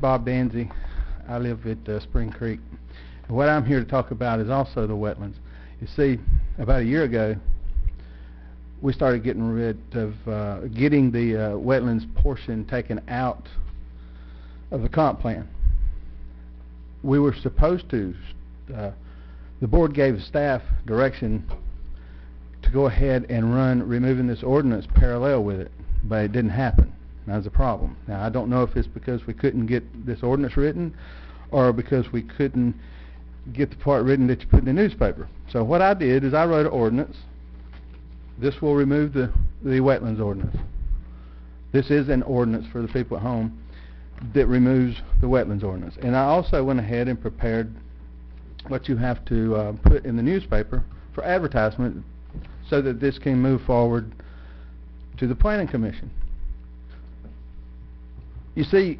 Bob Danzy. I live at Spring Creek. And what I'm here to talk about is also the wetlands. You see, about a year ago, we started getting rid of, getting the wetlands portion taken out of the comp plan. We were supposed to, the board gave staff direction to go ahead and run removing this ordinance parallel with it, but it didn't happen. That was a problem. Now, I don't know if it's because we couldn't get this ordinance written or because we couldn't get the part written that you put in the newspaper. So what I did is I wrote an ordinance. This will remove the wetlands ordinance. This is an ordinance for the people at home that removes the wetlands ordinance. And I also went ahead and prepared what you have to put in the newspaper for advertisement so that this can move forward to the Planning Commission. You see,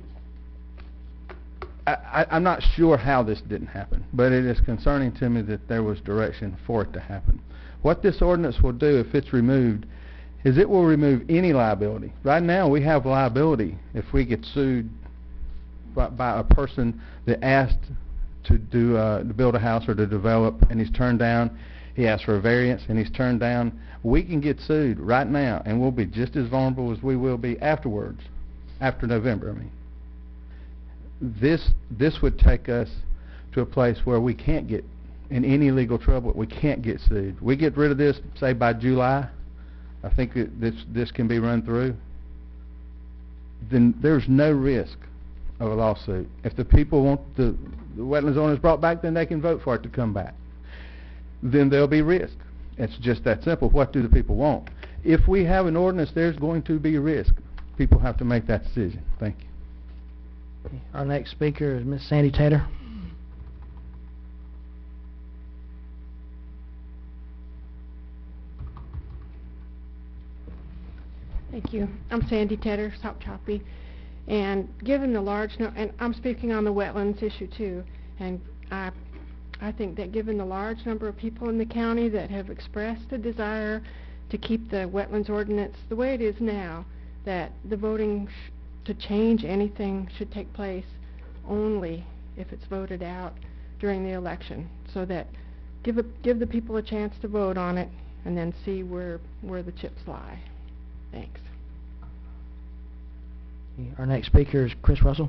I'm not sure how this didn't happen, but it is concerning to me that there was direction for it to happen. What this ordinance will do if it's removed is it will remove any liability. Right now we have liability if we get sued by a person that asked to build a house or to develop and he's turned down. He asked for a variance and he's turned down. We can get sued right now and we'll be just as vulnerable as we will be afterwards, after November, I mean. This would take us to a place where we can't get in any legal trouble. We can't get sued. We get rid of this, say by July, I think this can be run through, then there's no risk of a lawsuit. If the people want the wetlands ordinance brought back, then they can vote for it to come back. Then there'll be risk. It's just that simple. What do the people want? If we have an ordinance, there's going to be risk. People have to make that decision. Thank you. Our next speaker is Ms. Sandy Tater. Thank you. I'm Sandy Tater, South Choppy, and given the large and I'm speaking on the wetlands issue too, and I think that given the large number of people in the county that have expressed a desire to keep the wetlands ordinance the way it is now, that the voting to change anything should take place only if it's voted out during the election, so that give the people a chance to vote on it and then see where the chips lie. Thanks. Our next speaker is Chris Russell.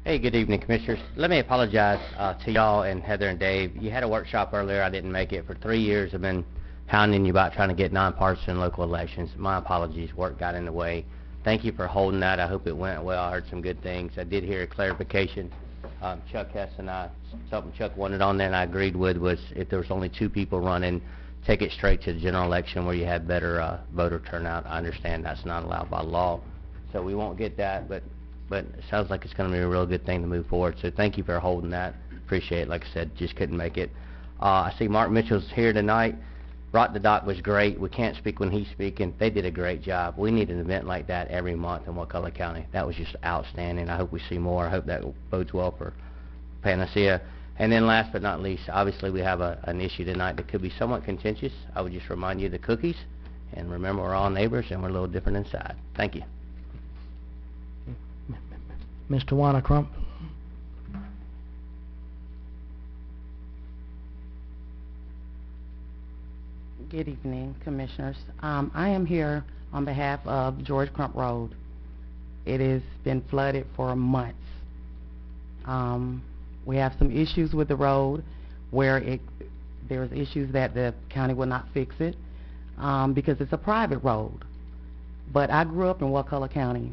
Hey, good evening, Commissioners. Let me apologize to y'all and Heather and Dave. You had a workshop earlier. I didn't make it. For 3 years, I've been hounding you about trying to get nonpartisan local elections. My apologies. Work got in the way. Thank you for holding that. I hope it went well. I heard some good things. I did hear a clarification. Chuck Hess and I, something Chuck wanted on there and I agreed with was if there was only 2 people running, take it straight to the general election where you had better voter turnout. I understand that's not allowed by law, so we won't get that, but it sounds like it's going to be a real good thing to move forward. So thank you for holding that. Appreciate it. Like I said, just couldn't make it. I see Mark Mitchell's here tonight. Rock the Dock was great. We can't speak when he's speaking. They did a great job. We need an event like that every month in Wakulla County. That was just outstanding. I hope we see more. I hope that bodes well for Panacea. And then last but not least, obviously we have an issue tonight that could be somewhat contentious. I would just remind you of the cookies. And remember, we're all neighbors and we're a little different inside. Thank you. Ms. Tawana Crump. Good evening, Commissioners. I am here on behalf of George Crump Road. It has been flooded for months. We have some issues with the road where there's issues that the county will not fix it because it's a private road. But I grew up in Wakulla County,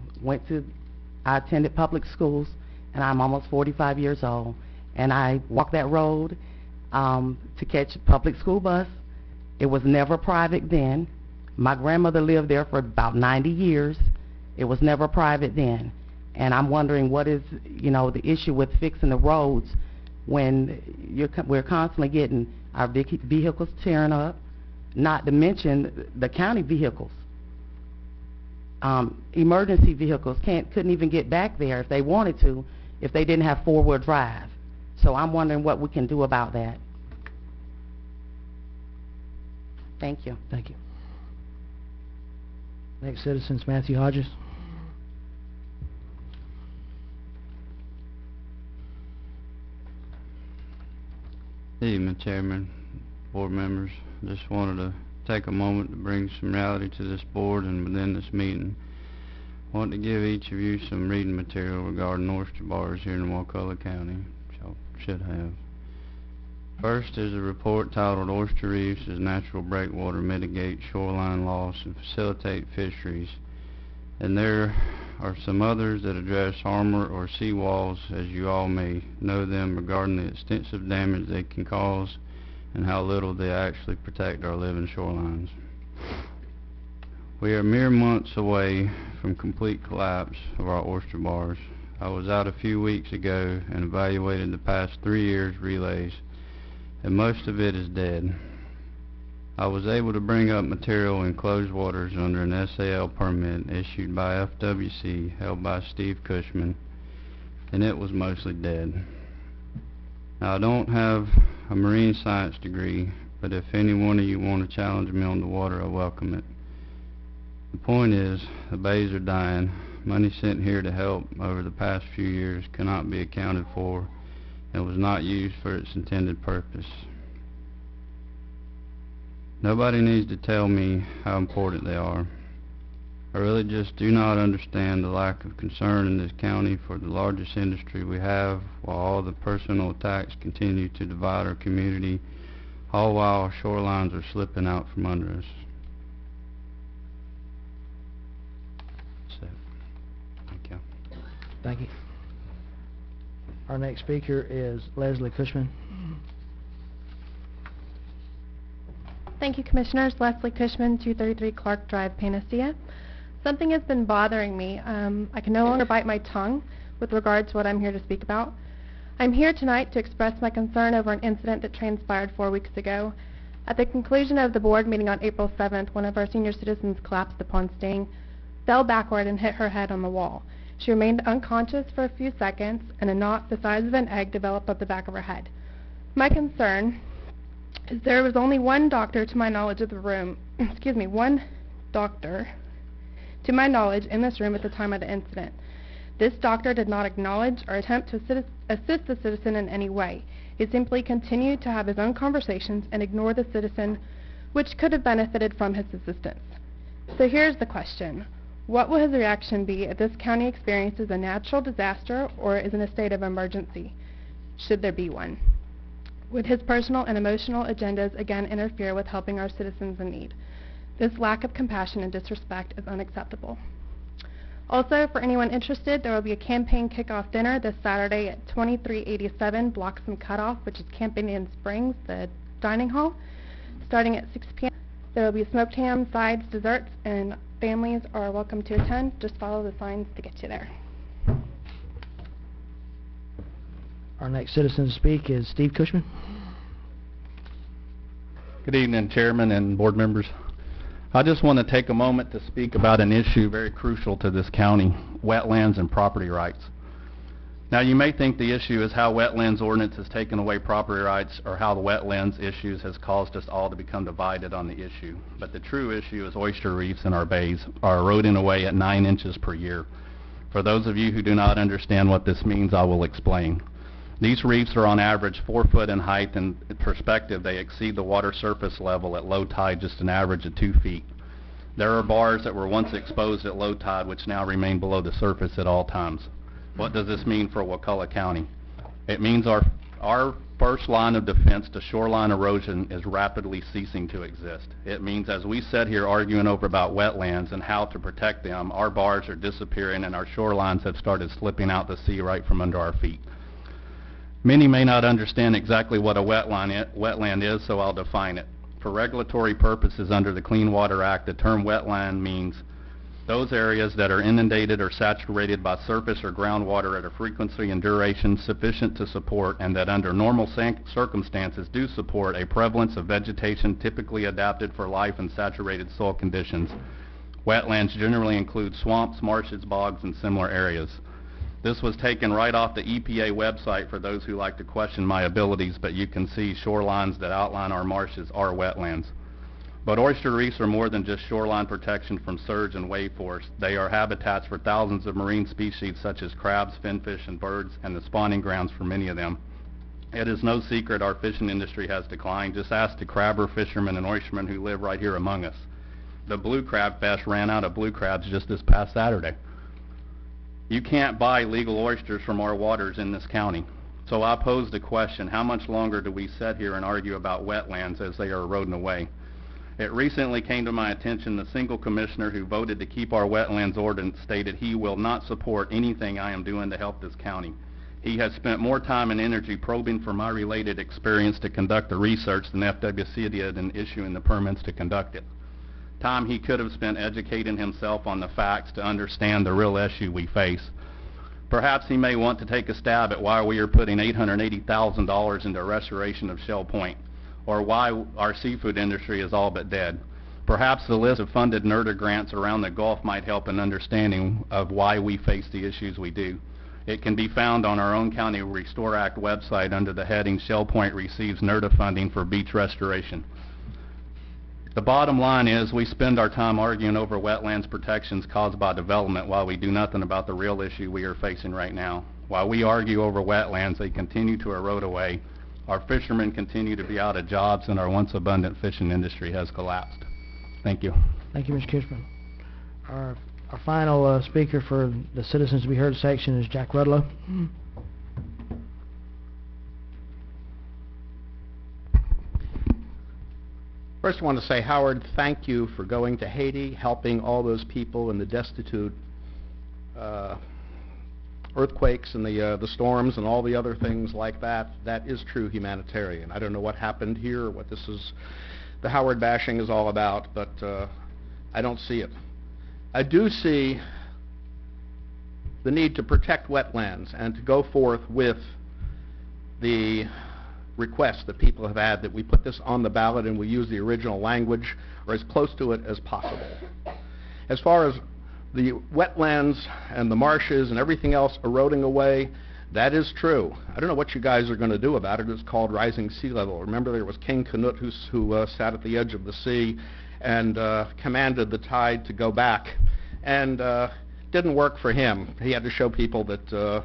I attended public schools, and I'm almost 45 years old, and I walked that road to catch a public school bus. It was never private then. My grandmother lived there for about 90 years. It was never private then. And I'm wondering what is, the issue with fixing the roads when we're constantly getting our vehicles tearing up, not to mention the county vehicles. Emergency vehicles couldn't even get back there if they wanted to, if they didn't have four-wheel drive. So I'm wondering what we can do about that. Thank you. Thank you. Next citizen is Matthew Hodges. Evening, Chairman, board members. Just wanted to take a moment to bring some reality to this board and within this meeting. I want to give each of you some reading material regarding oyster bars here in Wakulla County, which y'all should have. First is a report titled Oyster Reefs as Natural Breakwater Mitigate Shoreline Loss and Facilitate Fisheries. And there are some others that address armor or seawalls, as you all may know them, regarding the extensive damage they can cause and how little they actually protect our living shorelines. We are mere months away from complete collapse of our oyster bars. I was out a few weeks ago and evaluated the past 3 years' relays, and most of it is dead. I was able to bring up material in closed waters under an SAL permit issued by FWC held by Steve Cushman, and it was mostly dead. Now, I don't have a marine science degree, but if any one of you want to challenge me on the water, I welcome it. The point is, the bays are dying. Money sent here to help over the past few years cannot be accounted for and was not used for its intended purpose. Nobody needs to tell me how important they are. I really just do not understand the lack of concern in this county for the largest industry we have, while all the personal attacks continue to divide our community, all while our shorelines are slipping out from under us. That's it. Thank you. Thank you. Our next speaker is Leslie Cushman. Thank you, Commissioners. Leslie Cushman, 233 Clark Drive, Panacea. Something has been bothering me. I can no longer bite my tongue with regard to what I'm here to speak about. I'm here tonight to express my concern over an incident that transpired 4 weeks ago. At the conclusion of the board meeting on April 7th, one of our senior citizens collapsed upon staying, fell backward and hit her head on the wall. She remained unconscious for a few seconds, and a knot the size of an egg developed up the back of her head. My concern is there was only one doctor to my knowledge of the room, one doctor to my knowledge in this room at the time of the incident. This doctor did not acknowledge or attempt to assist the citizen in any way. He simply continued to have his own conversations and ignore the citizen, which could have benefited from his assistance. So here's the question. What will his reaction be if this county experiences a natural disaster or is in a state of emergency, should there be one? Would his personal and emotional agendas again interfere with helping our citizens in need? This lack of compassion and disrespect is unacceptable. Also, for anyone interested, there will be a campaign kickoff dinner this Saturday at 2387 Bloxham Cutoff, which is Camping in Springs, the dining hall, starting at 6 p.m. There will be smoked ham, sides, desserts, and families are welcome to attend. Just follow the signs to get you there. Our next citizen to speak is Steve Cushman. Good evening, Chairman and board members. I just want to take a moment to speak about an issue very crucial to this county, wetlands and property rights. Now, you may think the issue is how wetlands ordinance has taken away property rights or how the wetlands issues has caused us all to become divided on the issue. But the true issue is oyster reefs in our bays are eroding away at 9 inches per year. For those of you who do not understand what this means, I will explain. These reefs are on average 4 foot in height, and in perspective they exceed the water surface level at low tide just an average of 2 feet. There are bars that were once exposed at low tide which now remain below the surface at all times. What does this mean for Wakulla County? It means our first line of defense to shoreline erosion is rapidly ceasing to exist. It means as we sit here arguing over about wetlands and how to protect them, our bars are disappearing and our shorelines have started slipping out to sea right from under our feet. Many may not understand exactly what a wetland is, so I'll define it. For regulatory purposes under the Clean Water Act, the term wetland means those areas that are inundated or saturated by surface or groundwater at a frequency and duration sufficient to support, and that under normal circumstances do support, a prevalence of vegetation typically adapted for life in saturated soil conditions. Wetlands generally include swamps, marshes, bogs, and similar areas. This was taken right off the EPA website for those who like to question my abilities, but you can see shorelines that outline our marshes are wetlands. But oyster reefs are more than just shoreline protection from surge and wave force. They are habitats for thousands of marine species such as crabs, finfish, and birds, and the spawning grounds for many of them. It is no secret our fishing industry has declined. Just ask the crabber, fishermen, and oystermen who live right here among us. The blue crab fest ran out of blue crabs just this past Saturday. You can't buy legal oysters from our waters in this county. So I pose the question, how much longer do we sit here and argue about wetlands as they are eroding away? It recently came to my attention the single commissioner who voted to keep our wetlands ordinance stated he will not support anything I am doing to help this county. He has spent more time and energy probing for my related experience to conduct the research than FWC did in issuing the permits to conduct it. Time he could have spent educating himself on the facts to understand the real issue we face. Perhaps he may want to take a stab at why we are putting $880,000 into restoration of Shell Point, or why our seafood industry is all but dead. Perhaps the list of funded NERDA grants around the Gulf might help in understanding of why we face the issues we do. It can be found on our own County Restore Act website under the heading Shell Point receives NERDA funding for beach restoration. The bottom line is we spend our time arguing over wetlands protections caused by development while we do nothing about the real issue we are facing right now. While we argue over wetlands, they continue to erode away. Our fishermen continue to be out of jobs, and our once abundant fishing industry has collapsed. Thank you. Thank you, Mr. Kishman. Our final speaker for the Citizens to be Heard section is Jack Rudlow. First, I want to say, Howard, thank you for going to Haiti, helping all those people in the destitute, earthquakes and the storms and all the other things like that. That is true humanitarian. I don't know what happened here, or what the Howard bashing is all about, but I don't see it. I do see the need to protect wetlands and to go forth with the request that people have had that we put this on the ballot and we use the original language or as close to it as possible. As far as the wetlands and the marshes and everything else eroding away, that is true. I don't know what you guys are going to do about it. It's called rising sea level. Remember, there was King Canute who sat at the edge of the sea and commanded the tide to go back, and didn't work for him. He had to show people that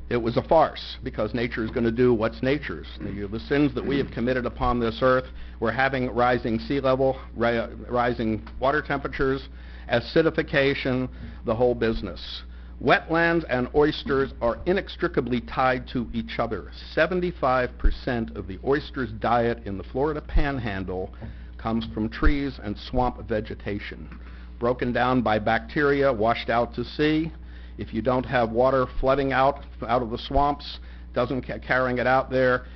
it was a farce, because nature is going to do what's nature's. The sins that we have committed upon this earth, we're having rising sea level, rising water temperatures, acidification, the whole business. Wetlands and oysters are inextricably tied to each other. 75% of the oyster's diet in the Florida Panhandle comes from trees and swamp vegetation, broken down by bacteria, washed out to sea. If you don't have water flooding out of the swamps, carrying it out there,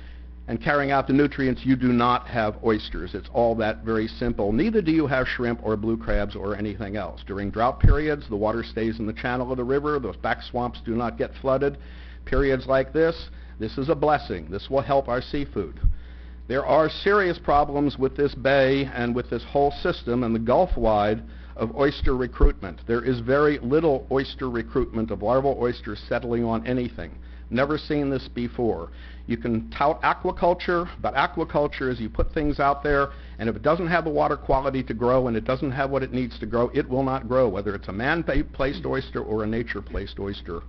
and carrying out the nutrients, you do not have oysters. It's all that very simple. Neither do you have shrimp or blue crabs or anything else. During drought periods, the water stays in the channel of the river. Those back swamps do not get flooded. Periods like this is a blessing. This will help our seafood. There are serious problems with this bay and with this whole system and the Gulf-wide of oyster recruitment. There is very little oyster recruitment of larval oysters settling on anything. Never seen this before. You can tout aquaculture, but aquaculture is you put things out there, and if it doesn't have the water quality to grow and it doesn't have what it needs to grow, it will not grow, whether it's a man-placed oyster or a nature-placed oyster.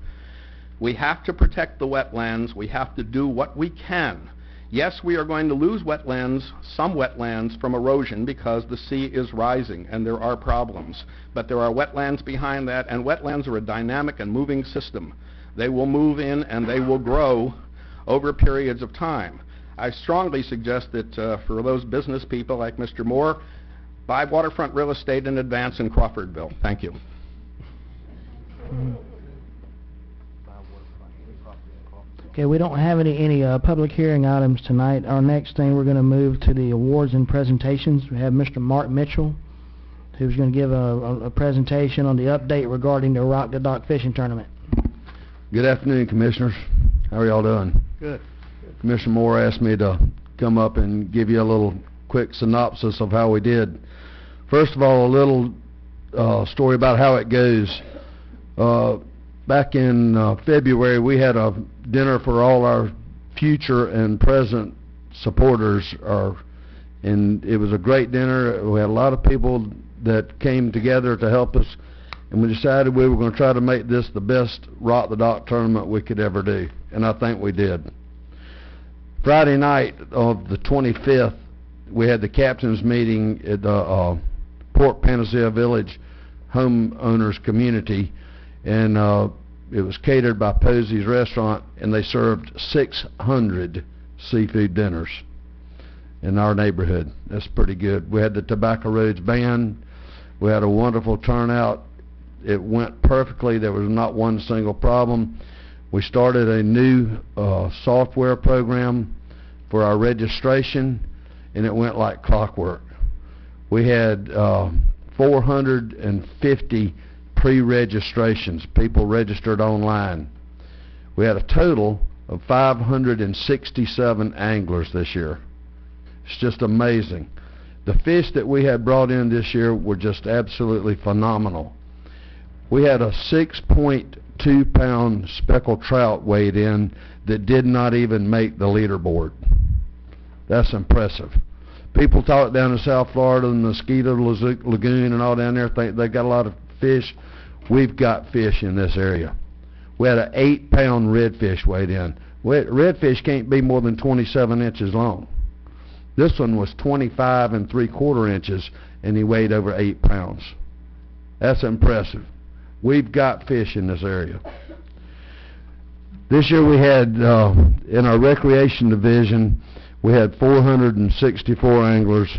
We have to protect the wetlands. We have to do what we can. Yes, we are going to lose wetlands, some wetlands, from erosion because the sea is rising and there are problems. But there are wetlands behind that, and wetlands are a dynamic and moving system. They will move in and they will grow over periods of time. I strongly suggest that for those business people like Mr. Moore, buy waterfront real estate in advance in Crawfordville. Thank you. Okay, we don't have any public hearing items tonight. Our next thing, we're going to move to the awards and presentations. We have Mr. Mark Mitchell, who's going to give a presentation on the update regarding the Rock the Dock fishing tournament. Good afternoon, Commissioners. How are y'all doing? Good. Commissioner Moore asked me to come up and give you a little quick synopsis of how we did. First of all, a little story about how it goes. Back in February, we had a dinner for all our future and present supporters, our and it was a great dinner. We had a lot of people that came together to help us, and we decided we were going to try to make this the best Rock the Dock tournament we could ever do, and I think we did. Friday night of the 25th, we had the captain's meeting at the Port Panacea Village homeowners community, and it was catered by Posey's Restaurant, and they served 600 seafood dinners in our neighborhood. That's pretty good. We had the Tobacco Roads band. We had a wonderful turnout. It went perfectly. There was not one single problem. We started a new software program for our registration, and it went like clockwork. We had 450 pre-registrations, people registered online. We had a total of 567 anglers this year. It's just amazing. The fish that we had brought in this year were just absolutely phenomenal. We had a 6.2 pound speckled trout weighed in that did not even make the leaderboard. That's impressive. People talk down in South Florida, the Mosquito Lagoon and all down there, think they got a lot of fish. We've got fish in this area. We had an 8 pound redfish weighed in. Redfish can't be more than 27 inches long. This one was 25 3/4 inches, and he weighed over 8 pounds. That's impressive. We've got fish in this area. This year we had, in our recreation division, we had 464 anglers,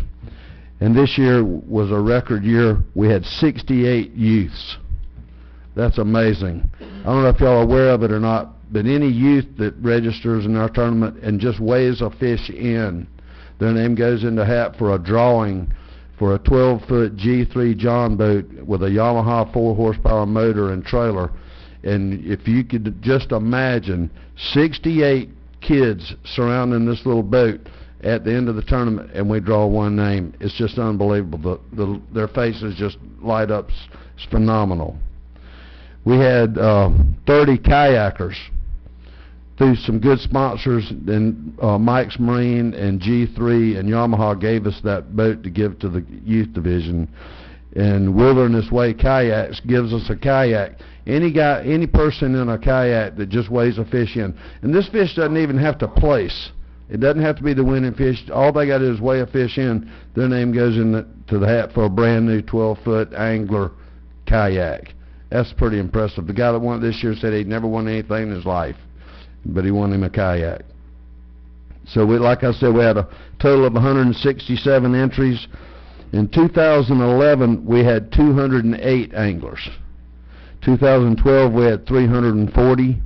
and this year was a record year. We had 68 youths. That's amazing. I don't know if y'all are aware of it or not, but any youth that registers in our tournament and just weighs a fish in, their name goes in the hat for a drawing for a 12-foot G3 John boat with a Yamaha 4-horsepower motor and trailer. And if you could just imagine 68 kids surrounding this little boat at the end of the tournament, and we draw one name, it's just unbelievable. Their faces just light up. It's phenomenal. We had 30 kayakers through some good sponsors, and Mike's Marine and G3 and Yamaha gave us that boat to give to the youth division. And Wilderness Way Kayaks gives us a kayak. Any person in a kayak that just weighs a fish in, and this fish doesn't even have to place. It doesn't have to be the winning fish. All they got to do is weigh a fish in. Their name goes to the hat for a brand new 12-foot angler kayak. That's pretty impressive. The guy that won it this year said he'd never won anything in his life, but he won him a kayak. So like I said, we had a total of 167 entries. In 2011, we had 208 anglers. 2012, we had 340.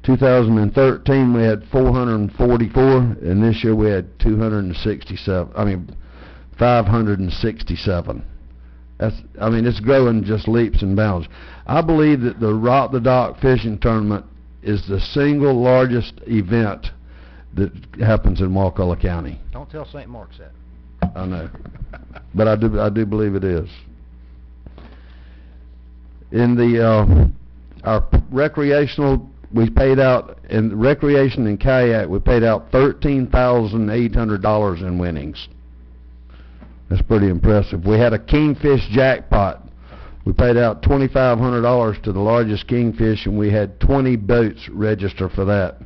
2013, we had 444, and this year we had 567. It's growing just leaps and bounds. I believe that the Rock the Dock fishing tournament is the single largest event that happens in Wakulla County. Don't tell St. Mark's that. I know, but I do believe it is. In the our recreational, we paid out in recreation and kayak. We paid out $13,800 in winnings. That's pretty impressive. We had a kingfish jackpot. We paid out $2,500 to the largest kingfish, and we had 20 boats register for that.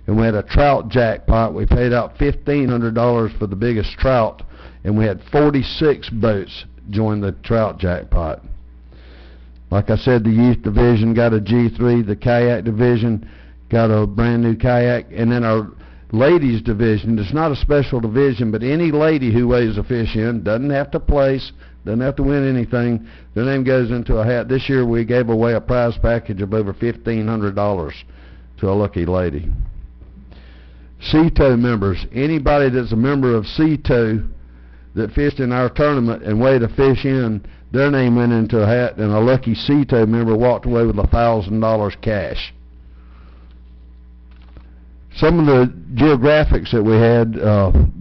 And we had a trout jackpot. We paid out $1,500 for the biggest trout, and we had 46 boats join the trout jackpot. Like I said, the youth division got a G3, the kayak division got a brand new kayak, and then our ladies division, it's not a special division, but any lady who weighs a fish in doesn't have to place, doesn't have to win anything. Their name goes into a hat. This year we gave away a prize package of over $1,500 to a lucky lady. CTO members, anybody that's a member of CTO that fished in our tournament and weighed a fish in, their name went into a hat, and a lucky CTO member walked away with $1,000 cash. Some of the geographics that we had,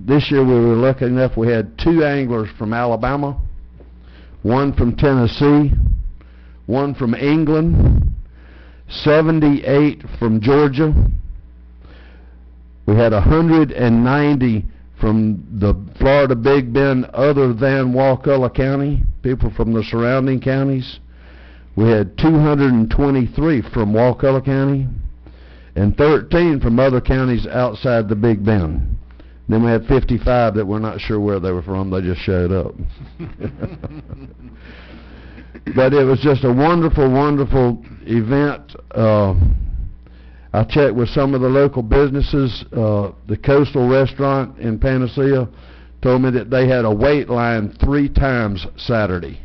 this year we were lucky enough, we had 2 anglers from Alabama, 1 from Tennessee, 1 from England, 78 from Georgia. We had 190 from the Florida Big Bend other than Wakulla County, people from the surrounding counties. We had 223 from Wakulla County and 13 from other counties outside the Big Bend. Then we had 55 that we're not sure where they were from, they just showed up. But it was just a wonderful, wonderful event. I checked with some of the local businesses. The Coastal Restaurant in Panacea told me that they had a wait line 3 times Saturday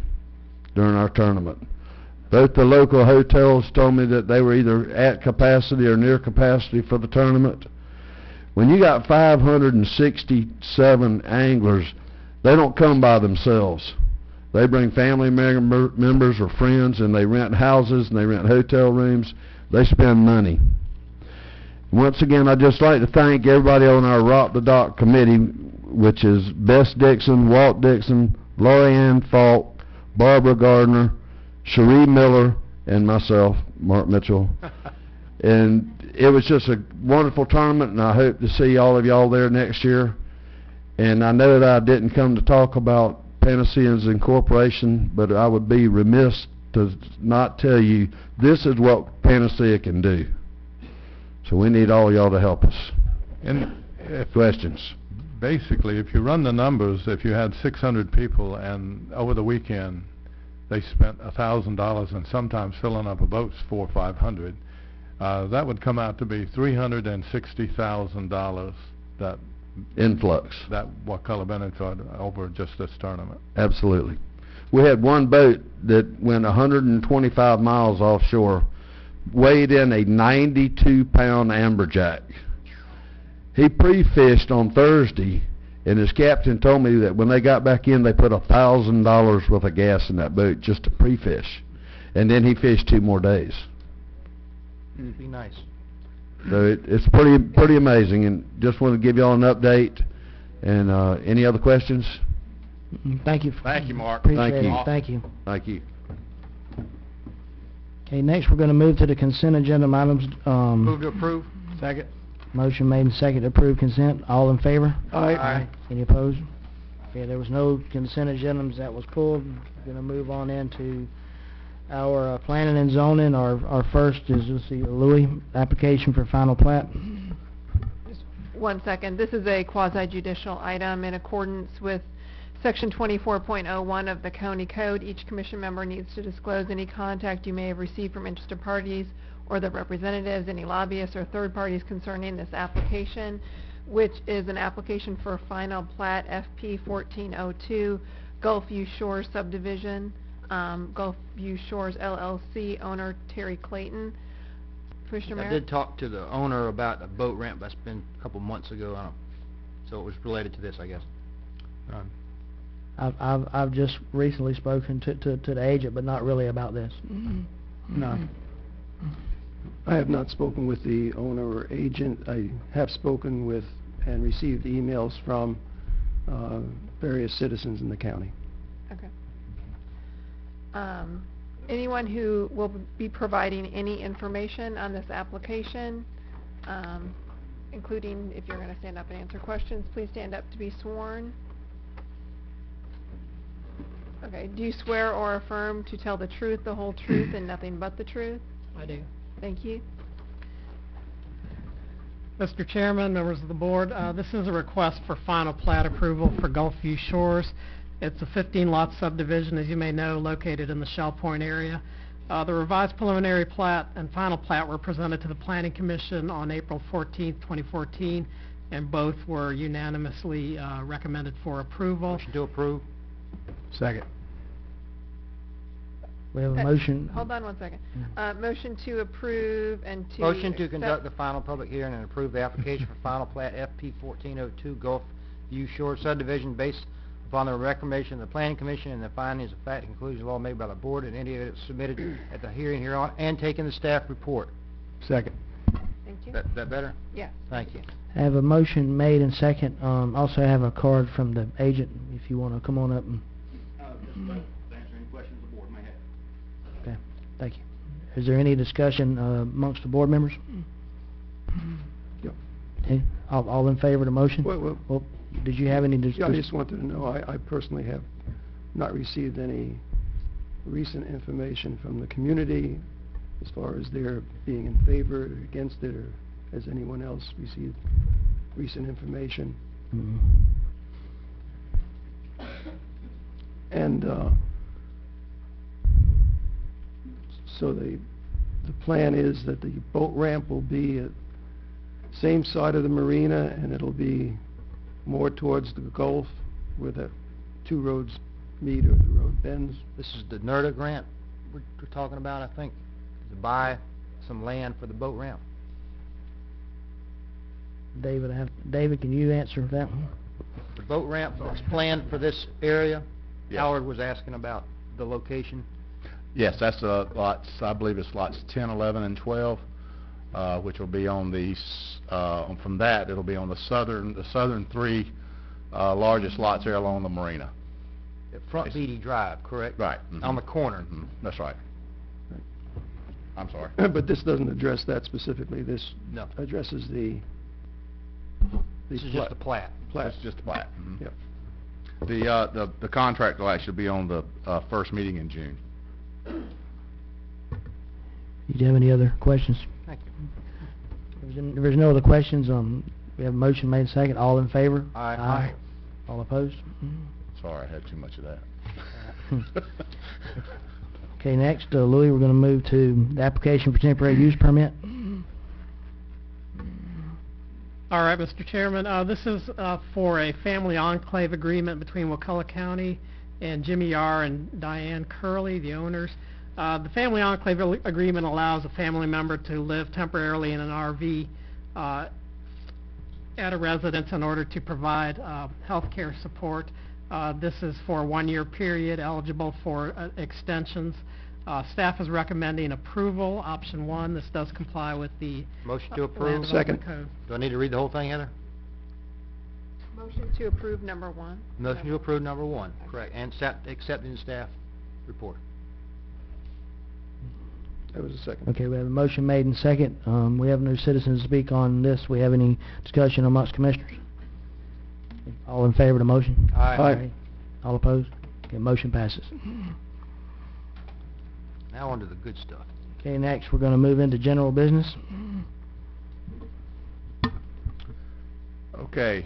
during our tournament. Both the local hotels told me that they were either at capacity or near capacity for the tournament. When you got 567 anglers, they don't come by themselves. They bring family members or friends, and they rent houses and they rent hotel rooms. They spend money. Once again, I'd just like to thank everybody on our Rock the Dock committee, which is Bess Dixon, Walt Dixon, Laurie Ann Falk, Barbara Gardner, Cherie Miller, and myself, Mark Mitchell. And it was just a wonderful tournament, and I hope to see all of y'all there next year. And I know that I didn't come to talk about Panaceans Incorporation, but I would be remiss to not tell you this is what Panacea can do. So we need all y'all to help us. And Questions? basically, if you run the numbers, if you had 600 people and over the weekend they spent $1,000 and sometimes filling up a boat's $400 or $500, that would come out to be $360,000 that Influx. that Wakulla benefited over just this tournament. Absolutely. We had one boat that went 125 miles offshore, weighed in a 92-pound amberjack. He pre-fished on Thursday, and his captain told me that when they got back in, they put $1,000 worth of gas in that boat just to pre-fish. And then he fished 2 more days. It'd be nice. So it's pretty amazing, and just want to give y'all an update. And any other questions? Thank you. Thank you, Mark. Appreciate Thank you. it. Thank you. Thank you. Okay, next we're going to move to the consent agenda items. Move to approve. Second. Motion made and second to approve consent. All in favor? Aye. Any opposed? Okay, there was no consent agendas that was pulled. We're going to move on into our planning and zoning. Our first is, let's see, Louis, application for final plat. Just 1 second. This is a quasi-judicial item in accordance with Section 24.01 of the County Code. Each commission member needs to disclose any contact you may have received from interested parties or their representatives, any lobbyists or third parties concerning this application, which is an application for a final plat FP 1402 Gulfview Shores subdivision, Gulfview Shores LLC, owner Terry Clayton. Commissioner I Merritt? did talk to the owner about a boat ramp that's been a couple months ago, so it was related to this, I guess. I've just recently spoken to the agent, but not really about this. No. I have not spoken with the owner or agent. I have spoken with and received emails from various citizens in the county. Okay. Anyone who will be providing any information on this application, including if you're going to stand up and answer questions, please stand up to be sworn. Okay. Do you swear or affirm to tell the truth, the whole truth, and nothing but the truth? I do. Thank you. Mr. Chairman, members of the board, this is a request for final plat approval for Gulfview Shores. It's a 15-lot subdivision, as you may know, located in the Shell Point area. The revised preliminary plat and final plat were presented to the Planning Commission on April 14th, 2014, and both were unanimously recommended for approval. Motion to approve. Second. We have a motion. Hold on 1 second. Motion to approve and to Motion to accept- conduct the final public hearing and approve the application for final plat FP 1402 Gulfview Shores subdivision based upon the recommendation of the Planning Commission and the findings of fact and conclusions of law made by the board and any of it submitted at the hearing hereon, and taking the staff report. Second. Thank you. That better? Yes. Thank you. I have a motion made and second. Also have a card from the agent if you want to come on up and... Answer any questions the board may have. Okay, thank you. Is there any discussion amongst the board members? Okay, all in favor of the motion? Well, Oh, did you have any Yeah, I just wanted to know, I personally have not received any recent information from the community as far as their being in favor or against it, or has anyone else received recent information? Mhm. And so the plan is that the boat ramp will be at same side of the marina, and it'll be more towards the Gulf where the two roads meet or the road bends. This is the NERDA grant we're talking about, I think, to buy some land for the boat ramp. David, can you answer that one? The boat ramp that's planned for this area, Yes. Howard was asking about the location. Yes, that's lots, I believe it's lots 10, 11, and 12, which will be on the, from that, it'll be on the southern three largest lots there along the marina. At Front Beatty Drive, correct? Right. On the corner. That's right. I'm sorry. But this doesn't address that specifically. This No. addresses the This is just the plat. That's just a plat. Yep. The contract will actually be on the first meeting in June. Do you have any other questions? Thank you. If there's no other questions, we have a motion made second. All in favor? Aye. Aye. All opposed? Sorry, I had too much of that. Okay, next, Louis, we're going to move to the application for temporary use permit. All right, Mr. Chairman, this is for a family enclave agreement between Wakulla County and Jimmy Yar and Diane Curley, the owners. The family enclave agreement allows a family member to live temporarily in an RV at a residence in order to provide health care support. This is for a 1-year period, eligible for extensions. Staff is recommending approval, option 1. This does comply with the Motion to Land approve. Development Code. Do I need to read the whole thing, Heather? Motion to approve number 1. Motion to approve number 1, correct, and accepting the staff report. That was a second. Okay, we have a motion made and second. We have no citizens to speak on this. We have any discussion amongst commissioners? All in favor of the motion? Aye. Aye. All opposed? Okay, motion passes. Now on to the good stuff. Okay, next, we're going to move into general business. Okay,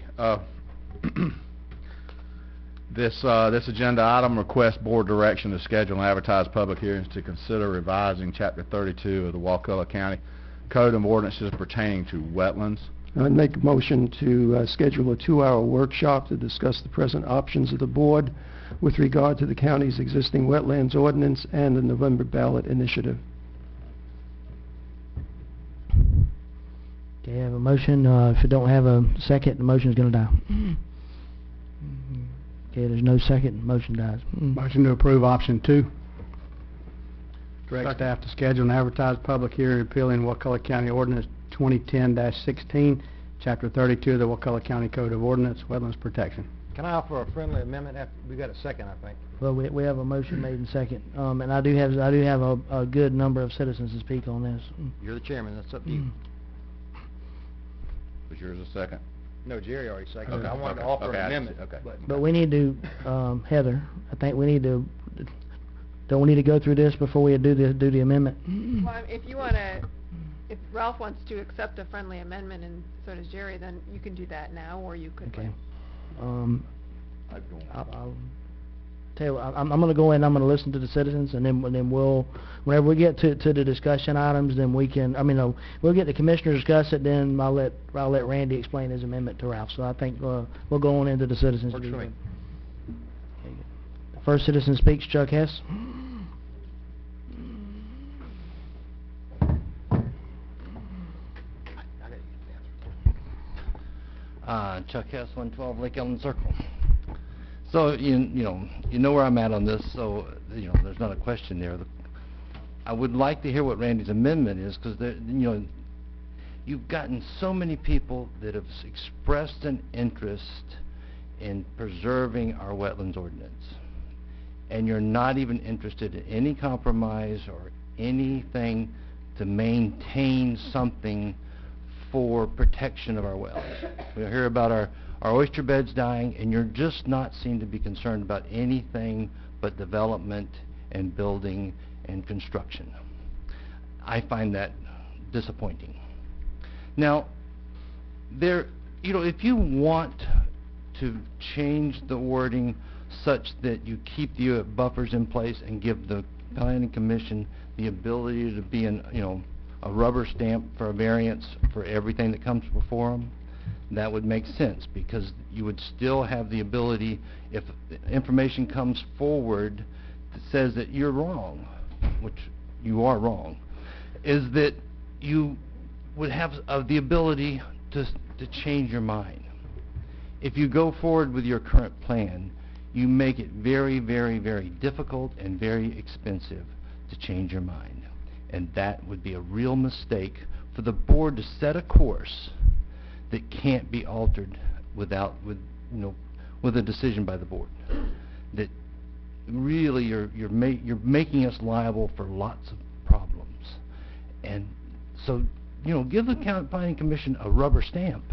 this agenda item requests board direction to schedule and advertise public hearings to consider revising Chapter 32 of the Wakulla County Code of Ordinances pertaining to wetlands. I'd make a motion to schedule a 2-hour workshop to discuss the present options of the board with regard to the county's existing wetlands ordinance and the November ballot initiative. Okay, I have a motion. If it don't have a second, the motion is going to die. Okay, there's no second, motion dies. Motion to approve option 2. Direct staff to schedule and advertise public hearing repealing Wakulla County Ordinance 2010-16, Chapter 32 of the Wakulla County Code of Ordinance, Wetlands Protection. Can I offer a friendly amendment after, we got a second, I think. Well, we have a motion made and second. And I do have a good number of citizens to speak on this. You're the chairman, that's up to you. Was yours a second? No, Jerry already seconded. Okay, I wanted to okay, offer okay, an I see, amendment. okay. But we need to, Heather, I think we need to, don't we need to go through this before we do the amendment? Well, if you want to, if Ralph wants to accept a friendly amendment and so does Jerry, then you can do that now, or you could Okay. wait. I'll tell you what, I'm going to go in, I'm going to listen to the citizens, and then we'll, whenever we get to the discussion items, then we can, we'll get the commissioners to discuss it, then I'll let Randy explain his amendment to Ralph. So I think we'll go on into the citizens. Works for me. Okay, good. First citizen speaks, Chuck Hess. Chuck Hess, 112 Lake Ellen Circle. So, you know where I'm at on this, so, there's not a question there. I would like to hear what Randy's amendment is, because, you've gotten so many people that have expressed an interest in preserving our wetlands ordinance, and you're not even interested in any compromise or anything to maintain something for protection of our wells. We hear about our oyster bed's dying, and you're just not seem to be concerned about anything but development and building and construction. I find that disappointing. Now, if you want to change the wording such that you keep the buffers in place and give the Planning Commission the ability to be a rubber stamp for a variance for everything that comes before them, that would make sense, because you would still have the ability, if information comes forward that says that you're wrong, which you are wrong, is that you would have the ability to change your mind. If you go forward with your current plan, you make it very, very, very difficult and very expensive to change your mind. And that would be a real mistake for the board to set a course that can't be altered with a decision by the board. That really you're making us liable for lots of problems. And so, give the Planning Commission a rubber stamp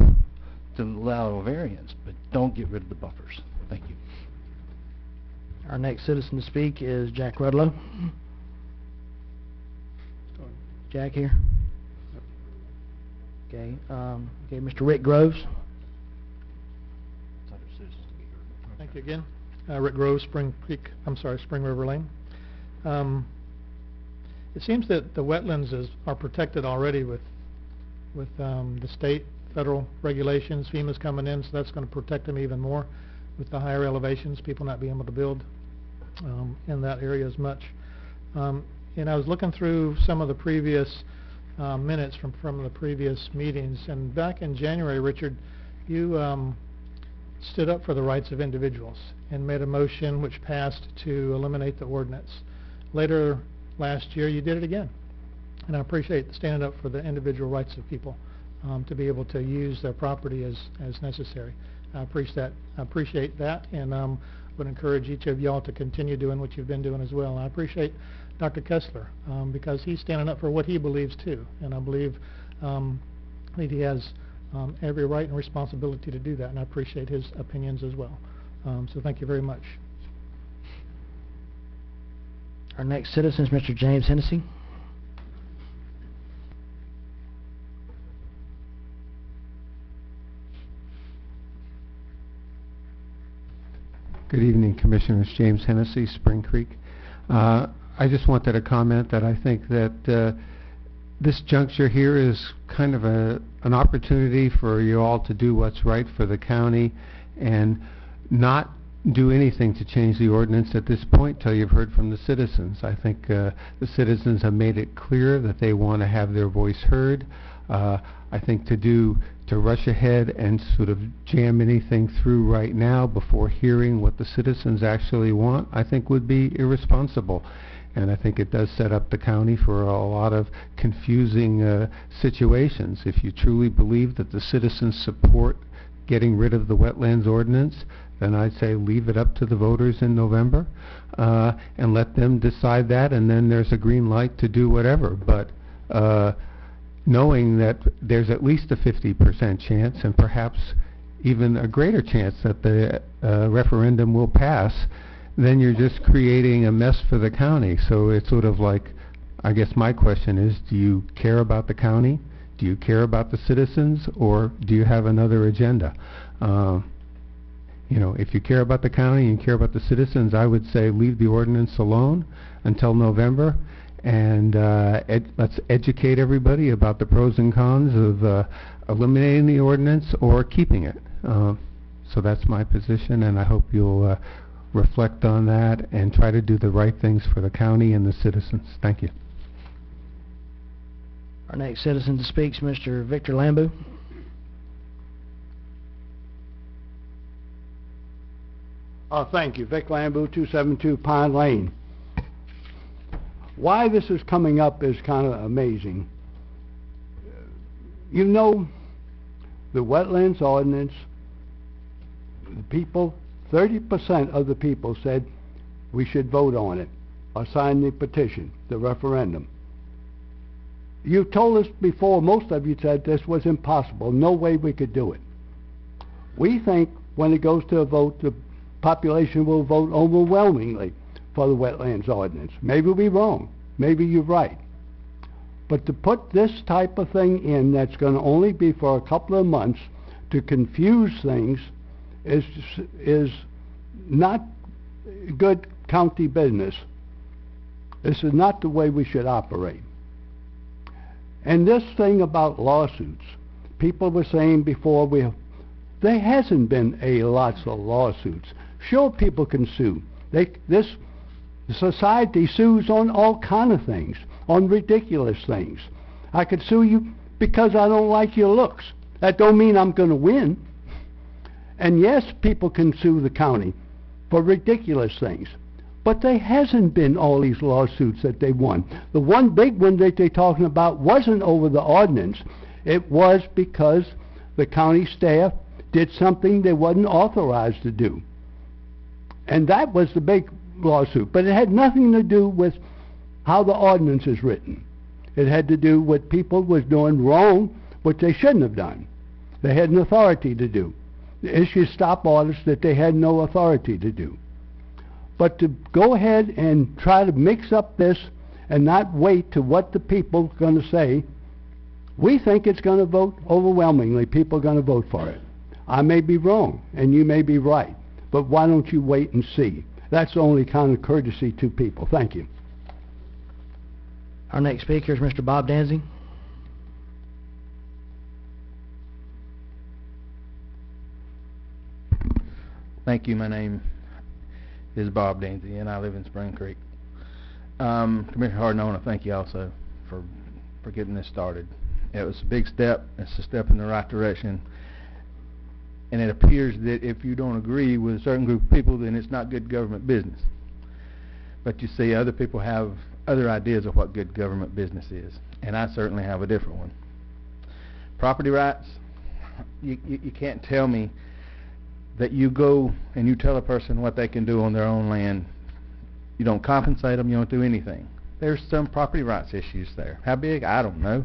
to allow a variance, but don't get rid of the buffers. Thank you. Our next citizen to speak is Jack Rudlow. Jack here? Okay, Mr. Rick Groves. Thank you again. Rick Groves, Spring River Lane. It seems that the wetlands are protected already with the state, federal regulations. FEMA's coming in, so that's going to protect them even more with the higher elevations, people not being able to build in that area as much. And I was looking through some of the previous minutes from the previous meetings, and back in January, Richard, you stood up for the rights of individuals and made a motion which passed to eliminate the ordinance. Later last year, you did it again, and I appreciate standing up for the individual rights of people to be able to use their property as necessary. I appreciate that, and would encourage each of y'all to continue doing what you've been doing as well. And I appreciate Dr. Kessler because he's standing up for what he believes too, and I believe that he has every right and responsibility to do that, and I appreciate his opinions as well. So thank you very much. Our next citizen is Mr. James Hennessy. Good evening, Commissioners. James Hennessy, Spring Creek. I just wanted to comment that I think that this juncture here is kind of an opportunity for you all to do what's right for the county and not do anything to change the ordinance at this point till you've heard from the citizens. I think the citizens have made it clear that they want to have their voice heard. I think to rush ahead and sort of jam anything through right now before hearing what the citizens actually want, I think would be irresponsible. And I think it does set up the county for a lot of confusing situations. If you truly believe that the citizens support getting rid of the wetlands ordinance, then I'd say leave it up to the voters in November and let them decide that, and then there's a green light to do whatever. But knowing that there's at least a 50% chance and perhaps even a greater chance that the referendum will pass, then you're just creating a mess for the county. So it's sort of like, I guess my question is, do you care about the county? Do you care about the citizens? Or do you have another agenda? If you care about the county and care about the citizens, I would say leave the ordinance alone until November, and let's educate everybody about the pros and cons of eliminating the ordinance or keeping it. So that's my position, and I hope you'll reflect on that and try to do the right things for the county and the citizens. Thank you. Our next citizen to speak is Mr. Victor Lambu. Thank you. Vic Lambu, 272 Pine Lane. Why this is coming up is kind of amazing. The wetlands ordinance, the people, 30% of the people said we should vote on it or sign the petition, the referendum. You told us before, most of you said this was impossible, no way we could do it. We think when it goes to a vote, the population will vote overwhelmingly for the wetlands ordinance. Maybe we're wrong. Maybe you're right. But to put this type of thing in that's going to only be for a couple of months to confuse things is not good county business. This is not the way we should operate. And this thing about lawsuits, people were saying before, there hasn't been lots of lawsuits. Sure, people can sue. This society sues on all kind of things, on ridiculous things. I could sue you because I don't like your looks. That don't mean I'm going to win. And yes, people can sue the county for ridiculous things. But there hasn't been all these lawsuits that they won. The one big one that they're talking about wasn't over the ordinance. It was because the county staff did something they wasn't authorized to do. And that was the big lawsuit. But it had nothing to do with how the ordinance is written. It had to do with people was doing wrong, which they shouldn't have done. They had an authority to do. They issued stop orders that they had no authority to do. But to go ahead and try to mix up this and not wait to what the people are going to say, we think it's going to vote overwhelmingly. People are going to vote for it. I may be wrong, and you may be right. But why don't you wait and see? That's the only kind of courtesy to people. Thank you. Our next speaker is Mr. Bob Danzig. Thank you. My name is Bob Danzig, and I live in Spring Creek. Commissioner Harden, I want to thank you also for getting this started. It was a big step. It's a step in the right direction. And it appears that if you don't agree with a certain group of people, then it's not good government business. But you see, other people have other ideas of what good government business is, and I certainly have a different one. Property rights, you can't tell me that you go and you tell a person what they can do on their own land. You don't compensate them, you don't do anything. There's some property rights issues there. How big? I don't know.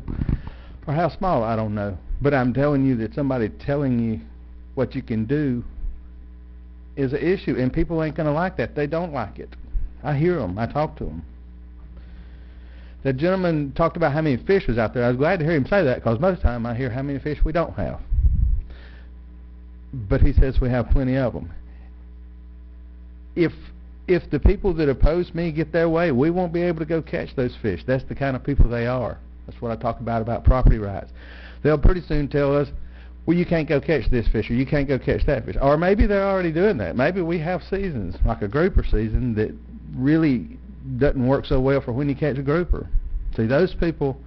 Or how small? I don't know. But I'm telling you that somebody telling you what you can do is an issue, and people ain't going to like that. They don't like it. I hear them. I talk to them. The gentleman talked about how many fish was out there. I was glad to hear him say that, because most of the time I hear how many fish we don't have. But he says we have plenty of them. If the people that oppose me get their way, we won't be able to go catch those fish. That's the kind of people they are. That's what I talk about property rights. They'll pretty soon tell us, well, you can't go catch this fish, or you can't go catch that fish. Or maybe they're already doing that. Maybe we have seasons, like a grouper season, that really doesn't work so well for when you catch a grouper. See, those people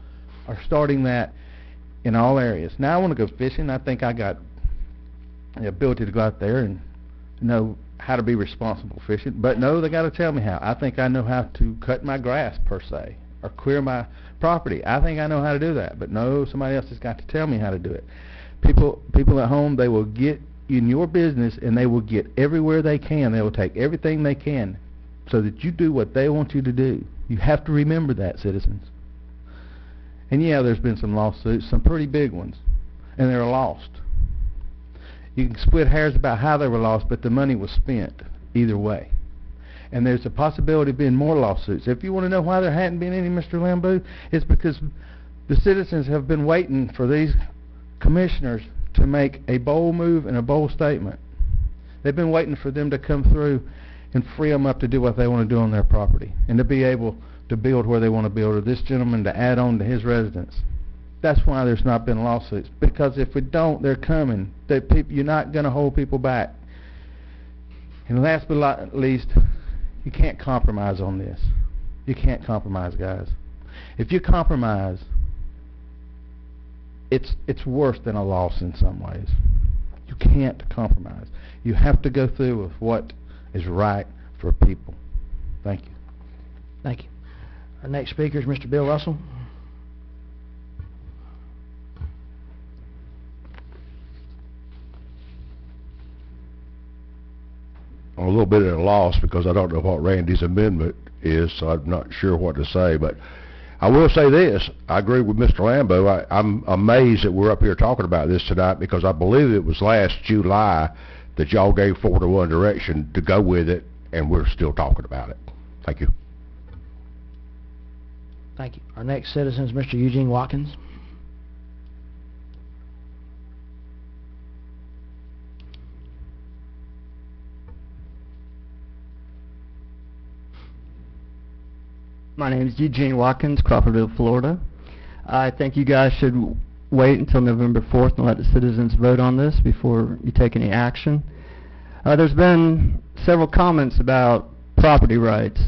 are starting that in all areas. Now I want to go fishing. I think I got the ability to go out there and know how to be responsible fishing. But no, they got to tell me how. I think I know how to cut my grass, per se, or clear my property. I think I know how to do that. But no, somebody else has got to tell me how to do it. People at home, they will get in your business, and they will get everywhere they can. They will take everything they can so that you do what they want you to do. You have to remember that, citizens. And yeah, there's been some lawsuits, some pretty big ones, and they're lost. You can split hairs about how they were lost, but the money was spent either way. And there's a possibility of being more lawsuits. If you want to know why there hadn't been any, Mr. Lambu, it's because the citizens have been waiting for these commissioners to make a bold move and a bold statement. They've been waiting for them to come through and free them up to do what they want to do on their property, and to be able to build where they want to build, or this gentleman to add on to his residence. That's why there's not been lawsuits, because if we don't, they're coming. You're not going to hold people back. And last but not least, you can't compromise on this. You can't compromise, guys. If you compromise, it's worse than a loss in some ways. You can't compromise. You have to go through with what is right for people. Thank you. Thank you. Our next speaker is Mr. Bill Russell. I'm a little bit at a loss because I don't know what Randy's amendment is, so I'm not sure what to say, but I will say this, I agree with Mr. Lambo. I'm amazed that we're up here talking about this tonight because I believe it was last July that y'all gave 4-to-1 direction to go with it, and we're still talking about it. Thank you. Thank you. Our next citizen is Mr. Eugene Watkins. My name is Eugene Watkins, Crawfordville, Florida. I think you guys should wait until November 4th and let the citizens vote on this before you take any action. There's been several comments about property rights.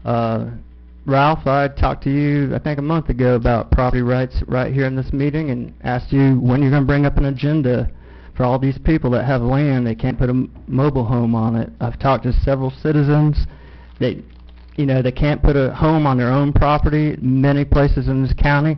Ralph, I talked to you, I think a month ago, about property rights right here in this meeting and asked you when you're going to bring up an agenda for all these people that have land. They can't put a mobile home on it. I've talked to several citizens. They can't put a home on their own property, many places in this county.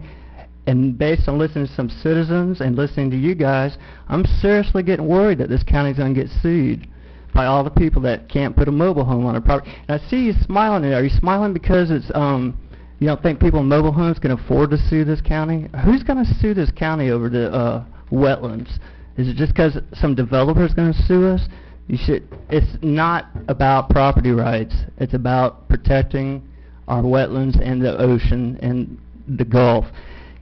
And based on listening to some citizens and listening to you guys, I'm seriously getting worried that this county's going to get sued by all the people that can't put a mobile home on their property. And I see you smiling there. Are you smiling because it's you don't think people in mobile homes can afford to sue this county? Who's going to sue this county over the wetlands? Is it just because some developer's going to sue us? It's not about property rights. It's about protecting our wetlands and the ocean and the Gulf.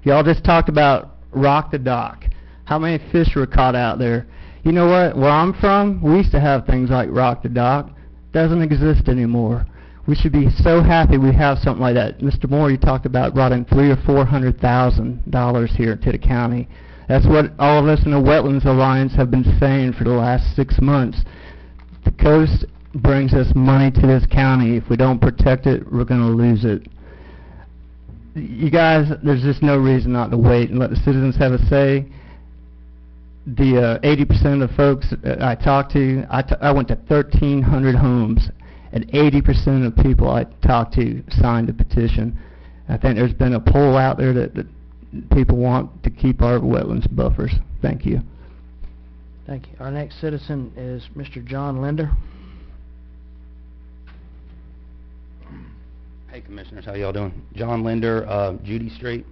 Y'all just talked about Rock the Dock. How many fish were caught out there? You know what? Where I'm from, we used to have things like Rock the Dock. Doesn't exist anymore. We should be so happy we have something like that. Mr. Moore, you talked about brought in $300,000 or $400,000 here to the county. That's what all of us in the Wetlands Alliance have been saying for the last 6 months. The coast brings us money to this county. If we don't protect it, we're going to lose it. You guys, there's just no reason not to wait and let the citizens have a say. The 80% of the folks I talked to, I went to 1,300 homes, and 80% of the people I talked to signed the petition. I think there's been a poll out there that people want to keep our wetlands buffers. Thank you. Thank you. Our next citizen is Mr. John Linder. Hey, Commissioners, how y'all doing? John Linder, Judy Street.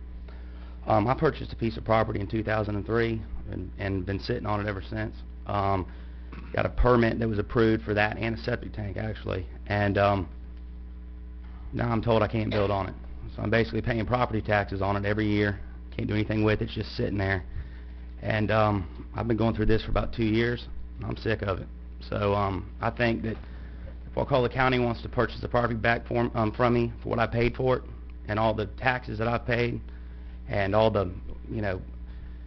I purchased a piece of property in 2003 and been sitting on it ever since. Got a permit that was approved for that and a septic tank, actually. And now I'm told I can't build on it. So I'm basically paying property taxes on it every year. Can't do anything with it. It's just sitting there. And I've been going through this for about 2 years. And I'm sick of it. So I think that if Wakulla County wants to purchase the property back from me for what I paid for it and all the taxes that I've paid and all the,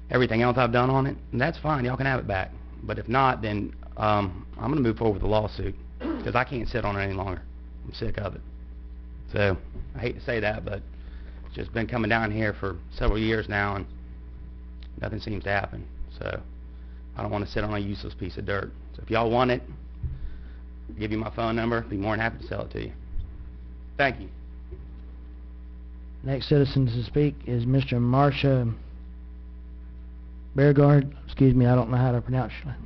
everything else I've done on it, and that's fine. Y'all can have it back. But if not, then I'm going to move forward with the lawsuit because I can't sit on it any longer. I'm sick of it. So I hate to say that, but it's just been coming down here for several years now, and nothing seems to happen. So I don't want to sit on a useless piece of dirt. So if y'all want it, I'll give you my phone number. Be more than happy to sell it to you. Thank you. Next citizen to speak is Mr. Marcia Beauregard. Excuse me, I don't know how to pronounce your name.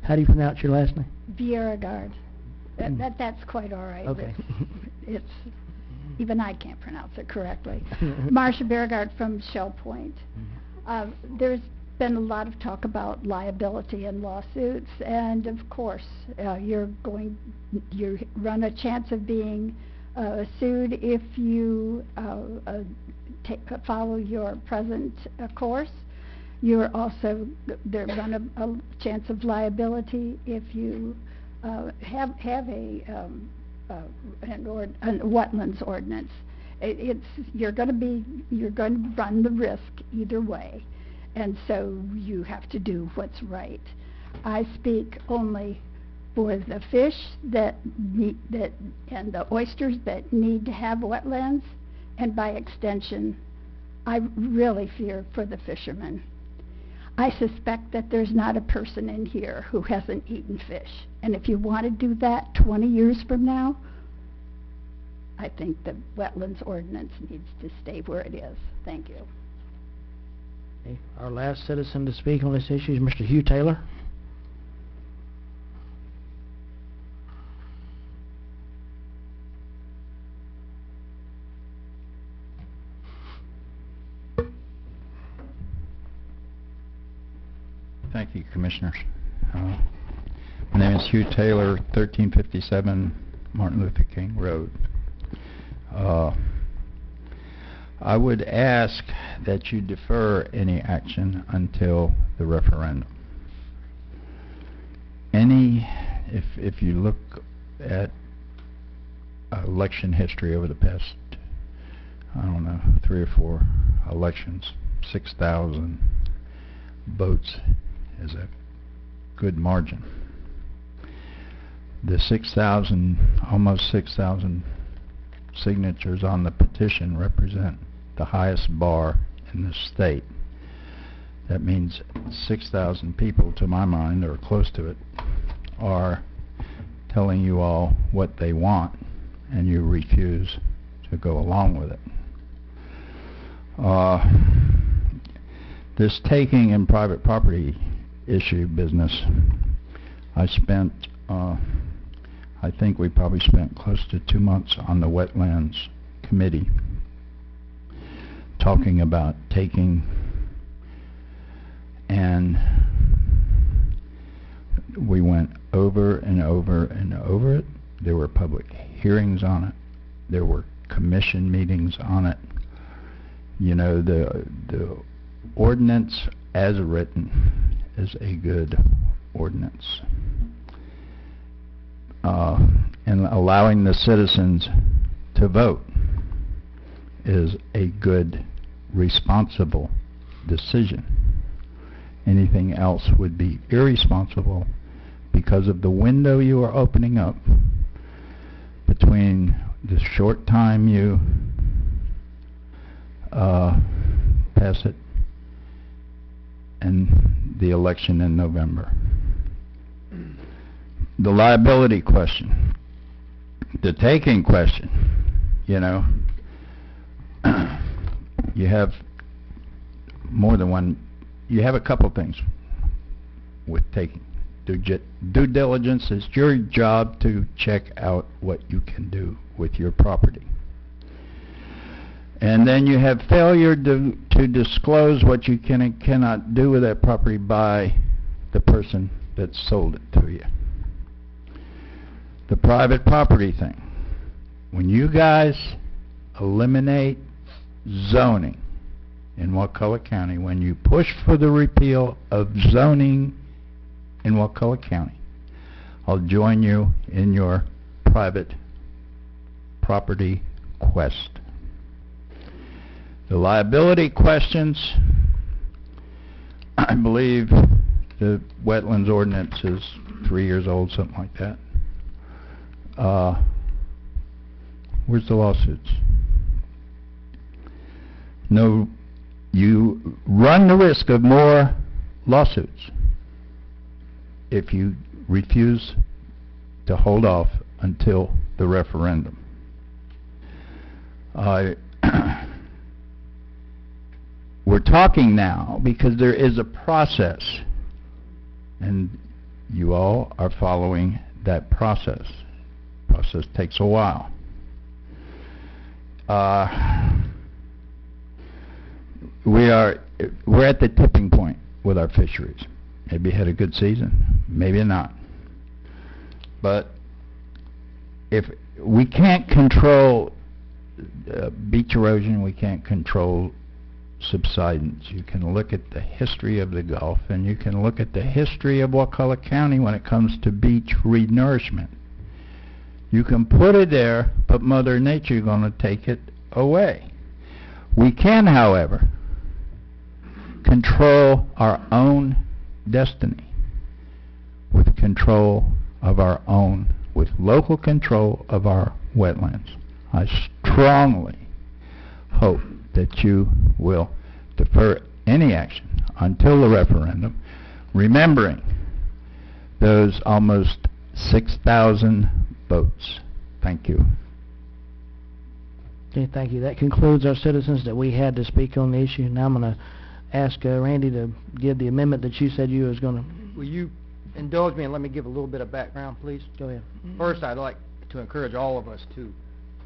How do you pronounce your last name? Beauregard. That's quite all right. Okay. It's even I can't pronounce it correctly. Marcia Beauregard from Shell Point. There's been a lot of talk about liability and lawsuits, and of course, you run a chance of being sued if you follow your present course. You're also run a chance of liability if you have a wetlands ordinance. You're going to run the risk either way, and so you have to do what's right. I speak only for the fish and the oysters that need to have wetlands, and by extension, I really fear for the fishermen. I suspect that there's not a person in here who hasn't eaten fish. And if you want to do that 20 years from now, I think the wetlands ordinance needs to stay where it is. Thank you. Okay. Our last citizen to speak on this issue is Mr. Hugh Taylor. Thank you, Commissioners. My name is Hugh Taylor, 1357 Martin Luther King Road. I would ask that you defer any action until the referendum. If you look at election history over the past, I don't know, 3 or 4 elections, 6,000 votes is a good margin. The 6,000, almost 6,000 signatures on the petition represent the highest bar in the state. That means 6,000 people, to my mind, or close to it, are telling you all what they want, and you refuse to go along with it. This taking in private property issue business, I think we probably spent close to 2 months on the Wetlands Committee talking about taking, and we went over and over and over it. There were public hearings on it. There were commission meetings on it. You know, the ordinance as written is a good ordinance. And allowing the citizens to vote is a good, responsible decision. Anything else would be irresponsible because of the window you are opening up between the short time you pass it and the election in November. The liability question, the taking question, you know, you have more than one, you have a couple things with taking. Due diligence is your job to check out what you can do with your property. And then you have failure to disclose what you can and cannot do with that property by the person that sold it to you. The private property thing. When you guys eliminate zoning in Wakulla County, when you push for the repeal of zoning in Wakulla County, I'll join you in your private property quest. The liability questions, I believe the wetlands ordinance is 3 years old, something like that. Where's the lawsuits? No, you run the risk of more lawsuits if you refuse to hold off until the referendum. We're talking now because there is a process, and you all are following that process. Process takes a while. We're at the tipping point with our fisheries. Maybe had a good season, maybe not. But if we can't control beach erosion, we can't control subsidence. You can look at the history of the Gulf, and you can look at the history of Wakulla County when it comes to beach renourishment. You can put it there, but Mother Nature is going to take it away. We can, however, control our own destiny with control of our own, with local control of our wetlands. I strongly hope that you will defer any action until the referendum, remembering those almost 6,000 votes. Thank you. Okay, thank you. That concludes our citizens that we had to speak on the issue. Now I'm going to ask Randy to give the amendment that you said you was going to. Will you indulge me and let me give a little bit of background, please? Go ahead. First, I'd like to encourage all of us to,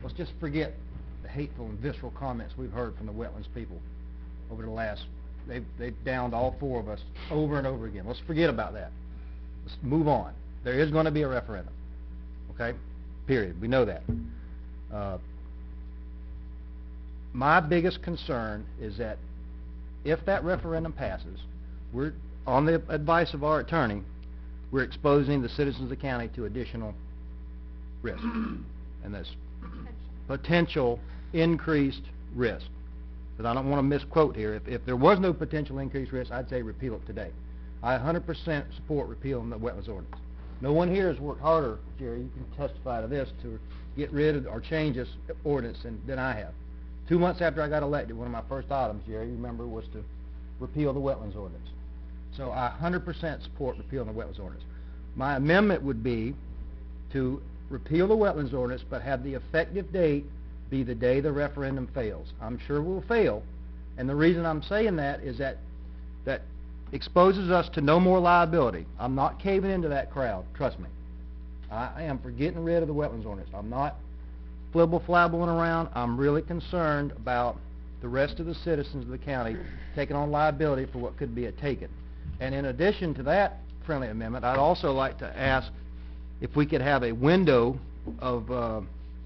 let's just forget the hateful and visceral comments we've heard from the wetlands people over the last They've downed all four of us over and over again. Let's forget about that. Let's move on. There is going to be a referendum, okay? Period. We know that. My biggest concern is that if that referendum passes, we're, on the advice of our attorney, we're exposing the citizens of the county to additional risk. And that's potential increased risk. But I don't want to misquote here. If there was no potential increased risk, I'd say repeal it today. I 100% support repealing the wetlands ordinance. No one here has worked harder, Jerry, you can testify to this, to get rid of or change this ordinance than I have. 2 months after I got elected, one of my first items, Jerry, you remember, was to repeal the wetlands ordinance. So I 100% support repealing the wetlands ordinance. My amendment would be to repeal the wetlands ordinance, but have the effective date be the day the referendum fails. I'm sure we'll fail, and the reason I'm saying that is that exposes us to no more liability. I'm not caving into that crowd, trust me. I am for getting rid of the wetlands ordinance. I'm not flibble-flabbling around. I'm really concerned about the rest of the citizens of the county taking on liability for what could be a taken. And in addition to that friendly amendment, I'd also like to ask if we could have a window of, a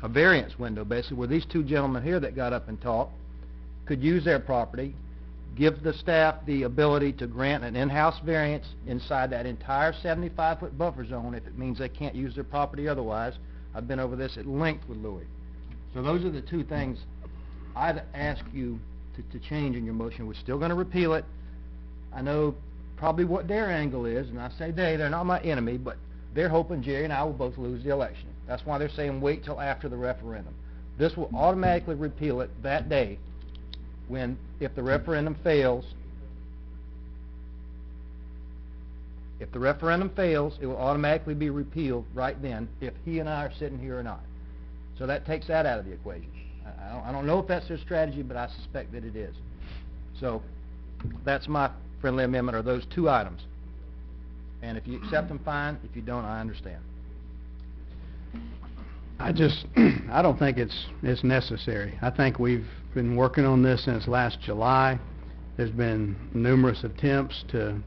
variance window, basically, where these two gentlemen here that got up and talked could use their property, give the staff the ability to grant an in-house variance inside that entire 75-foot buffer zone if it means they can't use their property otherwise. I've been over this at length with Louis. So those are the two things I'd ask you to change in your motion. We're still going to repeal it. I know probably what their angle is, and I say they're not my enemy, but they're hoping Jerry and I will both lose the election. That's why they're saying wait till after the referendum. This will automatically repeal it that day when, if the referendum fails, it will automatically be repealed right then if he and I are sitting here or not. So that takes that out of the equation. I don't know if that's their strategy, but I suspect that it is. So that's my friendly amendment, are those two items. And if you accept them, fine. If you don't, I understand. I don't think it's necessary. I think we've been working on this since last July. There's been numerous attempts to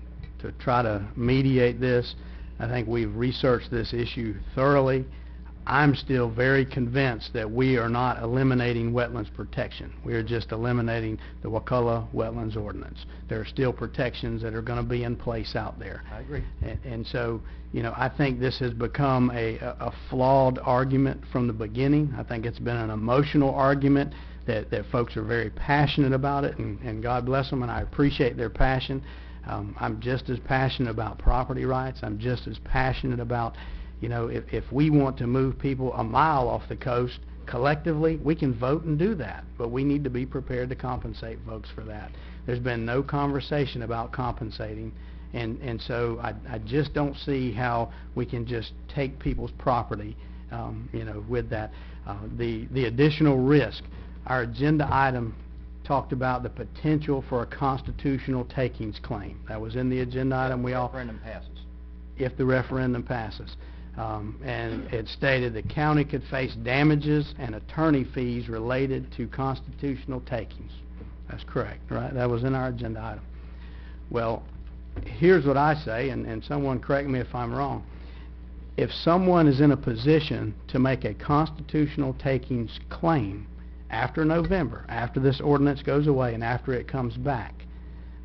try to mediate this. I think we've researched this issue thoroughly. I'm still very convinced that we are not eliminating wetlands protection. We are just eliminating the Wakulla Wetlands Ordinance. There are still protections that are going to be in place out there. I agree. And so, you know, I think this has become a flawed argument from the beginning. I think it's been an emotional argument that folks are very passionate about it, and God bless them, and I appreciate their passion. I'm just as passionate about property rights. I'm just as passionate about, you know, if we want to move people a mile off the coast collectively, we can vote and do that, but we need to be prepared to compensate folks for that. There's been no conversation about compensating, and so I just don't see how we can just take people's property, you know, with that. The additional risk, our agenda item talked about the potential for a constitutional takings claim. That was in the agenda item. If the referendum passes. If the referendum passes. And it stated the county could face damages and attorney fees related to constitutional takings. That's correct, right? That was in our agenda item. Well, here's what I say, and someone correct me if I'm wrong. If someone is in a position to make a constitutional takings claim after November, after this ordinance goes away and after it comes back,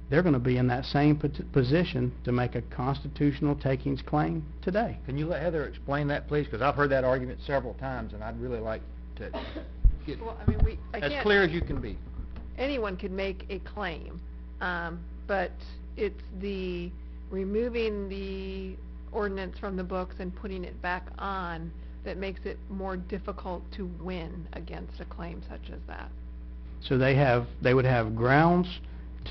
they're going to be in that same position to make a constitutional takings claim today. Can you let Heather explain that, please? Because I've heard that argument several times, and I'd really like to get as clear as you can be. Anyone could make a claim, but it's the removing the ordinance from the books and putting it back on that makes it more difficult to win against a claim such as that. So they would have grounds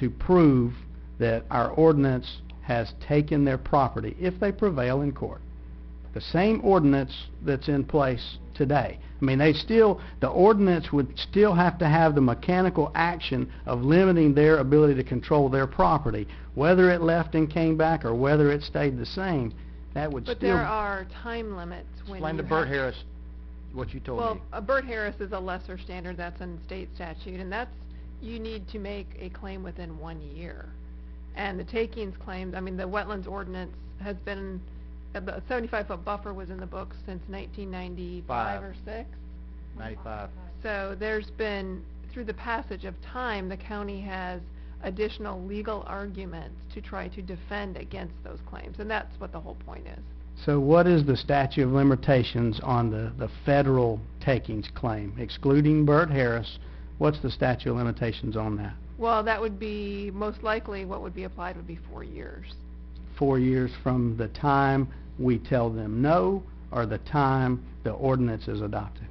to prove that our ordinance has taken their property if they prevail in court. The same ordinance that's in place today. I mean, the ordinance would still have to have the mechanical action of limiting their ability to control their property. Whether it left and came back or whether it stayed the same, that would still... But there are time limits when Explain to Bert Harris what you told me. Well, Bert Harris is a lesser standard. That's in state statute, and that's you need to make a claim within 1 year. And the takings claims, I mean, the wetlands ordinance has been, the 75-foot buffer was in the books since 1995 or 6. 95. So there's been, through the passage of time, the county has additional legal arguments to try to defend against those claims, and that's what the whole point is. So what is the statute of limitations on the federal takings claim? Excluding Burt Harris, what's the statute of limitations on that? Well, that would be, most likely, what would be applied would be 4 years. 4 years from the time we tell them no, or the time the ordinance is adopted?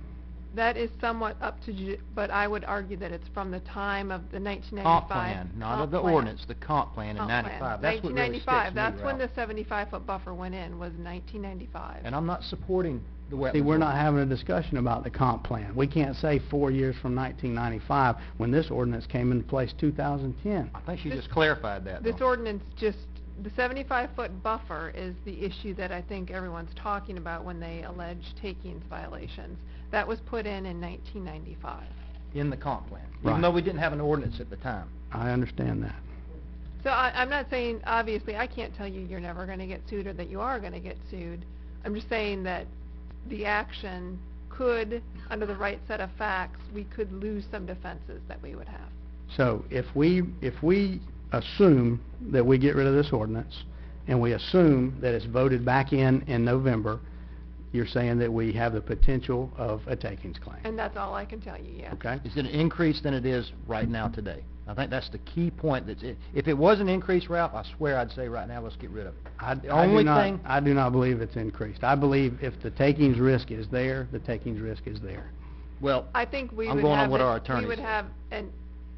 That is somewhat up to, but I would argue that it's from the time of the 1995 Comp plan, not of the plan. ordinance, the comp plan in Comp plan. 95. That's what really sticks 1995, me, that's when the Ralph. 75-foot buffer went in, was 1995. And I'm not supporting the wetlands. See, we're not ordinance. having a discussion about the comp plan. We can't say 4 years from 1995 when this ordinance came into place 2010. I think she just clarified that, This though. ordinance just, the 75-foot buffer is the issue that I think everyone's talking about when they allege takings violations. That was put in 1995. In the comp plan, Right. even though we didn't have an ordinance at the time. I understand that. So I'm not saying, obviously, I can't tell you you're never going to get sued or that you are going to get sued. I'm just saying that the action could, under the right set of facts, we could lose some defenses that we would have. So if we assume that we get rid of this ordinance, and we assume that it's voted back in November, you're saying that we have the potential of a takings claim. And that's all I can tell you, yes. Okay? Is it an increase than it is right now today? I think that's the key point. That's it. If it was an increase, Ralph, I swear I'd say right now, let's get rid of it. The only thing... I do not believe it's increased. I believe if the takings risk is there, the takings risk is there. Well, I think we I'm would going on have what it- our attorney we would said. have, and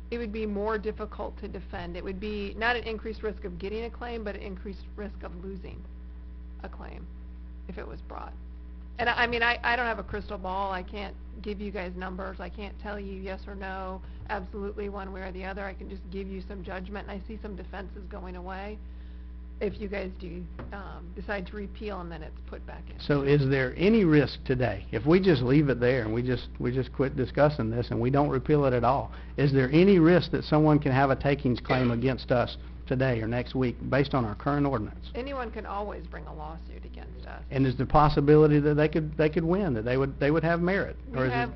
it would be more difficult to defend. It would be not an increased risk of getting a claim, but an increased risk of losing a claim if it was brought. And I mean, I don't have a crystal ball. I can't give you guys numbers. I can't tell you yes or no, absolutely one way or the other. I can just give you some judgment, and I see some defenses going away if you guys do decide to repeal, and then it's put back in. So is there any risk today, if we just leave it there and we just quit discussing this and we don't repeal it at all, is there any risk that someone can have a takings claim against us today or next week based on our current ordinance? Anyone can always bring a lawsuit against us. And is the possibility that they could win, that they would have merit? Or is it-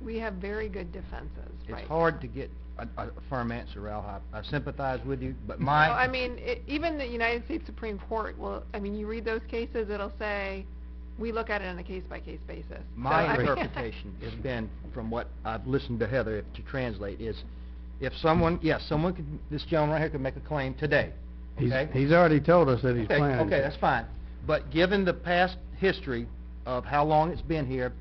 We have very good defenses, It's right? hard to get a firm answer, Ralph. I sympathize with you, but No, my... I mean, even the United States Supreme Court will, I mean, you read those cases, it'll say, we look at it on a case-by-case basis. My So, I mean- interpretation has been, from what I've listened to Heather to translate, is if someone, yes, someone could, this gentleman right here could make a claim today, okay? He's already told us that he's Okay, planning. okay, that's fine. But given the past history of how long it's been here,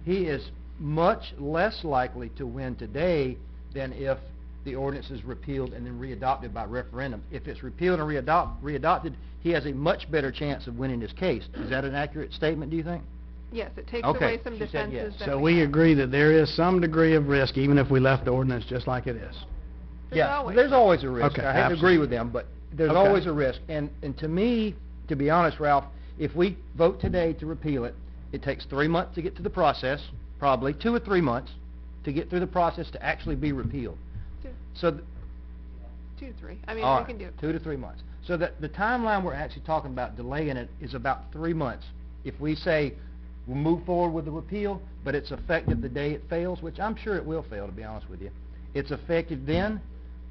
he is much less likely to win today than if the ordinance is repealed and then readopted by referendum. If it's repealed and readopted, he has a much better chance of winning his case. Is that an accurate statement, do you think? Yes, it takes Okay, away some she said defenses yes. that So we we have. agree that there is some degree of risk even if we left the ordinance just like it is. Yeah, there's always a risk. Okay, I hate to agree with them, but there's Okay. always a risk. And to me, to be honest, Ralph, if we vote today to repeal it, it takes 3 months to get to the process, probably 2 or 3 months to get through the process to actually be repealed. Two. So, 2 to 3. I mean, all we right, can do it. 2 to 3 months. So that the timeline we're actually talking about delaying it is about 3 months. If we say we'll move forward with the repeal, but it's effective the day it fails, which I'm sure it will fail, to be honest with you, it's effective then,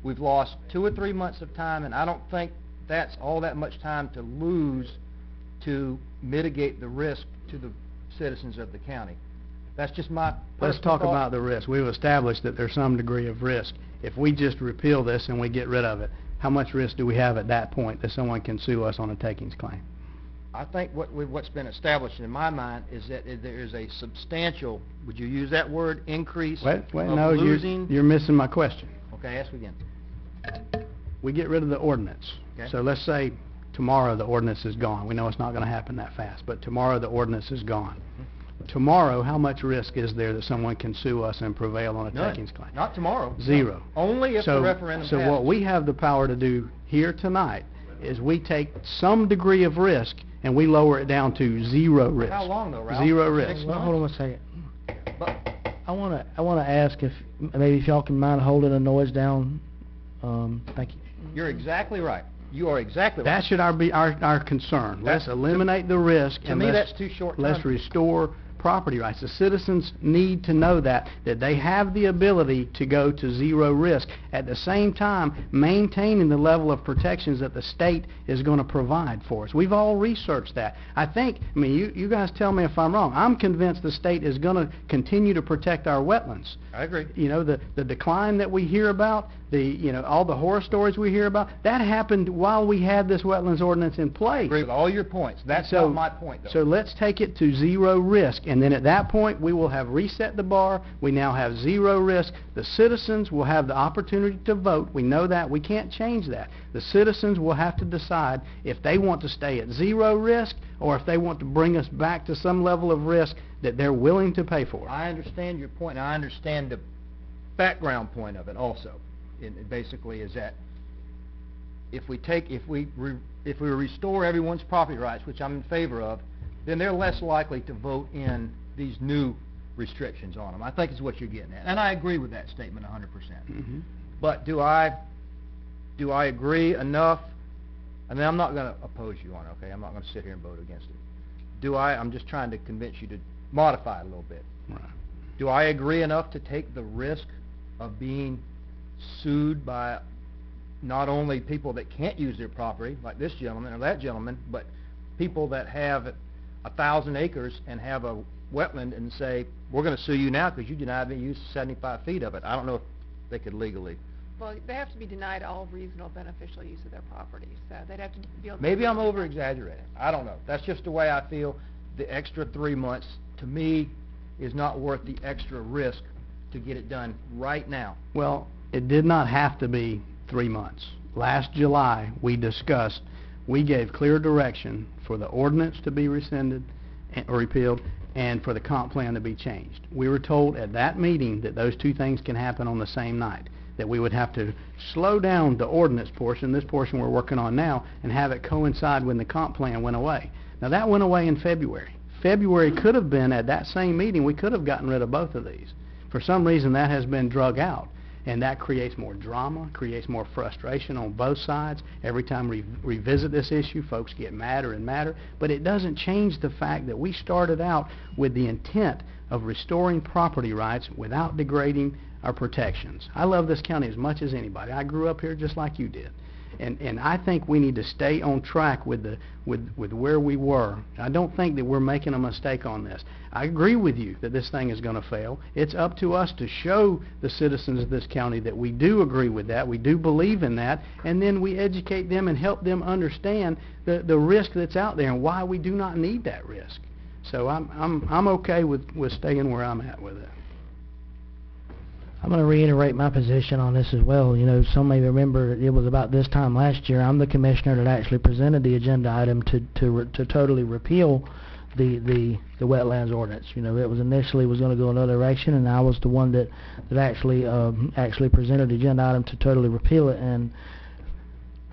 we've lost 2 or 3 months of time, and I don't think that's all that much time to lose to mitigate the risk to the citizens of the county. That's just my Let's personal talk thought. about the risk. We've established that there's some degree of risk. If we just repeal this and we get rid of it, how much risk do we have at that point that someone can sue us on a takings claim? I think what's been established in my mind is that there is a substantial, would you use that word, increase Wait, of no, losing? you're missing my question. Okay, ask again. We get rid of the ordinance. Okay. So let's say tomorrow the ordinance is gone. We know it's not going to happen that fast, but tomorrow the ordinance is gone. Tomorrow, how much risk is there that someone can sue us and prevail on a None. takings claim? Not tomorrow. Zero. Only if the referendum So what passes. we have the power to do here tonight is we take some degree of risk and we lower it down to zero risk. How long though, Ralph? Zero 6 risk. months? Hold on one second. But I wanna ask if, maybe if y'all can mind holding the noise down. Thank you. You're exactly right. You are exactly right. That should be our concern. Let's eliminate the risk. To and me, let's- that's too short Let's term. restore property rights. The citizens need to know that they have the ability to go to zero risk, at the same time maintaining the level of protections that the state is going to provide for us. We've all researched that. I mean, you guys tell me if I'm wrong. I'm convinced the state is going to continue to protect our wetlands. I agree. You know, the decline that we hear about, all the horror stories we hear about, that happened while we had this wetlands ordinance in place. I agree with all your points. That's not my point, though. So let's take it to zero risk, and then at that point, we will have reset the bar. We now have zero risk. The citizens will have the opportunity to vote. We know that. We can't change that. The citizens will have to decide if they want to stay at zero risk or if they want to bring us back to some level of risk that they're willing to pay for. I understand your point, and I understand the background point of it also. It basically is that if we restore everyone's property rights, which I'm in favor of, then they're less likely to vote in these new restrictions on them. I think is what you're getting at, and I agree with that statement 100%. Mm-hmm. But do I agree enough? I mean, I'm not going to oppose you on it, okay? I'm not going to sit here and vote against it. I'm just trying to convince you to modify it a little bit. Right. Do I agree enough to take the risk of being sued by not only people that can't use their property, like this gentleman or that gentleman, but people that have 1,000 acres and have a wetland and say, we're going to sue you now because you denied me use 75 feet of it? I don't know if they could legally. Well, they have to be denied all reasonable beneficial use of their property, so they'd have to be able to... Maybe I'm over-exaggerating. I don't know. That's just the way I feel. The extra 3 months, to me, is not worth the extra risk to get it done right now. Well, it did not have to be 3 months. Last July, we gave clear direction for the ordinance to be rescinded or repealed and for the comp plan to be changed. We were told at that meeting that those two things can happen on the same night, that we would have to slow down the ordinance portion, this portion we're working on now, and have it coincide when the comp plan went away. Now, that went away in February. February could have been, at that same meeting, we could have gotten rid of both of these. For some reason, that has been drug out, and that creates more drama, creates more frustration on both sides. Every time we revisit this issue, folks get madder and madder, but it doesn't change the fact that we started out with the intent of restoring property rights without degrading our protections. I love this county as much as anybody. I grew up here just like you did. And I think we need to stay on track with where we were. I don't think that we're making a mistake on this. I agree with you that this thing is going to fail. It's up to us to show the citizens of this county that we do agree with that, we do believe in that, and then we educate them and help them understand the risk that's out there and why we do not need that risk. So I'm okay with staying where I'm at with it. I'm going to reiterate my position on this as well. You know, some may remember it was about this time last year, I'm the commissioner that actually presented the agenda item to totally repeal the wetlands ordinance. You know, it was initially was going to go another direction, and I was the one that actually presented the agenda item to totally repeal it. And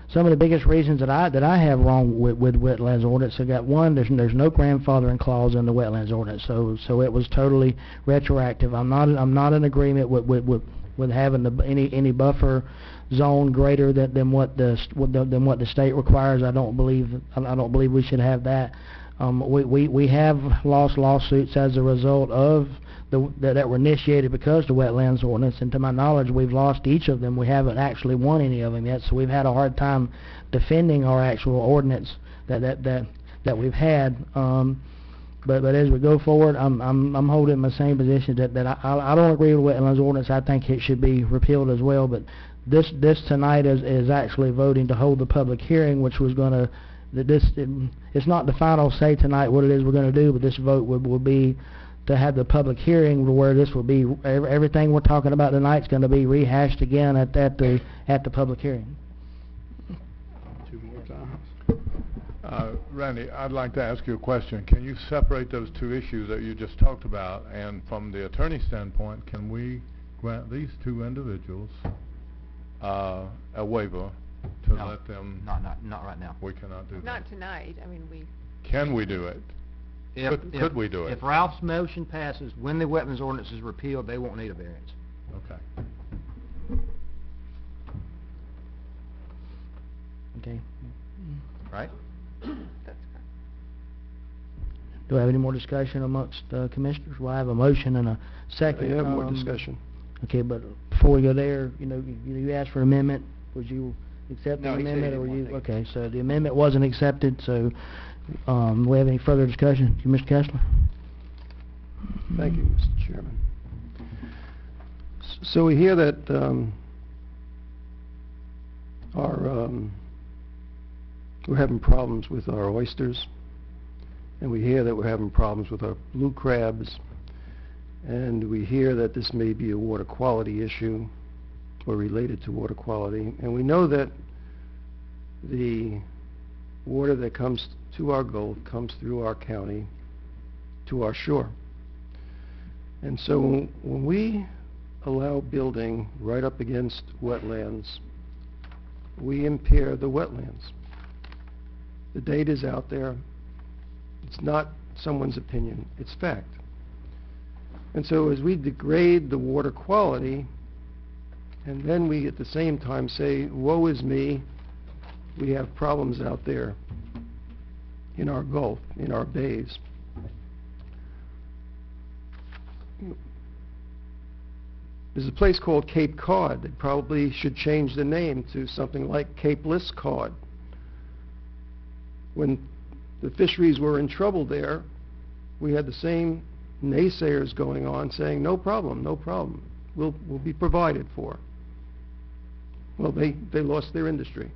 some of the biggest reasons that I have wrong with wetlands ordinance, I got one, there's no grandfathering clause in the wetlands ordinance, so it was totally retroactive. I'm not in agreement with having any buffer zone greater than what the state requires. I don't believe we should have that. We have lost lawsuits as a result of that were initiated because of the wetlands ordinance, and to my knowledge, we've lost each of them. We haven't actually won any of them yet, so we've had a hard time defending our actual ordinance that we've had. But as we go forward, I'm holding my same position that I don't agree with wetlands ordinance. I think it should be repealed as well. But this tonight is actually voting to hold the public hearing, which was going to it's not the final say tonight what it is we're going to do, but this vote will be to have the public hearing where this will be everything we're talking about tonight is going to be rehashed again at the public hearing. Two more times. Randy, I'd like to ask you a question. Can you separate those two issues that you just talked about? And from the attorney standpoint, can we grant these two individuals a waiver to let them? Not right now. We cannot do that. Not tonight. I mean, Can we do it? Could we do it? If Ralph's motion passes, when the wetlands ordinance is repealed, they won't need a variance. Okay. Okay. Right? Do I have any more discussion amongst commissioners? Well, I have a motion and a second. I have more discussion. Okay, but before we go there, you asked for amendment. Would you accept the No, he said he amendment, or didn't were you? want to Okay, so the amendment wasn't accepted, so, do we have any further discussion? Mr. Kessler? Thank you, Mr. Chairman. So we hear that we're having problems with our oysters, and we hear that we're having problems with our blue crabs, and we hear that this may be a water quality issue or related to water quality, and we know that the water that comes to our Gulf comes through our county to our shore. And so when we allow building right up against wetlands, we impair the wetlands. The data's out there. It's not someone's opinion, it's fact. And so as we degrade the water quality, and then we at the same time say, woe is me, we have problems out there in our Gulf, in our bays. There's a place called Cape Cod that probably should change the name to something like Cape List Cod. When the fisheries were in trouble there, we had the same naysayers going on saying, no problem, no problem, we'll be provided for. Well, they lost their industry.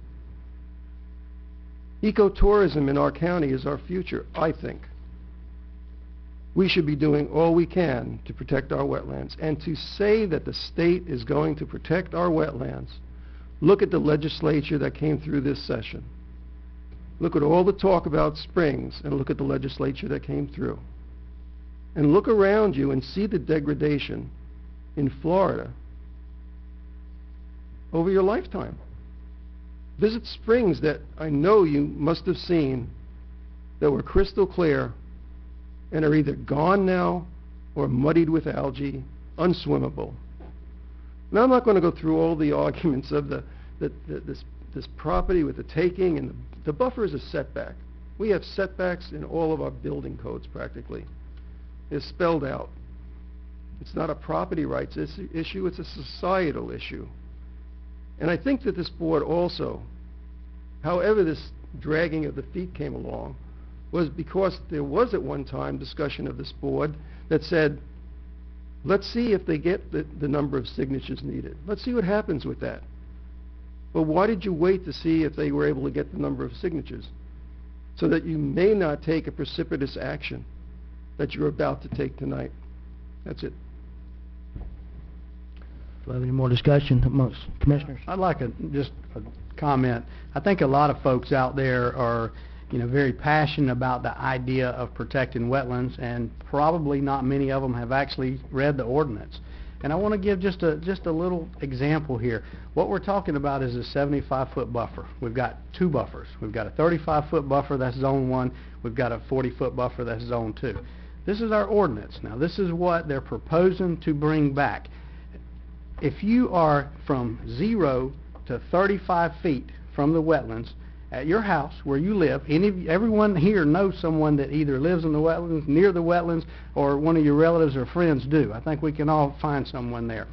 Ecotourism in our county is our future, I think. We should be doing all we can to protect our wetlands. And to say that the state is going to protect our wetlands, look at the legislature that came through this session. Look at all the talk about springs, and look at the legislature that came through. And look around you and see the degradation in Florida over your lifetime. Visit springs that I know you must have seen that were crystal clear and are either gone now or muddied with algae, unswimmable. Now, I'm not going to go through all the arguments of this property with the taking, and the buffer is a setback. We have setbacks in all of our building codes practically. It's spelled out. It's not a property rights issue, it's a societal issue. And I think that this board also, however this dragging of the feet came along, was because there was at one time discussion of this board that said, let's see if they get the number of signatures needed. Let's see what happens with that. Well, why did you wait to see if they were able to get the number of signatures? So that you may not take a precipitous action that you're about to take tonight. That's it. Do I have any more discussion amongst commissioners? I'd like just a comment. I think a lot of folks out there are, very passionate about the idea of protecting wetlands, and probably not many of them have actually read the ordinance. And I want to give just a little example here. What we're talking about is a 75-foot buffer. We've got two buffers. We've got a 35-foot buffer, that's Zone 1. We've got a 40-foot buffer, that's Zone 2. This is our ordinance. Now, this is what they're proposing to bring back. If you are from 0 to 35 feet from the wetlands at your house where you live, everyone here knows someone that either lives in the wetlands, near the wetlands, or one of your relatives or friends do. I think we can all find someone there.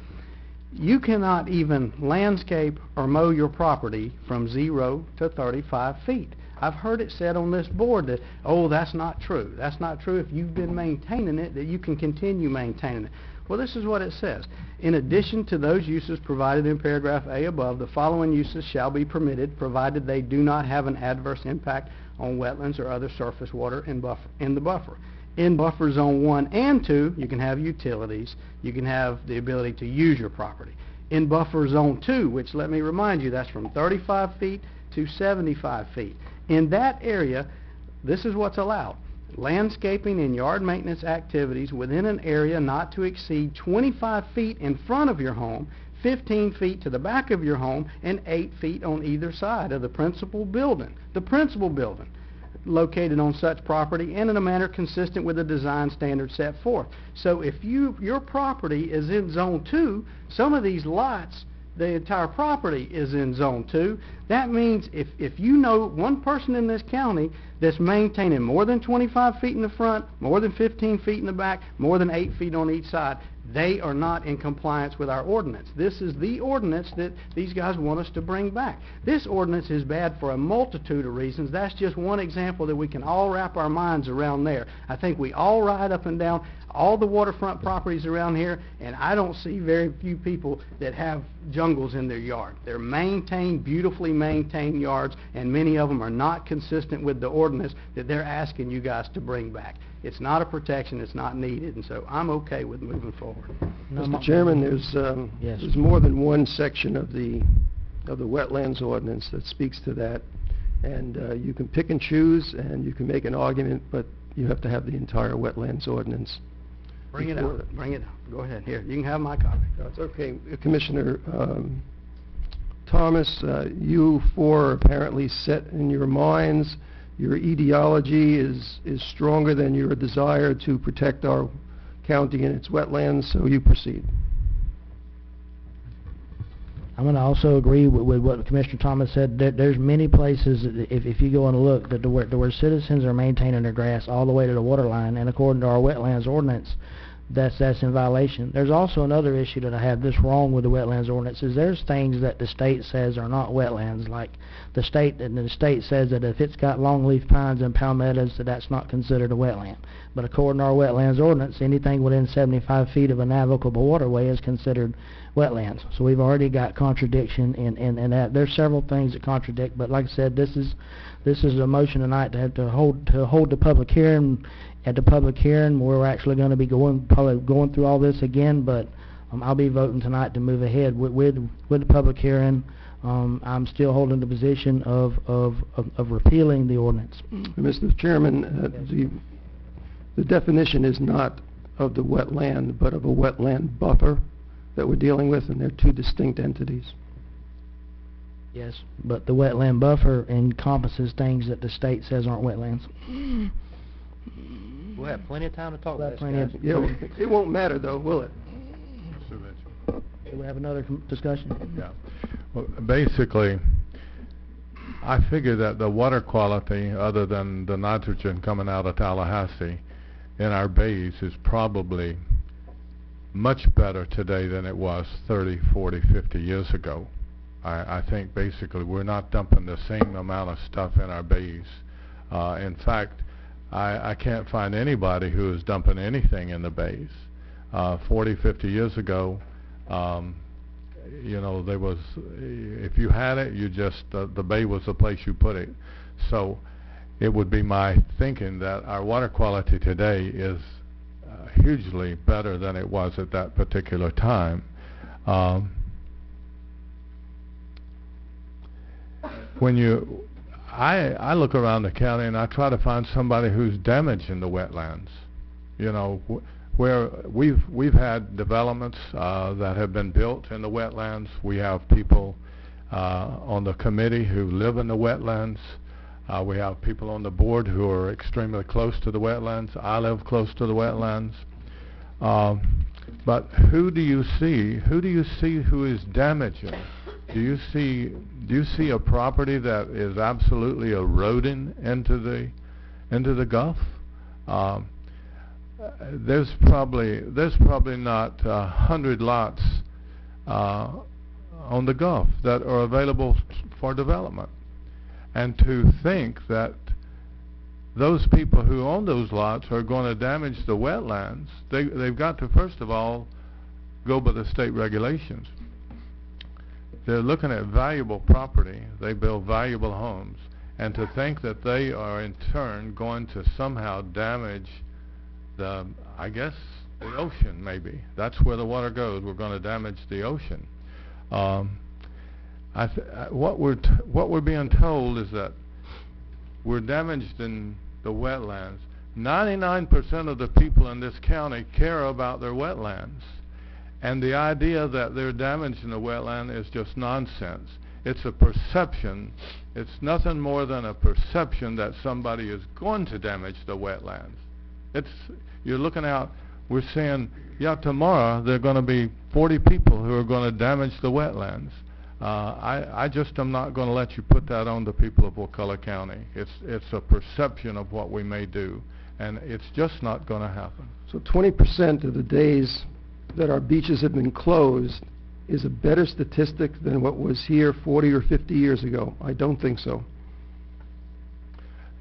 You cannot even landscape or mow your property from 0 to 35 feet. I've heard it said on this board that, oh, that's not true. That's not true. If you've been maintaining it, that you can continue maintaining it. Well, this is what it says. In addition to those uses provided in paragraph A above, the following uses shall be permitted, provided they do not have an adverse impact on wetlands or other surface water in the buffer. In buffer zone 1 and 2, you can have utilities. You can have the ability to use your property. In buffer zone 2, which, let me remind you, that's from 35 feet to 75 feet. In that area, this is what's allowed. Landscaping and yard maintenance activities within an area not to exceed 25 feet in front of your home, 15 feet to the back of your home, and 8 feet on either side of the principal building. The principal building. located on such property and in a manner consistent with the design standards set forth. So if your property is in Zone 2, some of these lots, the entire property is in Zone 2. That means if you know one person in this county that's maintaining more than 25 feet in the front, more than 15 feet in the back, more than 8 feet on each side, they are not in compliance with our ordinance. This is the ordinance that these guys want us to bring back. This ordinance is bad for a multitude of reasons. That's just one example that we can all wrap our minds around there. I think we all ride up and down all the waterfront properties around here, and I don't see very few people that have jungles in their yard. They're maintained, beautifully maintained yards, and many of them are not consistent with the ordinance that they're asking you guys to bring back. It's not a protection, it's not needed, and so I'm okay with moving forward. Mr. Chairman, there's more than one section of the wetlands ordinance that speaks to that, and you can pick and choose, and you can make an argument, but you have to have the entire wetlands ordinance. Bring it out. Bring it out. Go ahead. Here, you can have my copy. That's okay. Commissioner Thomas, you four are apparently set in your minds. Your ideology is stronger than your desire to protect our county and its wetlands, so you proceed. I'm going to also agree with what Commissioner Thomas said. There's many places, if you go and look, that where citizens are maintaining their grass all the way to the water line, and according to our wetlands ordinance, that's in violation. There's also another issue that I have this wrong with the wetlands ordinance, is there's things that the state says are not wetlands, like the state says that if it's got longleaf pines and palmettos, that's not considered a wetland. But according to our wetlands ordinance, anything within 75 feet of a navigable waterway is considered wetlands. So we've already got contradiction in that. There's several things that contradict, but like I said, this is a motion tonight to hold the public hearing. At the public hearing, we're actually going to be probably going through all this again, but I'll be voting tonight to move ahead with the public hearing. I'm still holding the position of repealing the ordinance. Mr. Chairman, the definition is not of the wetland, but of a wetland buffer that we're dealing with, and they're two distinct entities. Yes, but the wetland buffer encompasses things that the state says aren't wetlands. We'll have plenty of time to talk about this, guys. Yeah, it won't matter though, will it? Do we have another discussion? Yeah. Well, basically, I figure that the water quality, other than the nitrogen coming out of Tallahassee, in our bays is probably much better today than it was 30, 40, 50 years ago. I think basically we're not dumping the same amount of stuff in our bays. In fact, I can't find anybody who is dumping anything in the bays. 40, 50 years ago, you know, there was, if you had it, you just, the bay was the place you put it. So it would be my thinking that our water quality today is hugely better than it was at that particular time. I look around the county and I try to find somebody who's damaging the wetlands. You know, where we've had developments that have been built in the wetlands. We have people on the committee who live in the wetlands. We have people on the board who are extremely close to the wetlands. I live close to the wetlands. But who do you see? Who do you see who is damaging? Do you see a property that is absolutely eroding into the Gulf? There's probably not 100 lots on the Gulf that are available for development. And to think that those people who own those lots are going to damage the wetlands, they've got to first of all go by the state regulations. They're looking at valuable property, they build valuable homes, and to think that they are in turn going to somehow damage I guess, the ocean maybe. That's where the water goes. We're going to damage the ocean. What we're being told is that we're damaged in the wetlands. 99% of the people in this county care about their wetlands. And the idea that they're damaging the wetland is just nonsense. It's a perception. It's nothing more than a perception that somebody is going to damage the wetlands. You're looking out, we're saying, yeah, tomorrow there are going to be 40 people who are going to damage the wetlands. I just am not going to let you put that on the people of Wakulla County. It's a perception of what we may do, and it's just not going to happen. So 20% of the days that our beaches have been closed is a better statistic than what was here 40 or 50 years ago. I don't think so.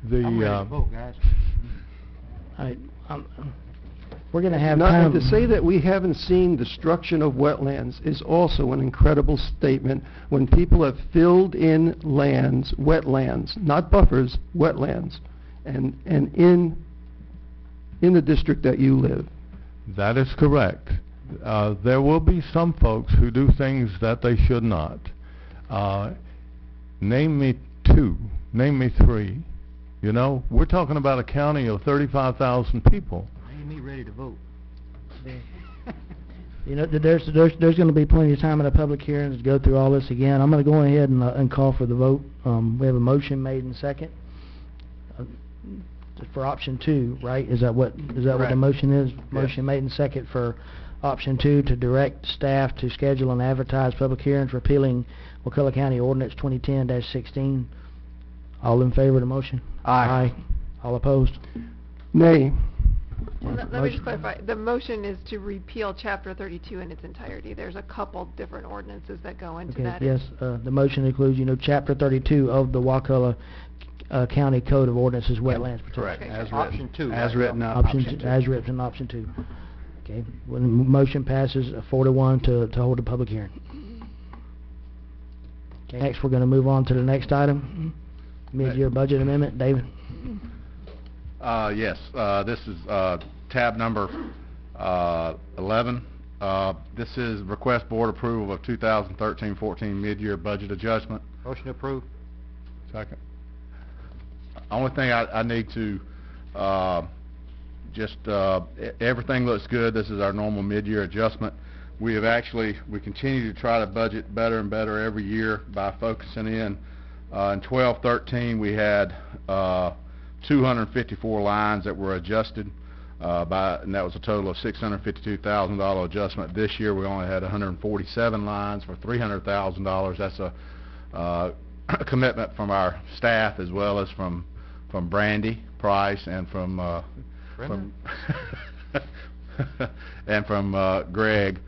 I'm ready to vote, guys. We're going to have Not, time. and to say that we haven't seen destruction of wetlands is also an incredible statement when people have filled in lands, wetlands, not buffers, wetlands, and in the district that you live. That is correct. There will be some folks who do things that they should not. Name me two. Name me three. You know, we're talking about a county of 35,000 people. Ain't me ready to vote. You know, there's going to be plenty of time in the public hearings to go through all this again. I'm going to go ahead and call for the vote. We have a motion made and second for option 2, right? Is that what the motion is? Yes. Motion made and second for option 2 to direct staff to schedule and advertise public hearings repealing Wakulla County Ordinance 2010-16. All in favor of the motion? Aye. All opposed? Nay. Let me just clarify. The motion is to repeal Chapter 32 in its entirety. There's a couple different ordinances that go into that. Yes, the motion includes, Chapter 32 of the Wakulla County Code of Ordinances, Wetlands Protection. Correct. Okay. As Option written. 2. As written. Option two, as written, option 2. Okay, when the motion passes 4-1 to hold a public hearing. Okay, next we're going to move on to the next item, mid-year budget amendment. David? Yes, this is tab number 11. This is request board approval of 2013-14 mid-year budget adjustment. Motion approved. Second. Only thing I need to everything looks good. This is our normal mid-year adjustment. We continue to try to budget better and better every year by focusing in 12-13 we had 254 lines that were adjusted and that was a total of $652,000 adjustment. This year we only had 147 lines for $300,000. That's a commitment from our staff as well as from Brandy Price and from Greg,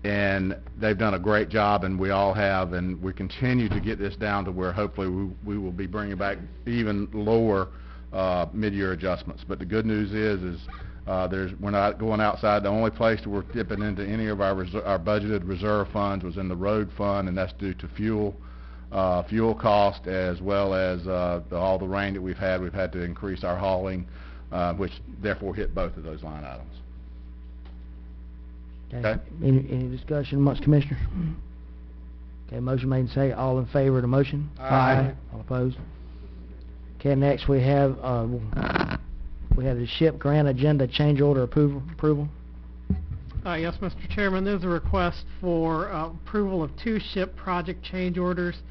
and they've done a great job, and we all have, and we continue to get this down to where hopefully we will be bringing back even lower mid-year adjustments. But the good news is we're not going outside. The only place that we're dipping into any of our budgeted reserve funds was in the road fund, and that's due to fuel cost as well as all the rain that we've had. We've had to increase our hauling, which therefore hit both of those line items. Okay. Any discussion amongst commissioners? Okay, motion made and second. All in favor of the motion? Aye. All opposed? Okay, next we have the SHIP grant agenda change order approval. Yes, Mr. Chairman, there's a request for approval of 2 SHIP project change orders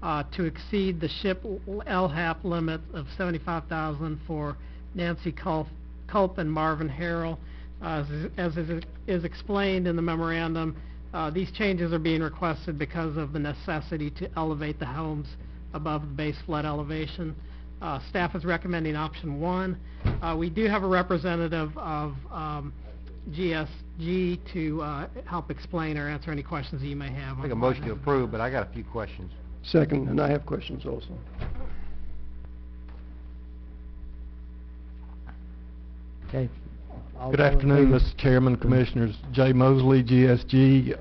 to exceed the SHIP LHAP limit of $75,000 for Nancy Culp and Marvin Harrell. As is explained in the memorandum, these changes are being requested because of the necessity to elevate the homes above the base flood elevation. Staff is recommending option 1. We do have a representative of GSG to help explain or answer any questions that you may have. I think a motion to approve, but I got a few questions. Second, and I have questions also. Okay. Good afternoon, Mr. Chairman, Commissioners. Jay Mosley, GSG.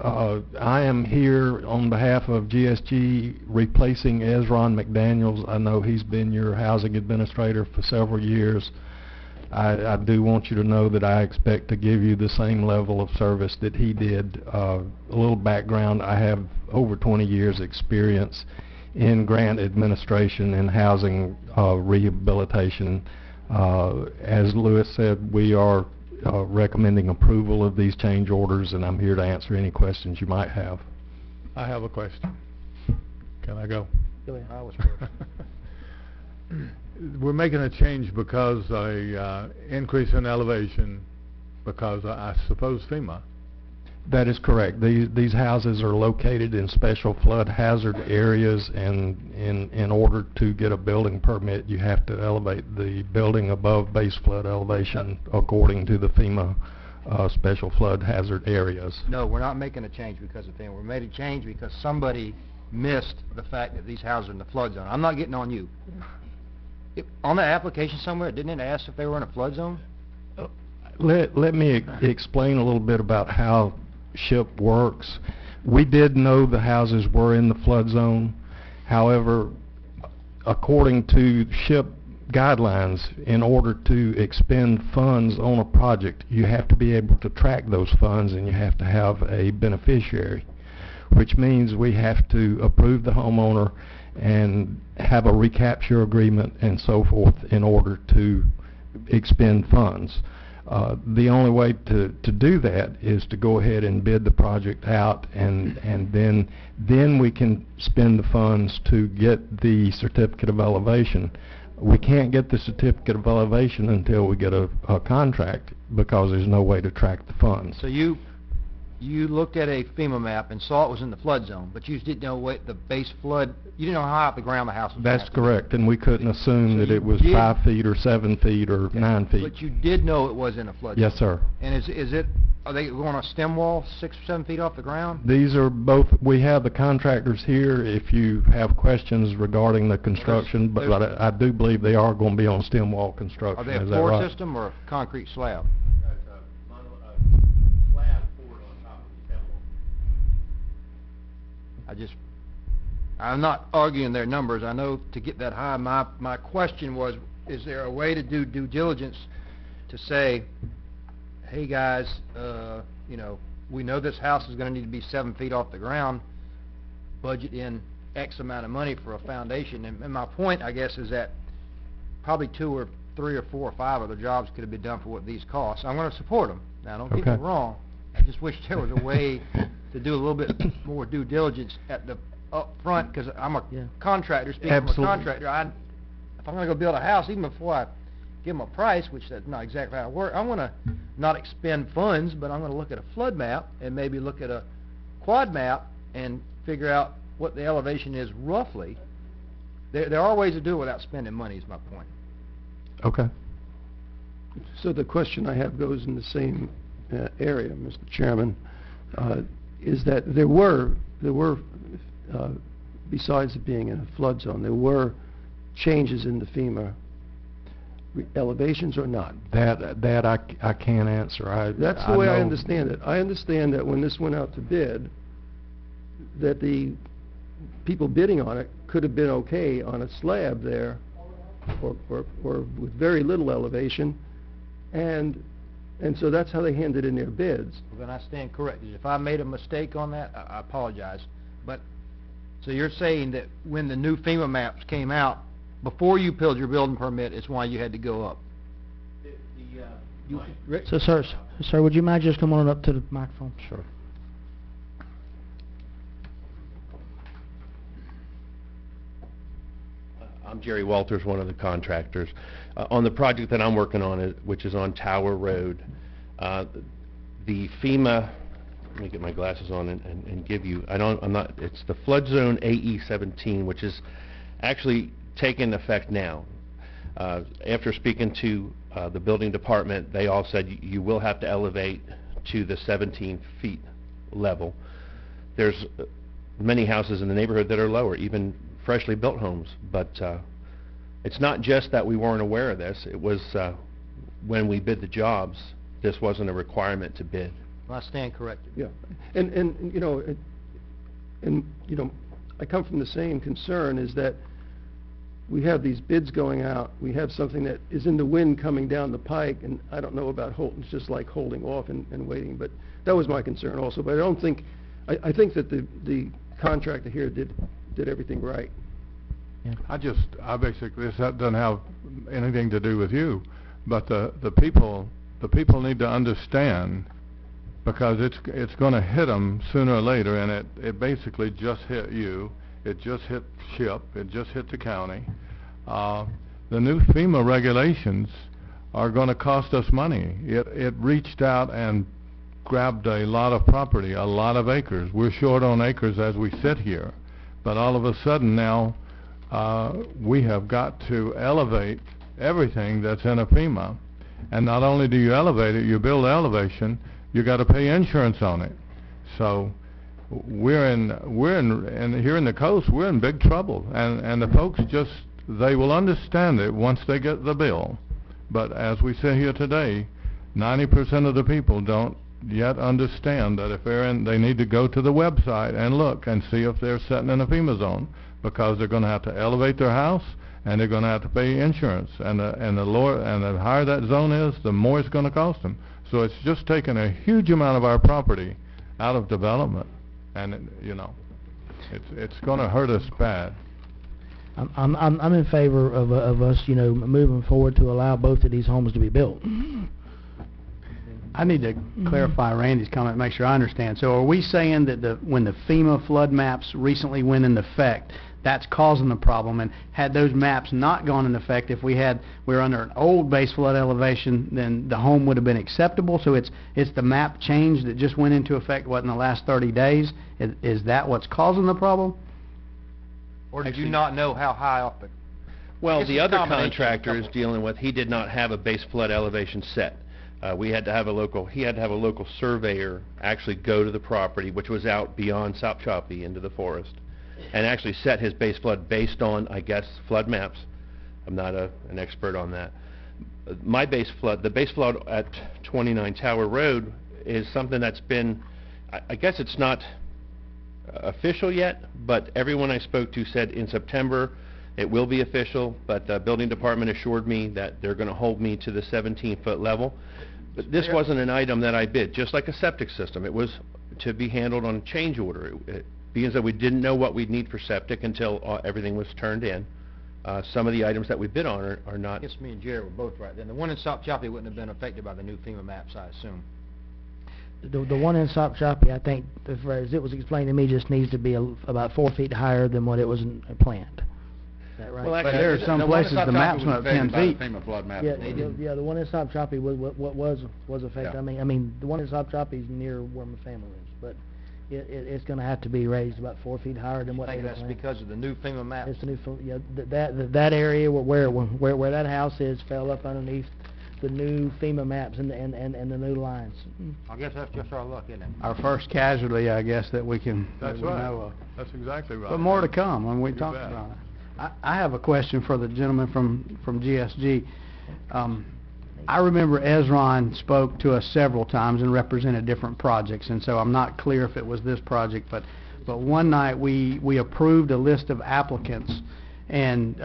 I am here on behalf of GSG replacing Ezron McDaniels. I know he's been your housing administrator for several years. I do want you to know that I expect to give you the same level of service that he did. A little background, I have over 20 years experience in grant administration and housing rehabilitation. As Lewis said, we are recommending approval of these change orders, and I'm here to answer any questions you might have. I have a question. Can I go? Go ahead. I was first. We're making a change because increase in elevation because I suppose FEMA. That is correct. These houses are located in special flood hazard areas, and in order to get a building permit, you have to elevate the building above base flood elevation according to the FEMA special flood hazard areas. No, we're not making a change because of FEMA. We made a change because somebody missed the fact that these houses are in the flood zone. I'm not getting on you. On the application somewhere, didn't it ask if they were in a flood zone? Let me explain a little bit about how SHIP works. We did know the houses were in the flood zone. However, according to SHIP guidelines, in order to expend funds on a project, you have to be able to track those funds, and you have to have a beneficiary, which means we have to approve the homeowner and have a recapture agreement and so forth in order to expend funds. The only way to do that is to go ahead and bid the project out, and then we can spend the funds to get the certificate of elevation. We can't get the certificate of elevation until we get a contract, because there's no way to track the funds. So you looked at a FEMA map and saw it was in the flood zone, but you didn't know what the base flood, you didn't know how high off the ground the house was. That's correct, and we couldn't assume that it was 5 feet or 7 feet or 9 feet. But you did know it was in a flood zone? Yes, sir. And are they going on a stem wall 6 or 7 feet off the ground? These are both, we have the contractors here if you have questions regarding the construction, but I do believe they are going to be on stem wall construction. Are they a Is that floor right? system or a concrete slab? I'm not arguing their numbers. I know to get that high, my question was, is there a way to do due diligence to say, hey guys, we know this house is going to need to be 7 feet off the ground, budget in X amount of money for a foundation. And my point, I guess, is that probably 2 or 3 or 4 or 5 other jobs could have been done for what these cost. I'm going to support them. Now, don't get me wrong. I just wish there was a way to do a little bit more due diligence at the up front, because I'm a contractor, speaking from a contractor. If I'm going to go build a house, even before I give them a price, which that's not exactly how it works, I'm going to not expend funds, but I'm going to look at a flood map and maybe look at a quad map and figure out what the elevation is roughly. There are ways to do it without spending money, is my point. Okay. So the question I have goes in the same area, Mr. Chairman, is that there were besides it being in a flood zone, there were changes in the FEMA elevations or not? That I can't answer. That's the way I understand it. I understand that when this went out to bid, that the people bidding on it could have been okay on a slab there, or with very little elevation, and so that's how they handed in their bids. Well, then I stand corrected. If I made a mistake on that, I apologize. But so you're saying that when the new FEMA maps came out, before you pulled your building permit, is why you had to go up? So, sir, would you mind just coming on up to the microphone? Sure. I'm Jerry Walters, one of the contractors. On the project that I'm working on, which is on Tower Road, the FEMA, let me get my glasses on and give you, it's the flood zone AE17, which is actually taking effect now. After speaking to the building department, they all said you will have to elevate to the 17 feet level. There's many houses in the neighborhood that are lower, even freshly built homes, but it's not just that we weren't aware of this. It was when we bid the jobs, this wasn't a requirement to bid. Well, I stand corrected. Yeah, and I come from the same concern, is that we have these bids going out, we have something that is in the wind coming down the pike, and I don't know about it's just like holding off and waiting, but that was my concern also. But I don't think, I think that the contractor here did everything right. Yeah. I basically, this doesn't have anything to do with you, but the people need to understand, because it's going to hit them sooner or later, and it basically just hit you, It just hit SHIP. It just hit the county. The new FEMA regulations are going to cost us money. It reached out and grabbed a lot of property, a lot of acres. We're short on acres as we sit here, but all of a sudden now we have got to elevate everything that's in a FEMA. And not only do you elevate it, you build elevation, you got to pay insurance on it. So we're in here in the coast, we're in big trouble. And the folks just, they will understand it once they get the bill. But as we sit here today, 90% of the people don't yet understand that if they're in, they need to go to the website and look and see if they're sitting in a FEMA zone, because they're going to have to elevate their house and they're going to have to pay insurance. And the higher that zone is, the more it's going to cost them. So it's just taken a huge amount of our property out of development, and it's going to hurt us bad. I'm in favor of us, moving forward to allow both of these homes to be built. I need to clarify Randy's comment, make sure I understand. So are we saying that when the FEMA flood maps recently went into effect, that's causing the problem? And had those maps not gone into effect, if we're under an old base flood elevation, then the home would have been acceptable? So it's the map change that just went into effect, in the last 30 days? Is that what's causing the problem? Or did you not know how high up it? Well, the other contractor is dealing with, he did not have a base flood elevation set. He had to have a local surveyor actually go to the property, which was out beyond South Choppy into the forest, and actually set his base flood based on, I guess, flood maps. I'm not an expert on that. My base flood, the base flood at 29 Tower Road, is something that's been, I guess it's not official yet, but everyone I spoke to said in September it will be official, but the building department assured me that they're going to hold me to the 17-foot level. But this wasn't an item that I bid, just like a septic system. It was to be handled on change order. Being that we didn't know what we'd need for septic until everything was turned in. Some of the items that we bid on are not. I guess me and Jerry were both right then. The one in South Choppy wouldn't have been affected by the new FEMA maps, I assume. The one in South Choppy, I think, as it was explained to me, just needs to be about 4 feet higher than what it was planned. Is that right? Well, But there are some places the maps went up 10 feet. Yeah, the one in South Choppy was affected. Yeah. I mean, the one in South Choppy is near where my family lives, but it's going to have to be raised about 4 feet higher than what I they think that's because of the new FEMA maps. It's the new, that area where that house is fell up underneath the new FEMA maps and the new lines. I guess that's just our luck, isn't it? Our first casualty, I guess, that we can That's that we right. know of. That's exactly right. But more to come when we You talk bet. about it. I have a question for the gentleman from GSG. I remember Ezron spoke to us several times and represented different projects, and so I'm not clear if it was this project, but one night we approved a list of applicants, and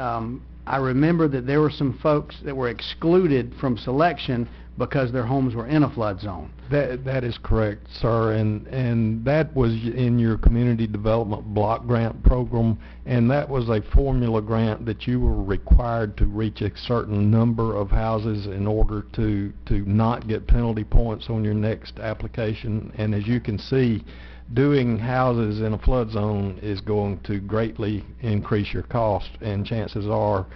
I remember that there were some folks that were excluded from selection because their homes were in a flood zone. That is correct, sir, and that was in your community development block grant program, and that was a formula grant that you were required to reach a certain number of houses in order to not get penalty points on your next application. And as you can see, doing houses in a flood zone is going to greatly increase your cost, and chances are,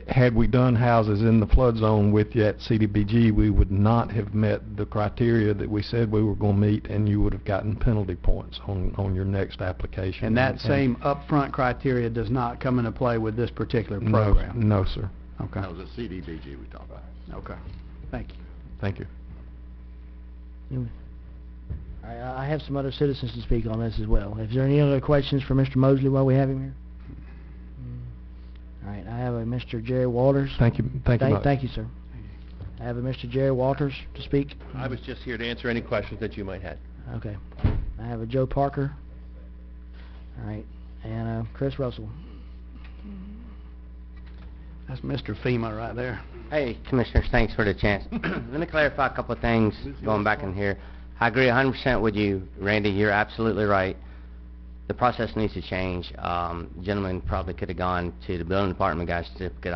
had we done houses in the flood zone with you at CDBG, we would not have met the criteria that we said we were going to meet, and you would have gotten penalty points on your next application. And that same upfront criteria does not come into play with this particular program? No, sir. Okay. That was a CDBG we talked about. Okay. Thank you. Thank you. I have some other citizens to speak on this as well. Is there any other questions for Mr. Mosley while we have him here? All right, I have a Mr. Jerry Walters. Thank you. Thank you much. Thank you, sir. I have a Mr. Jerry Walters to speak. I was just here to answer any questions that you might have. Okay. I have a Joe Parker. All right, and Chris Russell. That's Mr. FEMA right there. Hey, Commissioners, thanks for the chance. Let me clarify a couple of things going back in here. I agree 100% with you, Randy. You're absolutely right. The process needs to change. Gentleman probably could have gone to the building department, got a certificate,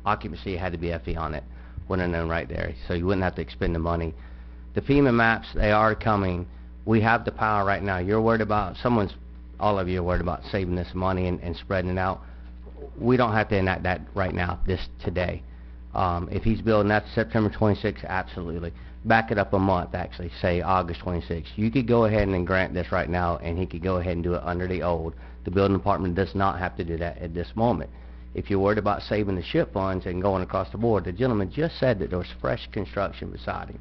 occupancy had to be FE on it. Wouldn't have known right there, so you wouldn't have to expend the money. The FEMA maps, they are coming. We have the power right now. You're worried about someone's all of you are worried about saving this money and spreading it out. We don't have to enact that right now, today. If he's building after September 26th, absolutely. Back it up a month, actually, say August 26th. You could go ahead and grant this right now, and he could go ahead and do it under the old. The building department does not have to do that at this moment. If you're worried about saving the SHIP funds and going across the board, the gentleman just said that there was fresh construction beside him.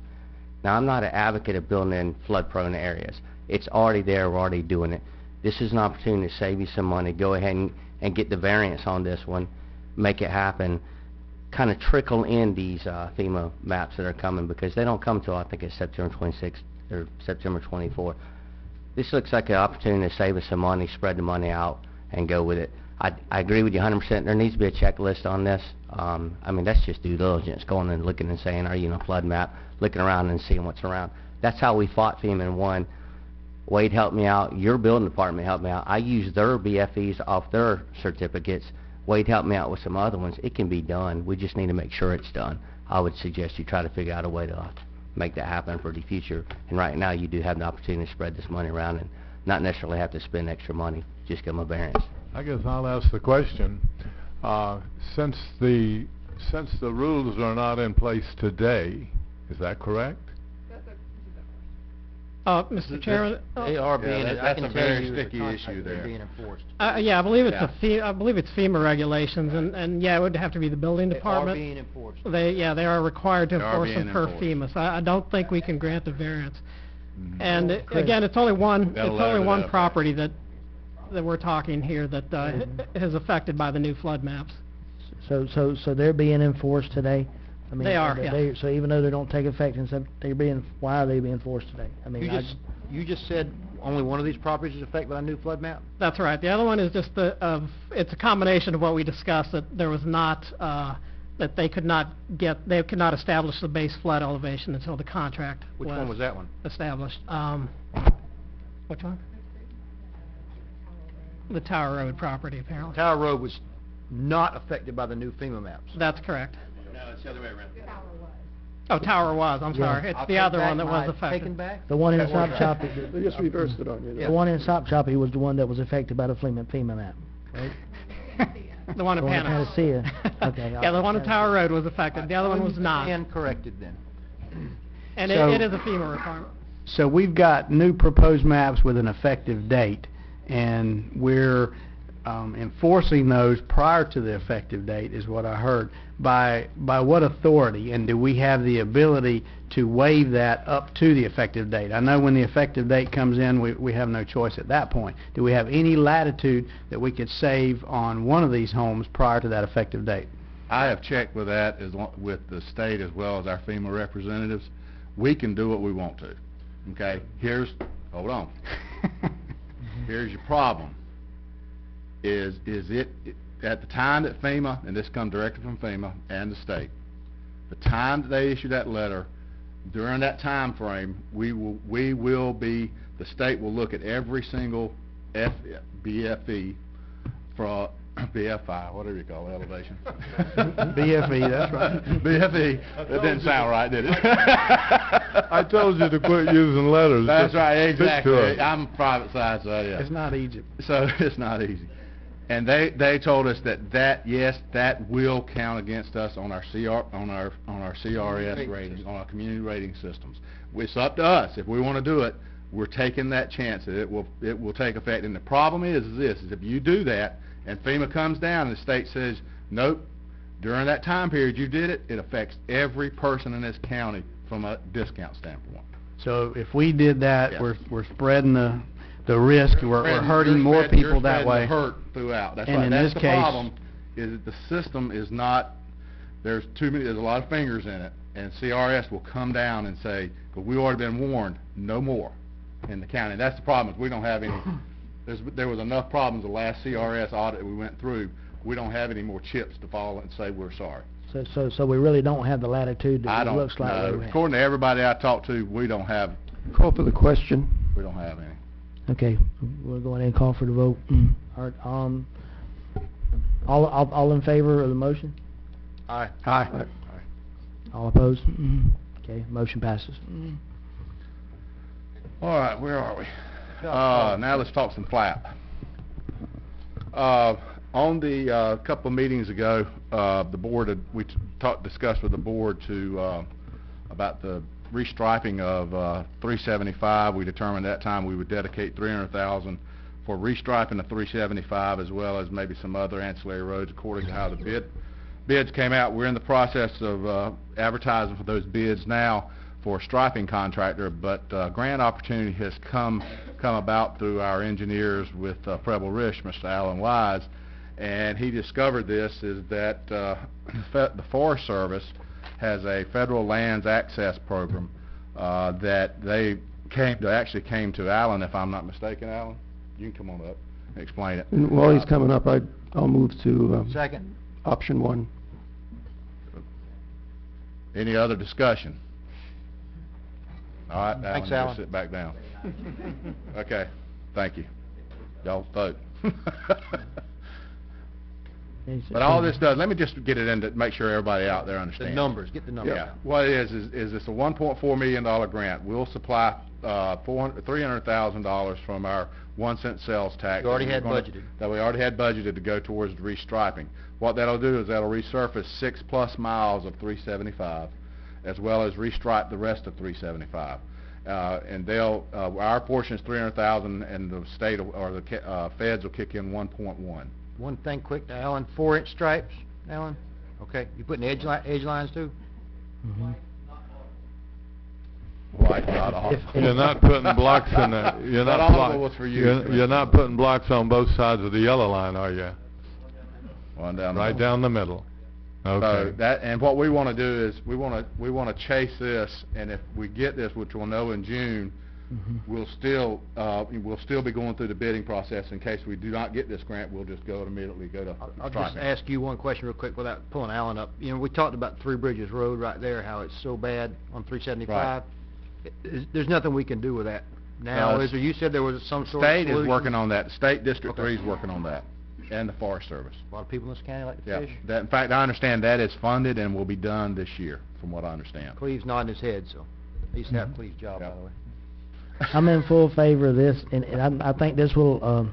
Now, I'm not an advocate of building in flood-prone areas. It's already there. We're already doing it. This is an opportunity to save you some money. Go ahead and get the variance on this one. Make it happen. Kind of trickle in these FEMA maps that are coming, because they don't come till, I think, it's September 26th or September 24th. This looks like an opportunity to save us some money, spread the money out, and go with it. I agree with you 100%. There needs to be a checklist on this. I mean, that's just due diligence, going and looking and saying, are you in a flood map, looking around and seeing what's around. That's how we fought FEMA and won. Wade helped me out. Your building department helped me out. I used their BFEs off their certificates. Wade helped me out with some other ones. It can be done. We just need to make sure it's done. I would suggest you try to figure out a way to make that happen for the future. And right now, you do have the opportunity to spread this money around and not necessarily have to spend extra money. Just give them a variance. I guess I'll ask the question. Since the rules are not in place today, is that correct? Mr. Chairman, They are being, I that's can a tell very you the sticky contract issue is there. being enforced. yeah, I believe it's Yeah. I believe it's FEMA regulations, and yeah, it would have to be the building They are department. being enforced. They are required to They are enforce being them per enforced. FEMA, so I don't think we can grant the variance. Mhm. And Chris. again, it's only one That'll level it up. property that we're talking here that is affected by the new flood maps. So they're being enforced today? I mean, They are, yeah. So even though they don't take effect in why are they being enforced today? I mean, You just said only one of these properties is affected by a new flood map? That's right. The other one is just it's a combination of what we discussed, that there was not, that they could not establish the base flood elevation until the contract Which one was that one? established. Which one? The Tower Road property, apparently. Tower Road was not affected by the new FEMA maps. That's correct. No, it's the other way around. Oh, Tower was, I'm Yeah. sorry. It's I'll the take other back one that was my affected. taken back? the one in Okay. Sop Choppy, They just reversed it on you. the one in Sop Choppy was the one that was affected by the FEMA map, right? The one in The one in Panacea. Panacea. Okay. Yeah, the one in Tower Road was affected. The other one was not. And corrected then. And So- it is a FEMA requirement. So we've got new proposed maps with an effective date, and we're enforcing those prior to the effective date, is what I heard. By what authority, and do we have the ability to waive that up to the effective date? I know when the effective date comes in, we have no choice at that point. Do we have any latitude that we could save on one of these homes prior to that effective date? I have checked with that with the state as well as our FEMA representatives. We can do what we want to. Okay, hold on. Here's your problem. Is it at the time that FEMA, and this comes directly from FEMA and the state, the time that they issue that letter, during that time frame, the state will look at every single BFE for BFI, whatever you call it, elevation. BFE, that's right. BFE, that didn't sound right, did it? I told you to quit using letters. That's Just right, stick to exactly. it. I'm private side, so yeah. It's not Egypt. So it's not easy. And they told us that yes, that will count against us on our CRS ratings, on our community rating systems. It's up to us. If we want to do it, we're taking that chance that it will take effect. And the problem is if you do that and FEMA comes down and the state says, nope, during that time period you did it, it affects every person in this county from a discount standpoint. So if we did that, Yes. we're spreading the risk, we're hurting more people that way. You're spreading the hurt throughout. That's And right. in That's this the case- problem, is that the system is not, there's a lot of fingers in it, and CRS will come down and say, but we've already been warned, no more in the county. And that's the problem, is we don't have any, there was enough problems the last CRS audit we went through. We don't have any more chips to fall and say we're sorry. So we really don't have the latitude I that it don't looks like know. we have. According to everybody I talked to, we don't have Call for the question. any. Okay, we'll go ahead and call for the vote. All right, all in favor of the motion? Aye. Aye. All opposed? Okay, motion passes. All right, where are we? Now let's talk some flap. On the couple of meetings ago, the board discussed with the board about the restriping of 375. We determined at that time we would dedicate $300,000 for restriping of 375, as well as maybe some other ancillary roads according to how the bids came out. We're in the process of advertising for those bids now for a striping contractor, but grant opportunity has come about through our engineers with Preble Rish, Mr. Alan Wise, and he discovered this is that the Forest Service has a federal lands access program that they actually came to Alan, if I'm not mistaken. Alan, you can come on up and explain it. And while he's coming up, I'll move to Second. option 1. Any other discussion? All right, Alan, Thanks, you Alan. sit back down. Okay, thank you. Y'all vote. But all this does, let me just get it in to make sure everybody out there understands. The numbers, get the numbers. Yeah, what it is it's a $1.4 million grant. We'll supply $300,000 from our 1-cent sales tax. You already had budgeted. That we already had budgeted to go towards the restriping. What that'll do is that'll resurface 6+ miles of 375, as well as restripe the rest of 375. And our portion is $300,000, and the state or the feds will kick in 1.1. One thing quick to Alan, 4-inch stripes, Alan? Okay, you putting edge lines too? White, not all. You're not putting blocks in the. You're not all of it was for you. You're not putting blocks on both sides of the yellow line, are you? One down Right down the middle. Okay. So And what we want to do is we want to chase this, and if we get this, which we'll know in June, we'll still be going through the bidding process. In case we do not get this grant, we'll just immediately go to I'll just striping. ask you one question real quick without pulling Alan up. You know, we talked about Three Bridges Road right there, how it's so bad on 375. There's nothing we can do with that now, is there? You said there was some sort of State is solution? working on that. State District Okay. 3 is working on that, and the Forest Service. A lot of people in this county like to Yeah. fish. In fact, I understand that is funded and will be done this year, from what I understand. Cleve's nodding his head, so he used to have Cleve's job, by the way. I'm in full favor of this, and I think this will,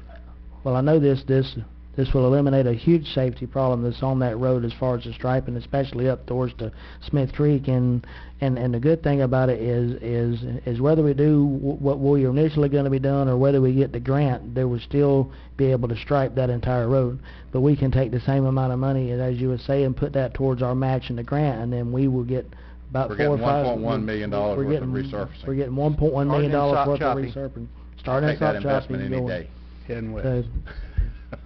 well, I know this will eliminate a huge safety problem that's on that road as far as the striping, especially up towards the Smith Creek, and the good thing about it is whether we do what we are initially going to be done or whether we get the grant, there will still be able to stripe that entire road. But we can take the same amount of money, as you would say, and put that towards our match in the grant, and then we will get about We're 4 or getting 5. $1.1 million worth of resurfacing. We're getting $1.1 million worth of choppy. resurfacing. I'll Starting take at that South investment Chopping any going. day. Heading west. So,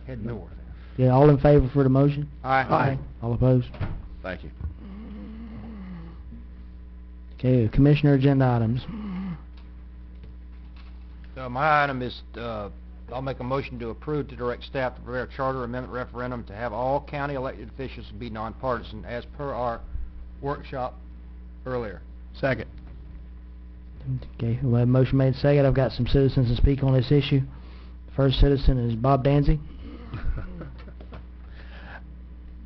Head north. yeah, all in favor for the motion? Aye. All opposed? Thank you. Okay, Commissioner agenda items. My item is, I'll make a motion to approve to direct staff to prepare a charter amendment referendum to have all county elected officials be nonpartisan as per our workshop earlier. Second. Okay, we have a motion made second. I've got some citizens to speak on this issue. First citizen is Bob Danzig.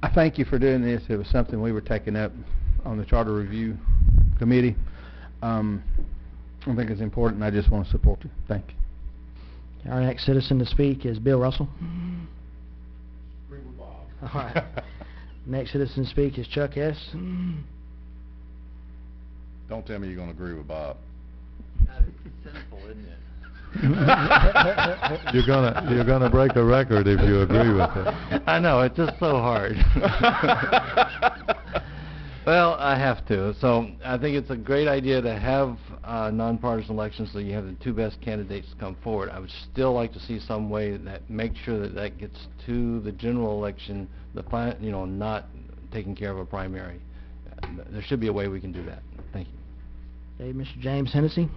I thank you for doing this. It was something we were taking up on the Charter Review Committee. I think it's important, and I just want to support you. Thank you. Our next citizen to speak is Bill Russell. All right. Next citizen to speak is Chuck S. Don't tell me you're going to agree with Bob. Simple, isn't it? You're gonna break a record if you agree with it. I know, it's just so hard. Well, I have to. So I think it's a great idea to have nonpartisan elections so you have the two best candidates come forward. I would still like to see some way that makes sure that that gets to the general election, not taking care of a primary. There should be a way we can do that. Thank you. Okay, Mr. James Hennessy.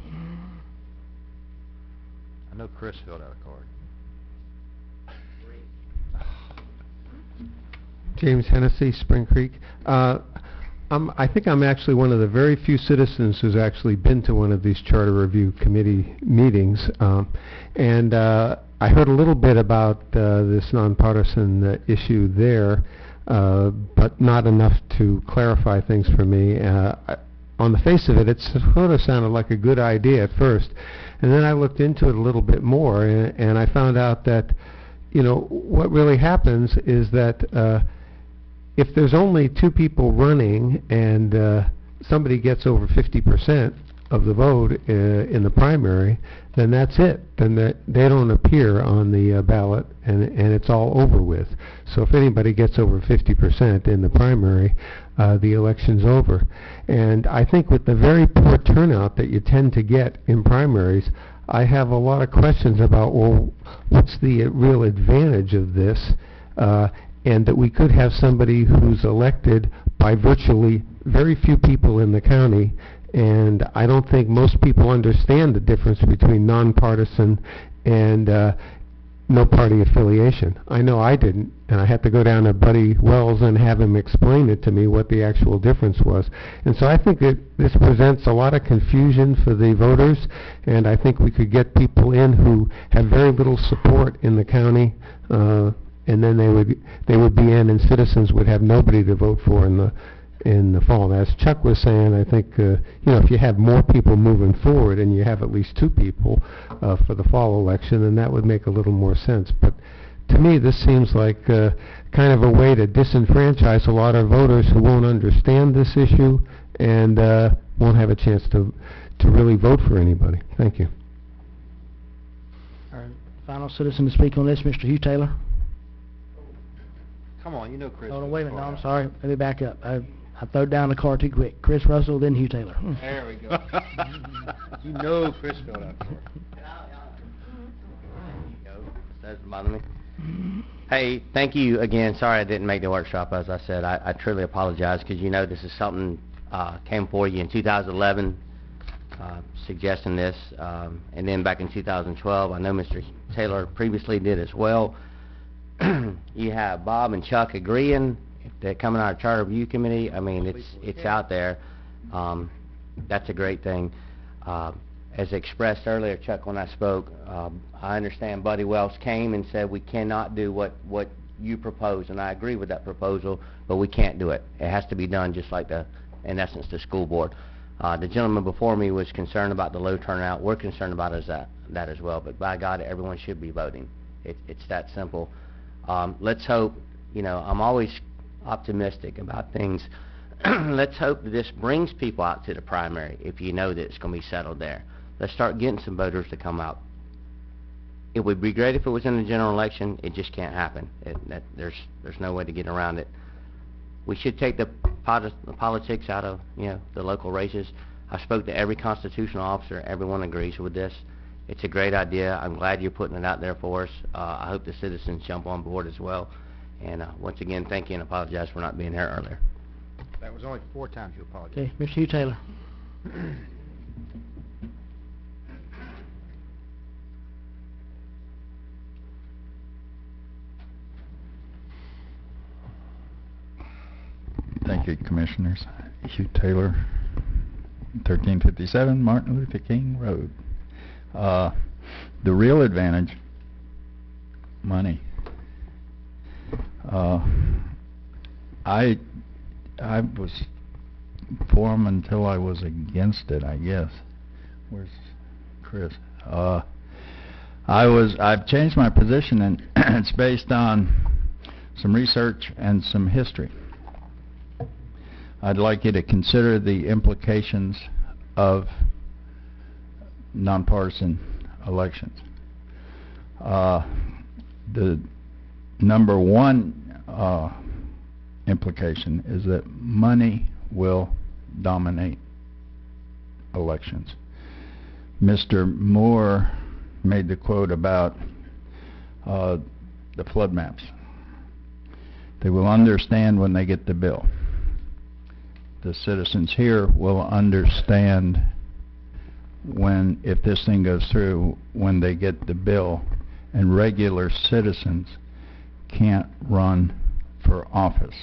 I know Chris filled out a card. James Hennessy, Spring Creek. I think I'm actually one of the very few citizens who's actually been to one of these Charter Review Committee meetings. And I heard a little bit about this nonpartisan issue there, but not enough to clarify things for me. On the face of it, it sort of sounded like a good idea at first. And then I looked into it a little bit more, and I found out that you know, what really happens is that if there's only two people running and somebody gets over 50% of the vote in the primary, then that's it. Then they don't appear on the ballot, and it's all over with. So if anybody gets over 50% in the primary, the election's over. And I think with the very poor turnout that you tend to get in primaries, I have a lot of questions about, well, what's the real advantage of this? And that we could have somebody who's elected by virtually very few people in the county, and I don't think most people understand the difference between nonpartisan and no party affiliation. I know I didn't, and I had to go down to Buddy Wells and have him explain it to me what the actual difference was. And so I think that this presents a lot of confusion for the voters, and I think we could get people in who have very little support in the county, and then they would be in, and citizens would have nobody to vote for in the fall. As Chuck was saying, I think you know, if you have more people moving forward and you have at least two people for the fall election, then that would make a little more sense. But to me, this seems like kind of a way to disenfranchise a lot of voters who won't understand this issue and won't have a chance to really vote for anybody. Thank you. All right, final citizen to speak on this, Mr. Hugh Taylor. Come on, you know Chris. Hold on, wait a minute. No, I'm sorry. Let me back up. I throwed down the car too quick. Chris Russell, then Hugh Taylor. There we go. You know Chris filled out. Doesn't bother me. Hey, thank you again. Sorry I didn't make the workshop. As I said, I truly apologize, because you know this is something came for you in 2011 suggesting this, and then back in 2012 I know Mr. Taylor previously did as well. You have Bob and Chuck agreeing. If they're coming out of Charter Review Committee, I mean, it's out there. That's a great thing. As expressed earlier, Chuck, when I spoke, I understand Buddy Wells came and said we cannot do what you propose, and I agree with that proposal, but we can't do it. It has to be done just like in essence, the school board. The gentleman before me was concerned about the low turnout. We're concerned about that as well, but by God, everyone should be voting. It's that simple. Let's hope, you know, I'm always optimistic about things. Let's hope that this brings people out to the primary if you know that it's going to be settled there. Let's start getting some voters to come out. It would be great if it was in the general election. It just can't happen. There's no way to get around it. We should take the politics out of, you know, the local races. I spoke to every constitutional officer. Everyone agrees with this. It's a great idea. I'm glad you're putting it out there for us. I hope the citizens jump on board as well. And once again, thank you and apologize for not being here earlier. That was only 4 times you apologized. Okay, Mr. Hugh Taylor. Thank you, Commissioners. Hugh Taylor, 1357 Martin Luther King Road. The real advantage, money. I was for him until I was against it, I guess. Where's Chris? I've changed my position, and it's based on some research and some history. I'd like you to consider the implications of nonpartisan elections. The number one implication is that money will dominate elections. Mr. Moore made the quote about the flood maps. They will understand when they get the bill. The citizens here will understand when, if this thing goes through, when they get the bill, and regular citizens can't run for office.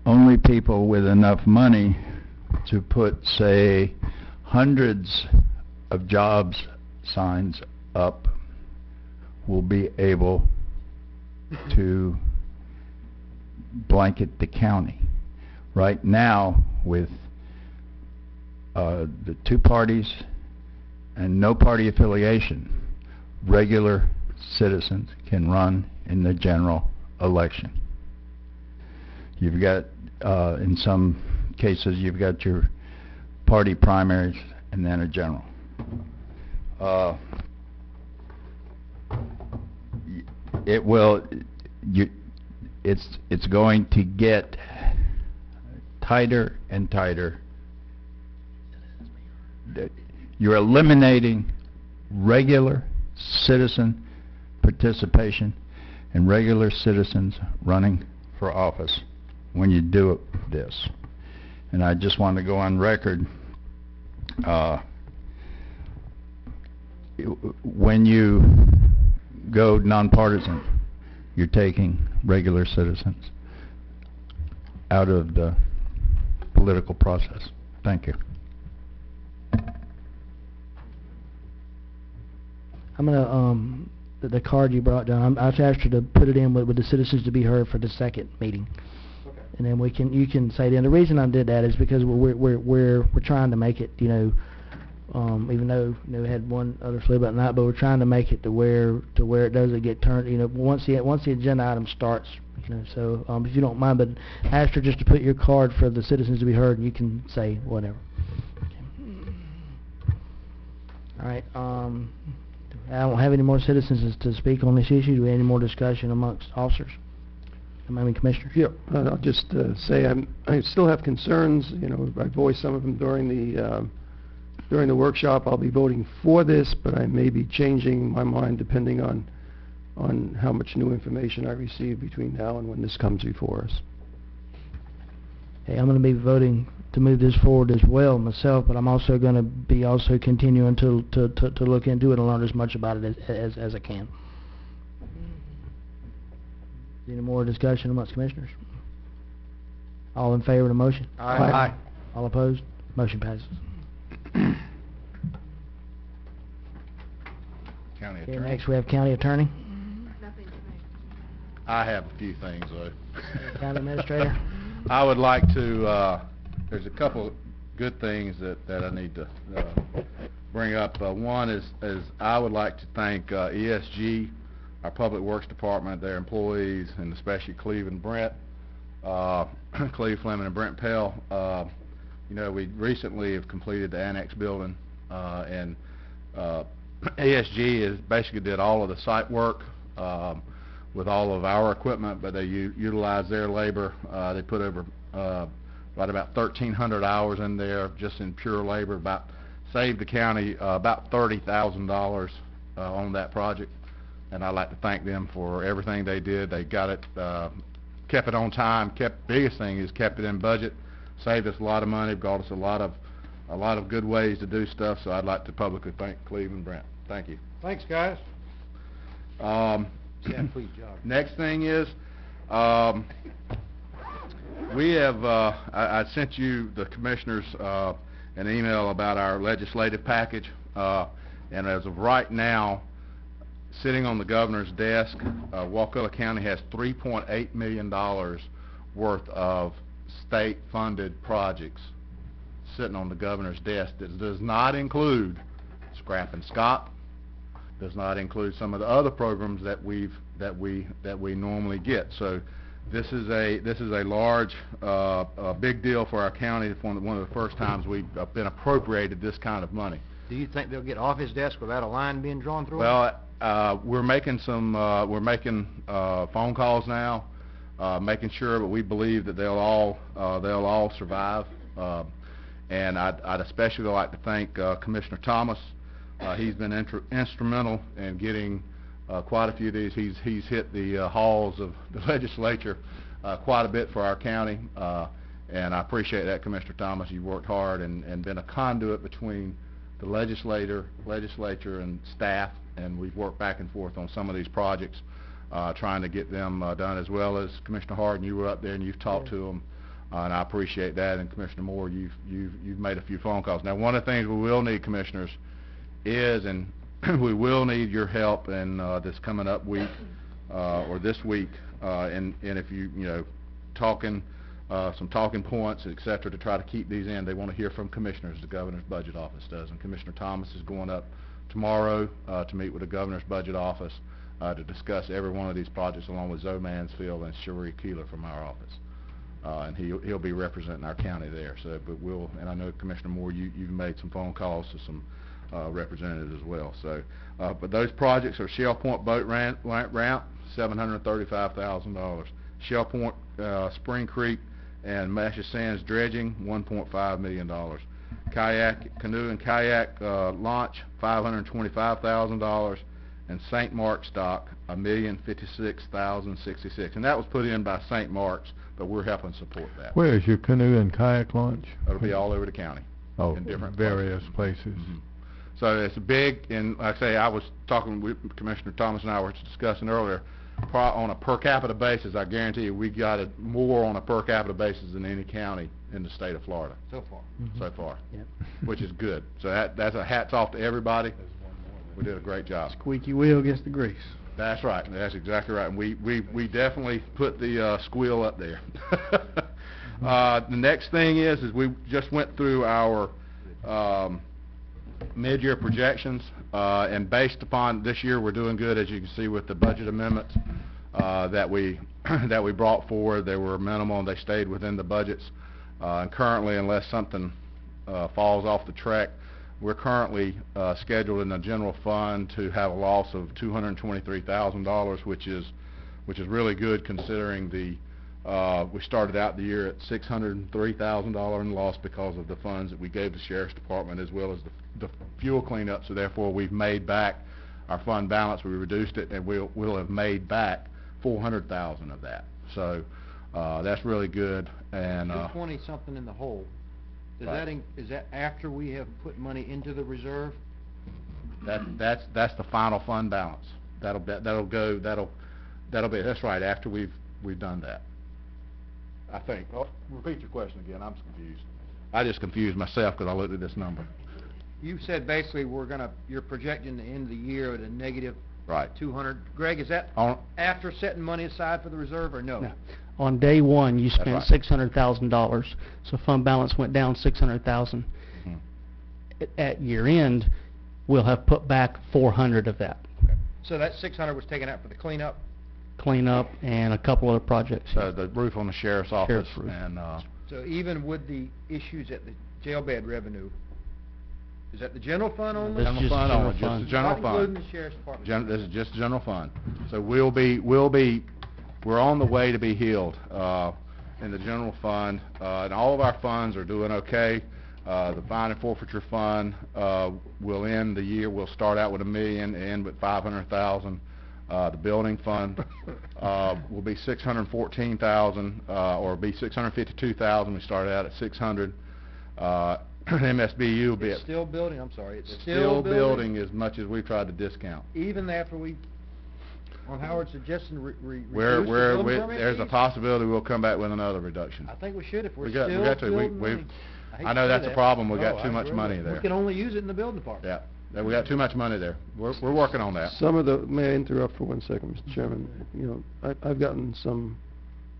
Only people with enough money to put, say, hundreds of jobs signs up will be able to blanket the county. Right now, with the two parties and no party affiliation, regular citizens can run in the general election. You've got, in some cases, you've got your party primaries and then a general. It's going to get tighter and tighter. You're eliminating regular citizen participation and regular citizens running for office when you do this. And I just want to go on record, when you go nonpartisan, you're taking regular citizens out of the political process. Thank you. I'm gonna, the card you brought down, I asked you to put it in with the citizens to be heard for the second meeting. Okay. And then you can say it in. The reason I did that is because we're trying to make it, you know, even though, you know, we had one other slip up night, but we're trying to make it to where it doesn't get turned, you know, once the agenda item starts, you know. So if you don't mind, but I asked her just to put your card for the citizens to be heard, and you can say whatever. Okay. All right. I don't have any more citizens to speak on this issue. Do we have any more discussion amongst officers? I mean, commissioners? Yeah, I'll just say I still have concerns. You know, I voiced some of them during the workshop. I'll be voting for this, but I may be changing my mind depending on how much new information I receive between now and when this comes before us. Okay, I'm going to be voting to move this forward as well myself, but I'm also going to be continuing to look into it and learn as much about it as I can. Any more discussion amongst commissioners? All in favor of the motion? Aye. Aye. All opposed? Motion passes. County Okay, Attorney. next we have County Attorney. I have a few things, though. County Administrator. I would like to, there's a couple good things that I need to bring up. One is I would like to thank ESG, our Public Works Department, their employees, and especially Cleve and Brent, Cleve Fleming and Brent Pell. You know, we recently have completed the annex building, and ESG is basically did all of the site work with all of our equipment, but they utilized their labor. They put over right about 1,300 hours in there just in pure labor, saved the county about $30,000 on that project. And I'd like to thank them for everything they did. They got it, kept it on time, biggest thing is kept it in budget, saved us a lot of money, brought us a lot of good ways to do stuff, so I'd like to publicly thank Cleve and Brent. Thank you. Thanks, guys. Next thing is, we have, I sent you, the commissioners, an email about our legislative package, and as of right now, sitting on the governor's desk, Wakulla County has $3.8 million worth of state-funded projects sitting on the governor's desk. That does not include Scrap and Scott, does not include some of the other programs that we normally get. So this is a large, big deal for our county. It's one of the first times we've been appropriated this kind of money. Do you think they'll get off his desk without a line being drawn through it? Well, we're making phone calls now, making sure, but we believe that they'll all survive. And I'd especially like to thank Commissioner Thomas. He's been instrumental in getting quite a few of these. He's hit the halls of the legislature quite a bit for our county, and I appreciate that, Commissioner Thomas. You've worked hard and been a conduit between the legislature and staff, and we've worked back and forth on some of these projects, trying to get them done, as well as Commissioner Harden. You were up there and you've talked to them, and I appreciate that. And Commissioner Moore, you've made a few phone calls. Now, one of the things we will need, commissioners, is, and we will need your help in this coming up week or this week, and if you know, some talking points, etc., to try to keep these in. They want to hear from commissioners. The governor's budget office does, and Commissioner Thomas is going up tomorrow to meet with the governor's budget office to discuss every one of these projects along with Zoe Mansfield and Cherie Keeler from our office. And he'll be representing our county there. So, but and I know Commissioner Moore, you've made some phone calls to some representatives as well. So, but those projects are Shell Point Boat Ramp, $735,000. Shell Point Spring Creek and Masha Sands dredging, $1.5 million. Canoe and kayak launch, $525,000. And St. Mark's dock, $1,056,066. And that was put in by St. Mark's, but we're helping support that. Where is your canoe and kayak launch? It'll be all over the county. Oh, in different various places. So it's big, and like I say, I was talking with Commissioner Thomas and I were discussing earlier, on a per capita basis, I guarantee you we got it more on a per capita basis than any county in the state of Florida. So far. So far. Yep. Which is good. So that's a hats off to everybody. We did a great job. Squeaky wheel gets the grease. That's right. That's exactly right. And we definitely put the squeal up there. The next thing is we just went through our mid-year projections, and based upon this year, we're doing good, as you can see with the budget amendments that we brought forward. They were minimal and they stayed within the budgets. And currently, unless something falls off the track, we're currently scheduled in the general fund to have a loss of $223,000, which is really good considering we started out the year at $603,000 in loss because of the funds that we gave the Sheriff's Department as well as the fuel cleanup. So therefore, we've made back our fund balance. We reduced it, and we'll have made back $400,000 of that. So that's really good. And 220 something in the hole. Does Right. is that after we have put money into the reserve? That's the final fund balance. That'll be that's right after we've done that. I think. Oh, repeat your question again. I'm confused. I just confused myself because I looked at this number. You said basically you're projecting the end of the year at a negative Right. 200. Greg, is that after setting money aside for the reserve or no? No. On day one, you That's spent right. $600,000, so fund balance went down $600,000. At year end, we'll have put back 400 of that. So that 600 was taken out for the cleanup? Cleanup and a couple other projects. So the roof on the sheriff's office Sheriff's roof. and So even with the issues at the jail bed revenue, is that the general fund only? This is just general just fund. the general Not fund. including the sheriff's department? This is just general fund. So we're on the way to be healed in the general fund, and all of our funds are doing okay. The fine and forfeiture fund will end the year. We'll start out with $1 million, end with $500,000. The building fund will be $614,000, or be $652,000. We started out at $600. MSBU will be It's at still building, I'm sorry, it's still building as much as we've tried to discount. Even after on Howard's suggestion, reduce the There's building permit a fees? possibility we'll come back with another reduction. I think we should if we're We got still to. building We've. money. hate I to know say that's a that. problem. We No, got I too much agree. money there. We can only use it in the building department. Yeah, we got too much money there. We're working on that. May I interrupt for 1 second, Mr. Chairman? You know, I've gotten some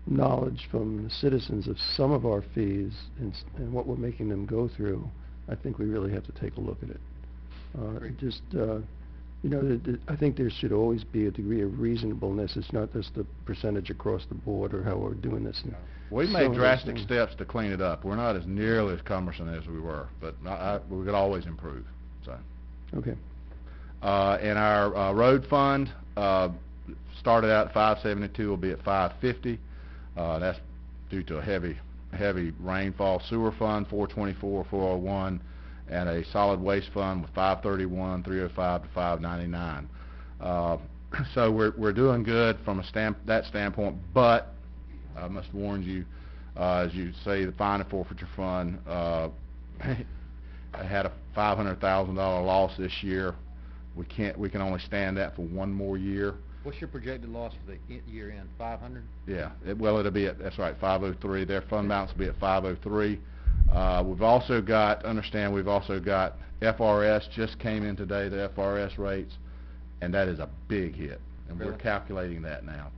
knowledge from the citizens of some of our fees and what we're making them go through. I think we really have to take a look at it. You know, I think there should always be a degree of reasonableness. It's not just the percentage across the board or how we're doing this. We Some made of those drastic things. steps to clean it up. We're not as nearly as cumbersome as we were, but we could always improve, so. Okay. And our road fund started out at 572, will be at 550. That's due to a heavy rainfall. Sewer fund 424, 401, and a solid waste fund with 531, 305 to 599. So we're doing good from that standpoint, but I must warn you, as you say, the fine and forfeiture fund had a $500,000 loss this year. We can only stand that for one more year. What's your projected loss for the year end, 500? Yeah, it'll be at, that's right, 503. Their fund balance will be at 503. We've also got FRS just came in today, the FRS rates, and that is a big hit, and we're Really? calculating that now.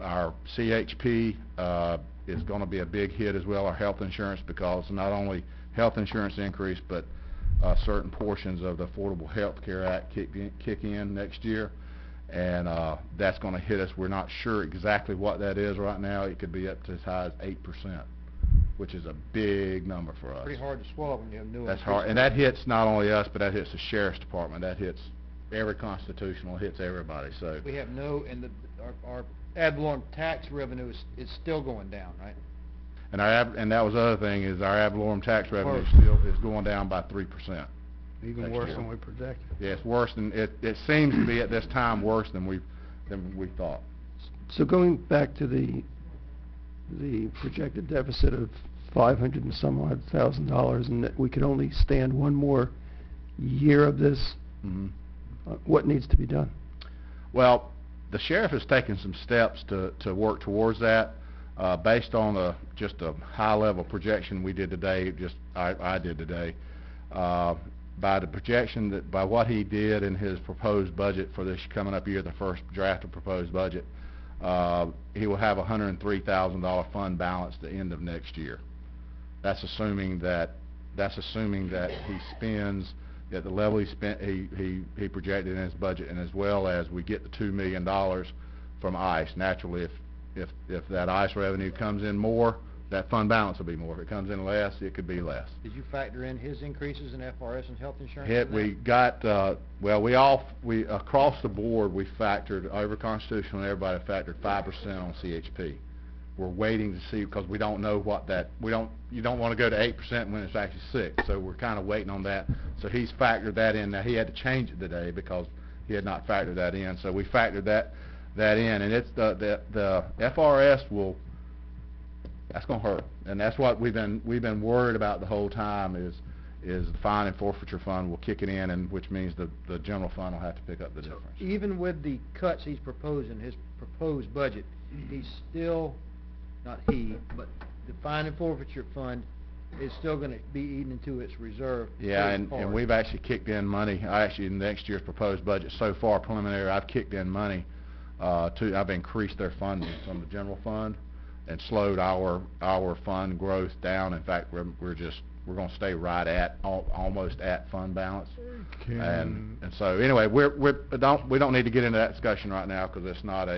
Our CHP is going to be a big hit as well, our health insurance, because not only health insurance increase, but certain portions of the Affordable Health Care Act kick in next year, and that's going to hit us. We're not sure exactly what that is right now. It could be up to as high as 8%, which is a big number for us. Pretty hard to swallow when you have new. That's hard, and that hits not only us, but that hits the sheriff's department. That hits every constitutional, hits everybody. So We have no, and our ad valorem tax revenue is still going down, right? and and that was the other thing is our ad valorem tax revenue Worse. still is going down by 3%. Even next worse year. than we projected. Yeah, it's worse than it seems to be at this time worse than we thought. So going back to the projected deficit of 500 and some odd $1,000, and that we could only stand one more year of this, what needs to be done? Well, the sheriff has taken some steps to work towards that, based on just a high-level projection we did today, I did today, by the projection that by what he did in his proposed budget for this coming up year, the first draft of proposed budget, he will have a $103,000 fund balance at the end of next year. That's assuming that he spends at the level he projected in his budget, and as well as we get the $2 million from ICE. Naturally, if that ICE revenue comes in more, that fund balance will be more. If it comes in less, it could be less. Did you factor in his increases in FRS and health insurance? We got, we across the board, we factored, over constitutional, and everybody factored 5% on CHP. We're waiting to see, because we don't know what you don't want to go to 8% when it's actually 6, so we're kind of waiting on that. So he's factored that in. Now, he had to change it today because he had not factored that in, so we factored that in, and it's the FRS will, that's going to hurt, and that's what we've been worried about the whole time is the fine and forfeiture fund will kick it in, and which means the general fund will have to pick up the difference. Even with the cuts he's proposed in his proposed budget, he's still, not he, but the fine and forfeiture fund is still going to be eaten into its reserve. Yeah, and we've actually kicked in money. In next year's proposed budget, so far preliminary, I've kicked in money I've increased their funding from the general fund and slowed our fund growth down. In fact, we're going to stay right at almost at fund balance. And so anyway, we don't need to get into that discussion right now because it's not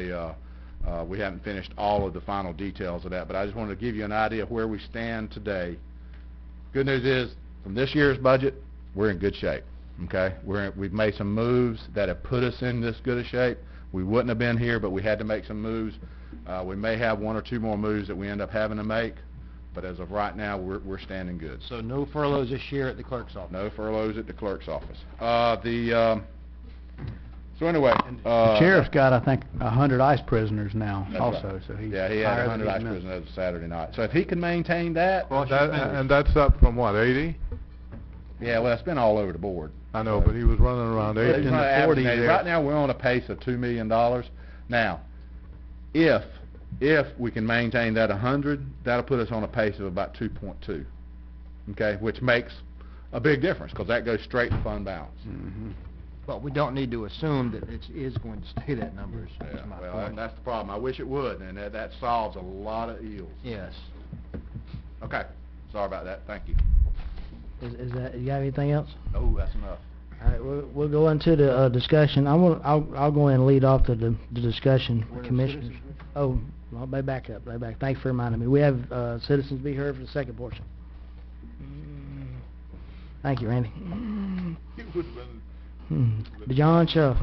we haven't finished all of the final details of that. But I just wanted to give you an idea of where we stand today. Good news is, from this year's budget, we're in good shape. Okay, we've made some moves that have put us in this good a shape. We wouldn't have been here, but we had to make some moves. We may have one or two more moves that we end up having to make, but as of right now, we're standing good. So no furloughs this year at the clerk's office? No furloughs at the clerk's office. So anyway, the sheriff's got, I think, 100 ICE prisoners now also. Right. So he's he had 100 ICE prisoners as of Saturday night. So if he can maintain that, and that's up from what, 80? Yeah, well, it's been all over the board. I know, but he was running around 80 in the 40s there. Right now, we're on a pace of $2 million. Now, if we can maintain that 100, that'll put us on a pace of about 2.2. Okay, which makes a big difference because that goes straight to fund balance. But we don't need to assume that it is going to stay that number. Is my point. That's the problem. I wish it would, and that solves a lot of ills. Yes. Okay. Sorry about that. Thank you. Is that, you got anything else? No, that's enough. All right, we'll go into the discussion. I'll go ahead and lead off the discussion, commissioners. Oh, I'll back up. Thanks for reminding me. We have citizens be heard for the second portion. Thank you, Randy. John Shaw.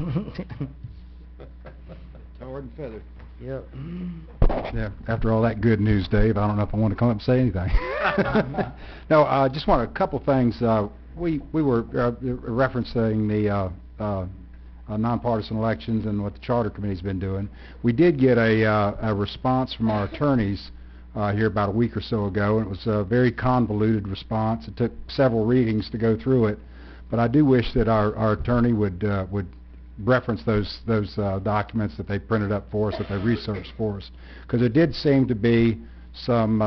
Tarred and feathered. Yep. Yeah, after all that good news, Dave, I don't know if I want to come up and say anything. No, I just want a couple things. We were referencing the nonpartisan elections and what the Charter Committee's been doing. We did get a response from our attorneys here about a week or so ago, and it was a very convoluted response. It took several readings to go through it, but I do wish that our attorney would reference those documents that they printed up for us, that they researched for us, because there did seem to be some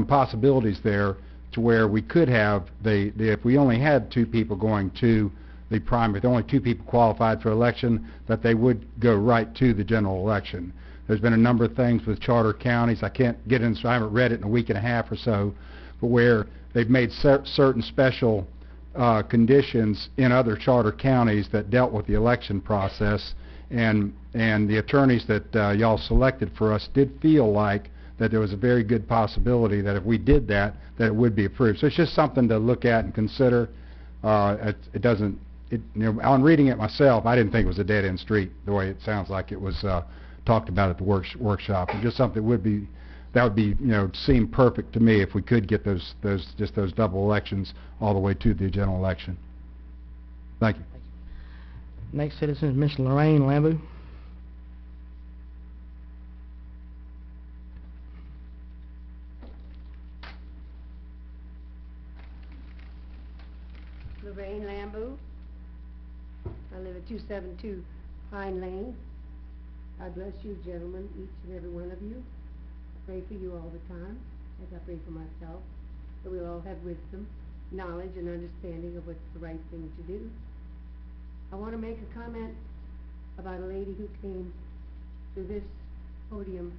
possibilities there to where we could have if we only had two people going to the primary, if there were only two people qualified for election, that they would go right to the general election. There's been a number of things with charter counties. I can't get into, I haven't read it in a week and a half or so, but where they've made certain special conditions in other charter counties that dealt with the election process, and the attorneys that y'all selected for us did feel like that there was a very good possibility that if we did that, that it would be approved. So it's just something to look at and consider. It doesn't, you know, on reading it myself, I didn't think it was a dead-end street the way it sounds like it was talked about at the workshop. It's just something that would be, you know, seem perfect to me if we could get those double elections all the way to the general election. Thank you. Next citizen is Ms. Lorraine Lambu. Lorraine Lambu. I live at 272 Pine Lane. I bless you, gentlemen, each and every one of you. I pray for you all the time, as I pray for myself, that we'll all have wisdom, knowledge, and understanding of what's the right thing to do. I want to make a comment about a lady who came to this podium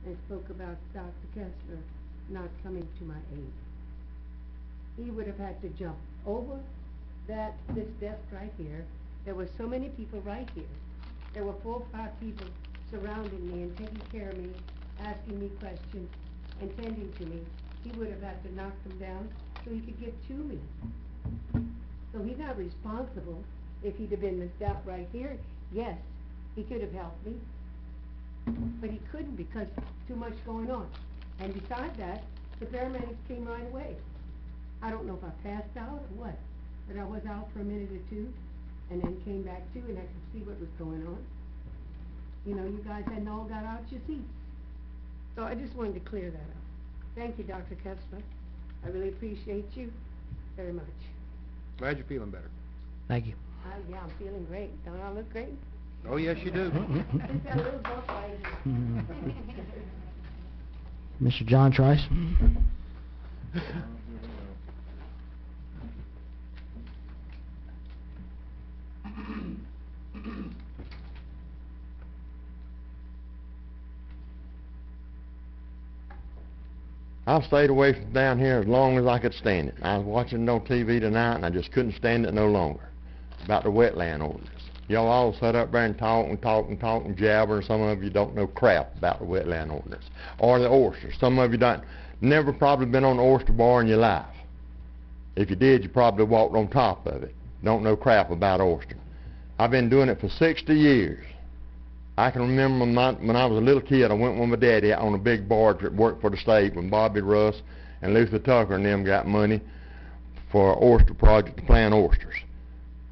and spoke about Dr. Kessler not coming to my aid. He would have had to jump over this desk right here. There were so many people right here. There were 4 or 5 people surrounding me and taking care of me, asking me questions, and tending to me. He would have had to knock them down so he could get to me. So he's not responsible. If he'd have been missed out right here, yes, he could have helped me. But he couldn't because too much going on. And besides that, the paramedics came right away. I don't know if I passed out or what, but I was out for a minute or two and then came back to and I could see what was going on. You know, you guys hadn't all got out your seats. So I just wanted to clear that up. Thank you, Dr. Kessler. I really appreciate you very much. Glad you're feeling better. Thank you. Yeah, I'm feeling great. Don't I look great? Oh, yes, you do. Just got a little bump right here. Mr. John Trice. I've stayed away from down here as long as I could stand it. I was watching it on TV tonight, and I just couldn't stand it no longer, about the wetland ordinance. Y'all all sat up there and talk and jabber, and some of you don't know crap about the wetland ordinance. Or the oysters. Some of you don't, never probably been on an oyster bar in your life. If you did, you probably walked on top of it. Don't know crap about oyster. I've been doing it for 60 years. I can remember when I was a little kid, I went with my daddy out on a big barge that worked for the state when Bobby Russ and Luther Tucker and them got money for an oyster project to plant oysters.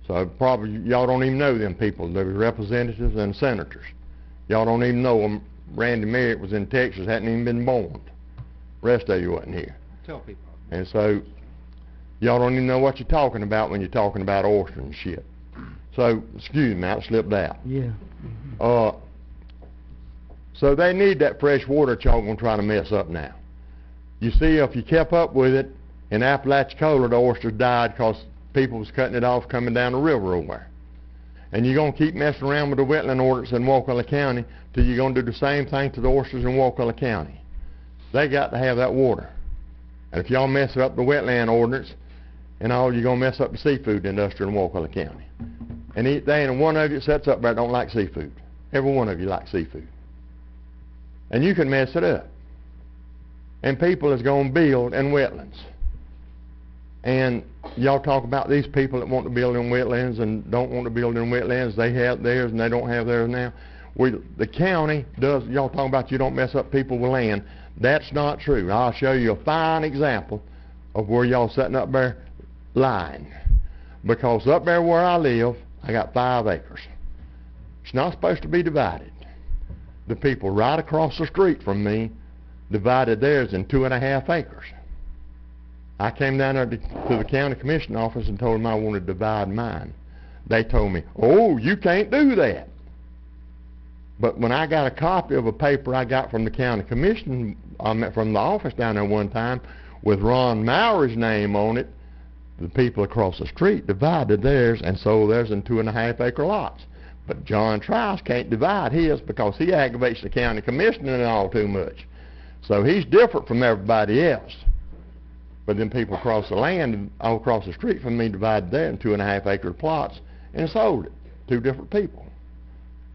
So probably y'all don't even know them people. They were representatives and senators. Y'all don't even know them. Randy Merritt was in Texas, hadn't even been born. Rest of you wasn't here. Tell people. And so y'all don't even know what you're talking about when you're talking about oyster and shit. So, excuse me, I slipped out. Yeah. So they need that fresh water that y'all gonna try to mess up now. You see, if you kept up with it, in Apalachicola, the oysters died because people was cutting it off coming down the river over there. And you're gonna keep messing around with the wetland ordinance in Wakulla County till you're gonna do the same thing to the oysters in Wakulla County. They got to have that water. And if y'all mess up the wetland ordinance and all, you're gonna mess up the seafood industry in Wakulla County. And they ain't one of you that sits up there that don't like seafood. Every one of you likes seafood. And you can mess it up. And people is going to build in wetlands. And y'all talk about these people that want to build in wetlands and don't want to build in wetlands. They have theirs and they don't have theirs now. The county does, y'all talking about you don't mess up people with land. That's not true. I'll show you a fine example of where y'all sitting up there lying. Because up there where I live, I got 5 acres. It's not supposed to be divided. The people right across the street from me divided theirs in 2.5 acres. I came down there to the county commission office and told them I wanted to divide mine. They told me, oh, you can't do that. But when I got a copy of a paper I got from the county commission, from the office down there one time, with Ron Maury's name on it, the people across the street divided theirs and sold theirs in 2.5 acre lots. But John Trice can't divide his because he aggravates the county commissioner and all too much. So he's different from everybody else. But then people across the land, all across the street from me, divided that in 2.5 acre plots and sold it. 2 different people.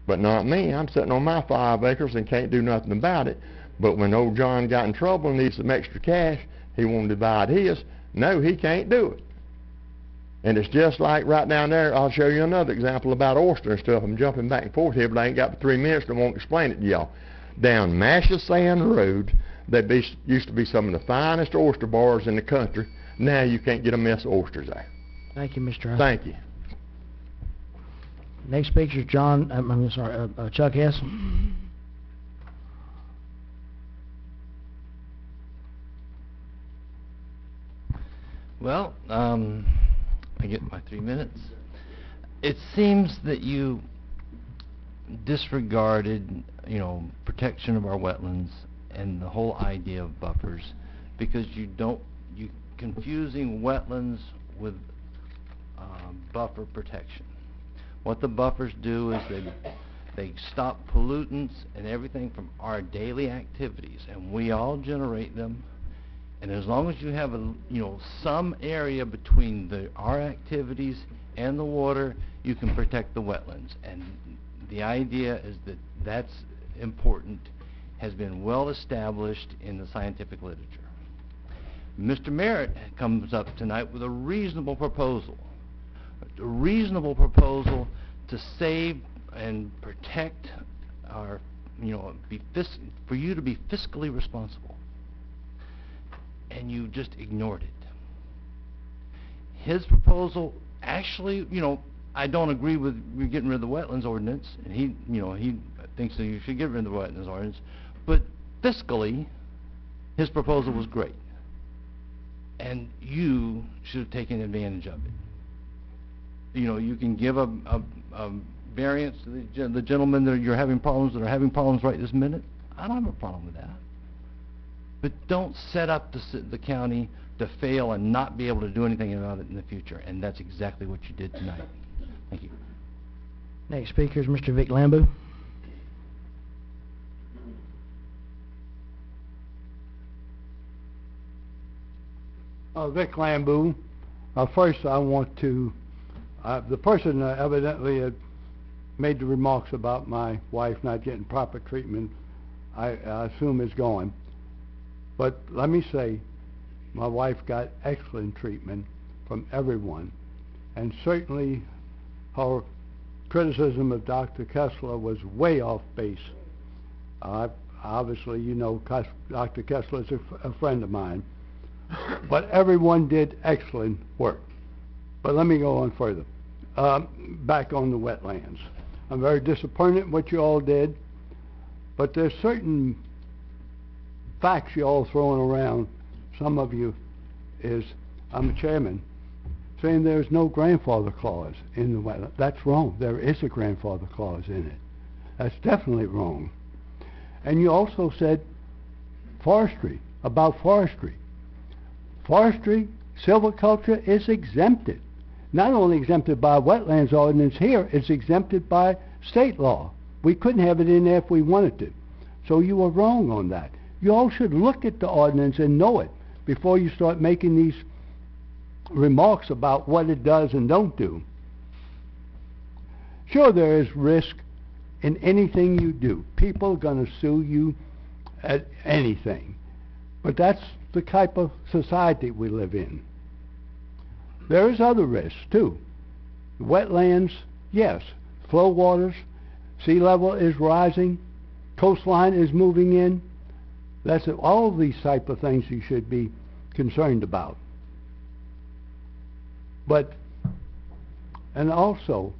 But not me. I'm sitting on my 5 acres and can't do nothing about it. But when old John got in trouble and needs some extra cash, he wanted to divide his. No, he can't do it. And it's just like right down there. I'll show you another example about oyster and stuff. I'm jumping back and forth here, but I ain't got but 3 minutes and I won't explain it to y'all. Down Massasoit Road, used to be some of the finest oyster bars in the country. Now you can't get a mess of oysters there. Thank you, Mr. Russell. Thank you. Next speaker is Chuck Hess. Well, I get my 3 minutes. It seems that you disregarded, protection of our wetlands and the whole idea of buffers because you confusing wetlands with buffer protection. What the buffers do is they stop pollutants and everything from our daily activities, and we all generate them. And as long as you have some area between our activities and the water, you can protect the wetlands. And the idea is that that's important, has been well established in the scientific literature. Mr. Merritt comes up tonight with a reasonable proposal to save and protect our, for you to be fiscally responsible. And you just ignored it. His proposal, actually, I don't agree with you getting rid of the wetlands ordinance, and he thinks that you should get rid of the wetlands ordinance, but fiscally, his proposal was great. And you should have taken advantage of it. You can give a variance to the gentleman that are having problems right this minute. I don't have a problem with that. But don't set up the county to fail and not be able to do anything about it in the future. And that's exactly what you did tonight. Thank you. Next speaker is Mr. Vic Lambu. Vic Lambu. First, I want to, the person evidently had made the remarks about my wife not getting proper treatment, I assume is gone. But let me say, my wife got excellent treatment from everyone. And certainly her criticism of Dr. Kessler was way off base. Obviously, Dr. Kessler is a friend of mine. But everyone did excellent work. But let me go on further. Back on the wetlands. I'm very disappointed in what you all did, but there's certain facts you all throwing around. Some of you is, I'm a chairman, saying there's no grandfather clause in the wetland. That's wrong. There is a grandfather clause in it. That's definitely wrong. And you also said forestry, about forestry. Forestry, silviculture is exempted. Not only exempted by wetlands ordinance here, it's exempted by state law. We couldn't have it in there if we wanted to. So you were wrong on that. You all should look at the ordinance and know it before you start making these remarks about what it does and don't do. Sure, there is risk in anything you do. People are going to sue you at anything. But that's the type of society we live in. There is other risks too. Wetlands, yes. Flow waters, sea level is rising, coastline is moving in. That's all of these type of things you should be concerned about. But, and also,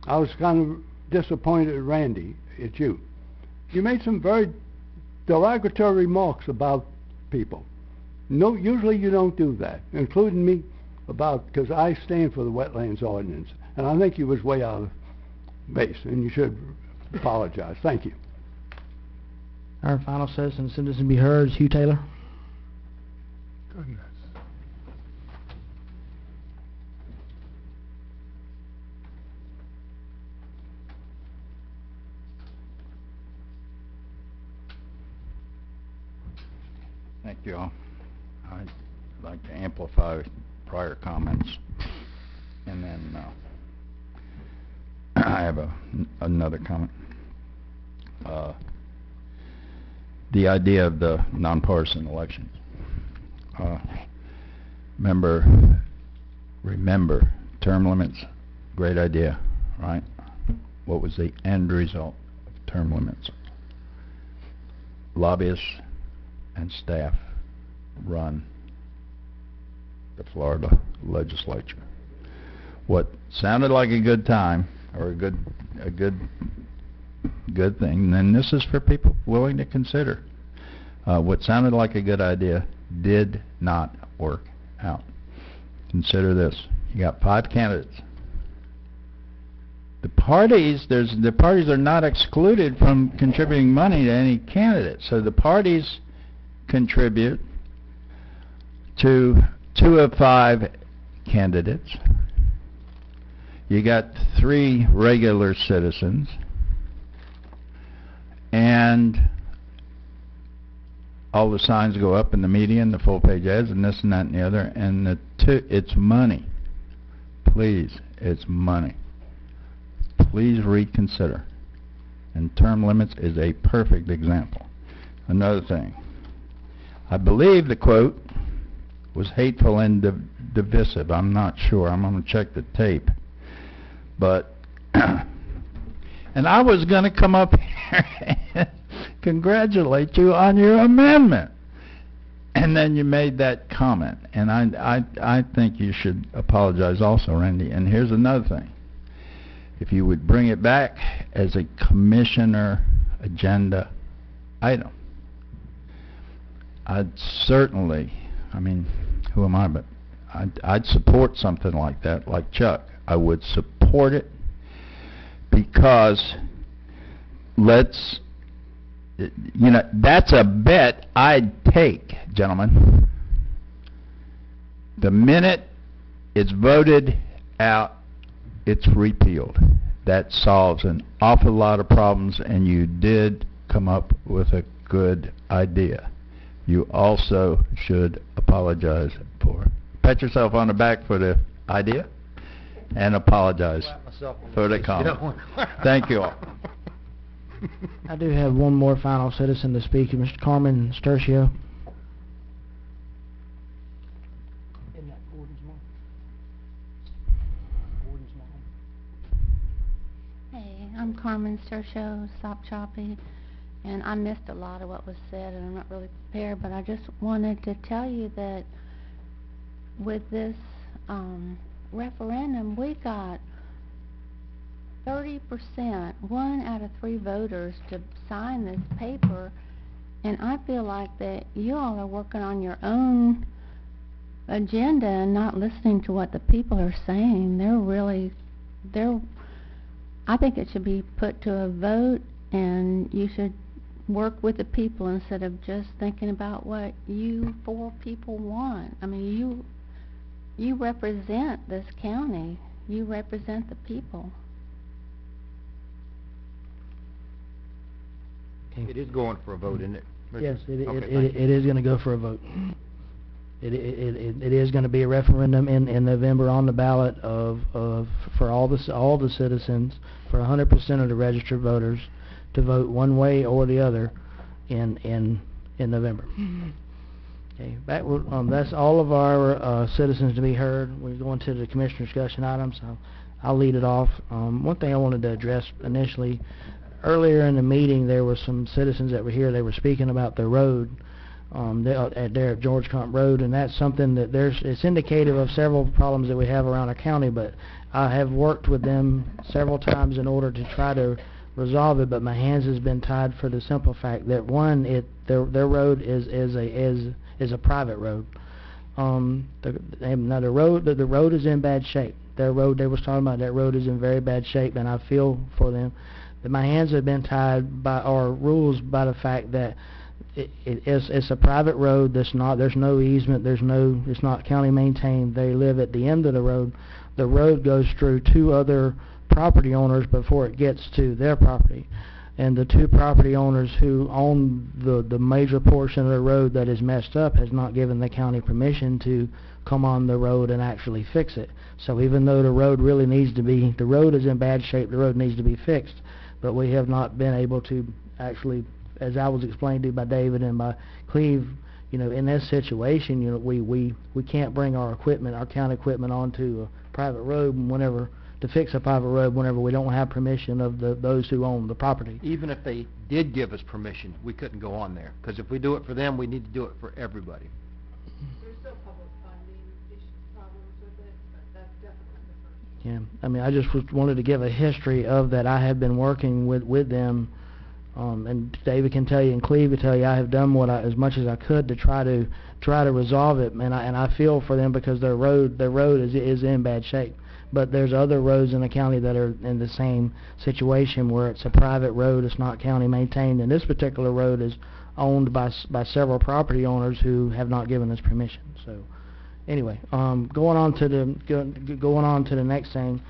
I was kind of disappointed, Randy, at you. You made some very derogatory remarks about people. No, usually you don't do that, including me, because I stand for the wetlands ordinance, and I think you was way out of base, and you should apologize. Thank you. Our final citizen be heard is Hugh Taylor. Goodness. Thank you all. I'd like to amplify prior comments. And then I have another comment. The idea of the nonpartisan elections. Remember, term limits, great idea, right? What was the end result of term limits? Lobbyists and staff run the Florida legislature. What sounded like a good time, or a good thing, and then this is for people willing to consider. What sounded like a good idea did not work out. Consider this. You got 5 candidates. The parties are not excluded from contributing money to any candidate. So the parties contribute to 2 of 5 candidates. You got 3 regular citizens, and all the signs go up in the media and the full page ads and this and that and the other, and it's money. Please, it's money. Please reconsider. And term limits is a perfect example. Another thing, I believe the quote was hateful and divisive. I'm not sure. I'm going to check the tape. But, and I was going to come up here and congratulate you on your amendment. And then you made that comment. And I think you should apologize also, Randy. And here's another thing. If you would bring it back as a commissioner agenda item, I'd certainly, I mean, who am I, but I'd support something like that, like Chuck. I would support it because that's a bet I'd take, gentlemen. The minute it's voted out, it's repealed. That solves an awful lot of problems, and you did come up with a good idea. You also should apologize pat yourself on the back for the idea and apologize for the comment. Thank you all. I do have one more final citizen to speak, Mr. Carmen Sturcio. Hey, I'm Carmen Sturcio, Sop Choppy, and I missed a lot of what was said, and I'm not really prepared, but I just wanted to tell you that with this referendum, we got 30%, 1 out of 3 voters to sign this paper, and I feel like that you all are working on your own agenda and not listening to what the people are saying. I think it should be put to a vote, and you should work with the people instead of just thinking about what you 4 people want. I mean, you represent this county. You represent the people. It is going for a vote, isn't it? Yes, it Okay, is going to go for a vote. It is going to be a referendum in November on the ballot for all the citizens, for 100% of the registered voters, to vote one way or the other in November. Okay, that's all of our citizens to be heard. We're going to the commissioner discussion items. I'll lead it off. One thing I wanted to address initially, earlier in the meeting, there were some citizens that were here. They were speaking about the road there at George Comp Road, and that's something that it's indicative of several problems that we have around our county. But I have worked with them several times in order to try to resolve it. But my hands has been tied for the simple fact that their road is a private road. Now the road is in bad shape. Their road they was talking about, that road is in very bad shape, and I feel for them. That my hands have been tied by our rules by the fact that it's a private road. There's no easement. It's not county maintained. They live at the end of the road. The road goes through 2 other property owners before it gets to their property. and the two property owners who own the major portion of the road that is messed up has not given the county permission to come on the road and actually fix it. So even though the road really needs to be, the road is in bad shape, the road needs to be fixed, but we have not been able to actually, as I was explained to by David and by Cleve, you know, in this situation, you know, we can't bring our equipment, our county equipment onto a private road whenever, to fix a private road whenever we don't have permission of those who own the property. Even if they did give us permission, we couldn't go on there, because if we do it for them, we need to do it for everybody. There's still public funding problems with it, but that's definitely the first. Yeah, I mean, I just wanted to give a history of that. I have been working with them, and David can tell you, and Cleve can tell you, I have done as much as I could to try to resolve it, and I feel for them because their road is in bad shape. But there's other roads in the county that are in the same situation where it's a private road, it's not county maintained, and this particular road is owned by several property owners who have not given us permission. So, anyway, going on to the next thing.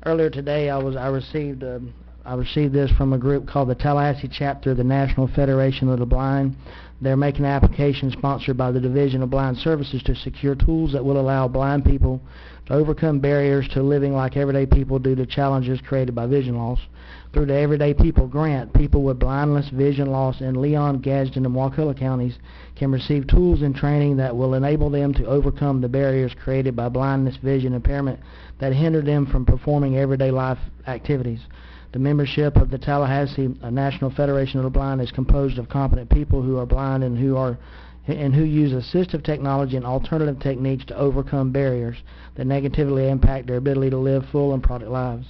Earlier today, I received this from a group called the Tallahassee Chapter of the National Federation of the Blind. They're making an application sponsored by the Division of Blind Services to secure tools that will allow blind people to overcome barriers to living like everyday people due to challenges created by vision loss. Through the Everyday People grant, people with blindness, vision loss in Leon, Gadsden, and Wakulla counties can receive tools and training that will enable them to overcome the barriers created by blindness, vision impairment that hinder them from performing everyday life activities. The membership of the Tallahassee National Federation of the Blind is composed of competent people who are blind and who use assistive technology and alternative techniques to overcome barriers that negatively impact their ability to live full and productive lives.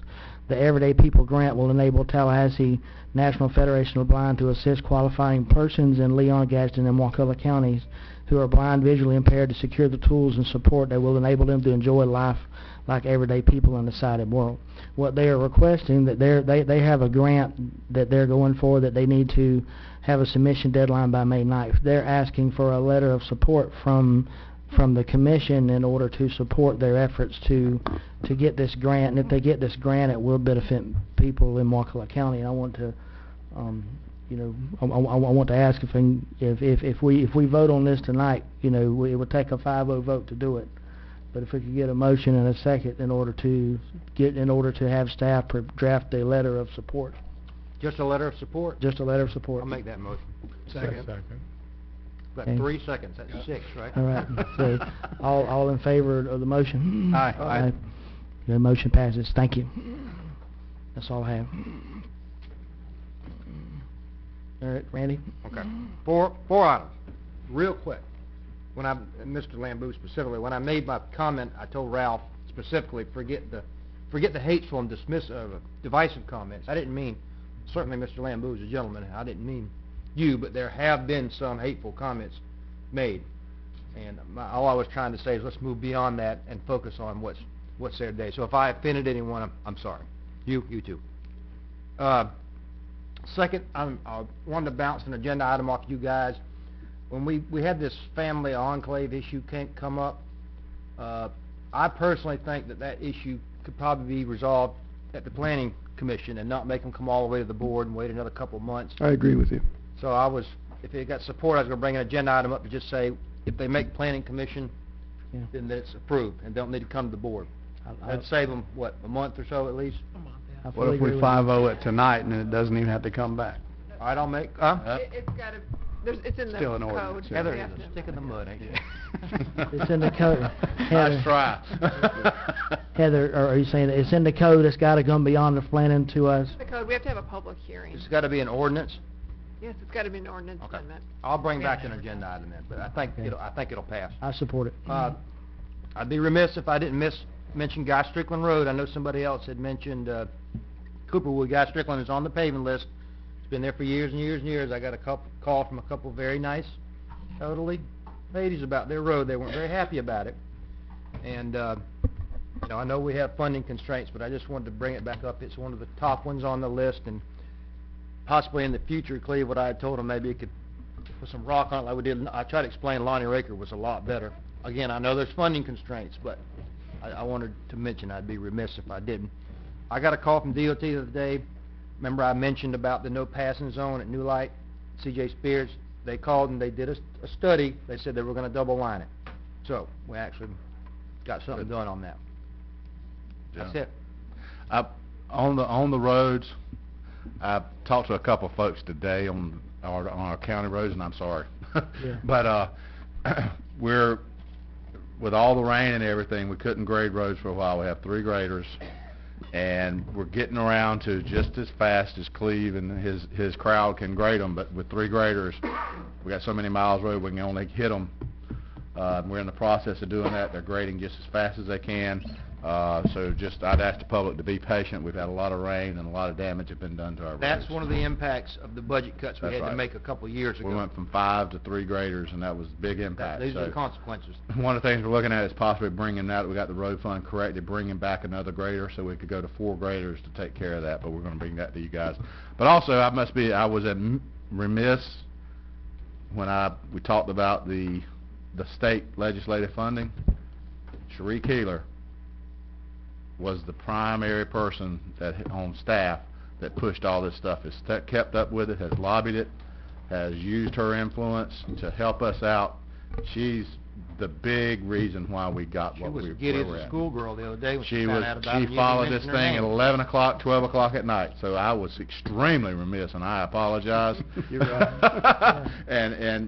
The Everyday People grant will enable Tallahassee National Federation of the Blind to assist qualifying persons in Leon, Gadsden, and Wakulla counties who are blind, visually impaired to secure the tools and support that will enable them to enjoy life like everyday people in the sighted world. What they are requesting, that they have a grant that they're going for, that they need to have a submission deadline by May 9th. They're asking for a letter of support from the commission in order to support their efforts to get this grant. And if they get this grant, it will benefit people in Wakulla County. And I want to, you know, I want to ask if we vote on this tonight, you know, it would take a 5-0 vote to do it. But if we could get a motion and a second in order to have staff draft a letter of support. Just a letter of support? Just a letter of support. I'll make that motion. Second. About Okay. 3 seconds, that's 6, right? All right. So, all in favor of the motion? Aye. Aye. The motion passes. Thank you. That's all I have. All right, Randy? Okay. Four items, real quick. When Mr. Lambu specifically, when I made my comment, I told Ralph specifically, forget the hateful and divisive comments. I didn't mean, certainly Mr. Lambu is a gentleman, I didn't mean you, but there have been some hateful comments made. And all I was trying to say is let's move beyond that and focus on what's there today. So if I offended anyone, I'm sorry. You too. Second, I wanted to bounce an agenda item off you guys. When we had this family enclave issue come up, I personally think that issue could probably be resolved at the Planning Commission and not make them come all the way to the board and wait another couple of months. I agree with you. So if it got support, I was going to bring an agenda item up to just say, if they make Planning Commission, then it's approved and don't need to come to the board. That'd save them, what, a month or so at least? A month, yeah. What if we 5-0 it tonight and it doesn't even have to come back? All right, I'll make, It's gotta, it's in the Still an code. ordinance, Heather, Yeah. it's a stick in the mud, ain't it? It's in the code. Nice try. Heather, are you saying that it's in the code, it's got to come beyond the planning to us? The code, we have to have a public hearing. It's got to be an ordinance. Yes, it's gotta be an ordinance Okay. amendment. I'll bring back an agenda item then, but I think it'll pass. I support it. I'd be remiss if I didn't mention Guy Strickland Road. I know somebody else had mentioned Cooperwood. Guy Strickland is on the paving list. It's been there for years and years and years. I got a call from a couple very nice elderly ladies about their road. They weren't very happy about it. And you know, I know we have funding constraints, but I just wanted to bring it back up. It's one of the top ones on the list, and possibly in the future, Cleve, what I had told him, maybe it could put some rock on it like we did. I tried to explain Lonnie Raker was a lot better. Again, I know there's funding constraints, but I wanted to mention I'd be remiss if I didn't. I got a call from DOT the other day. remember I mentioned about the no passing zone at New Light, C.J. Spears? They called and they did a study. They said they were going to double line it. So we actually got something done on that. That's it. On the roads, I've talked to a couple folks today on our county roads, and I'm sorry. But we're, with all the rain and everything, we couldn't grade roads for a while. We have 3 graders, and we're getting around to just as fast as Cleve and his crowd can grade them. But with 3 graders, we got so many miles road we can only hit them. We're in the process of doing that. They're grading just as fast as they can. So just, I'd ask the public to be patient. We've had a lot of rain and a lot of damage has been done to our roads. That's one of the impacts of the budget cuts we That's had to right. make a couple of years ago. We went from 5 to 3 graders, and that was a big impact. These are So the consequences. one of the things we're looking at is possibly bringing that, we got the road fund corrected, bringing back another grader so we could go to 4 graders to take care of that, but we're going to bring that to you guys. But also, I was remiss when we talked about the state legislative funding. Cherie Keeler was the primary person that on staff that pushed all this stuff, has kept up with it, has lobbied it, has used her influence to help us out. She's the big reason why we got what She was where giddy as we're a at. schoolgirl the other day when she She found out about it. she followed this thing at 11 o'clock, 12 o'clock at night. So I was extremely remiss, and I apologize. You're right.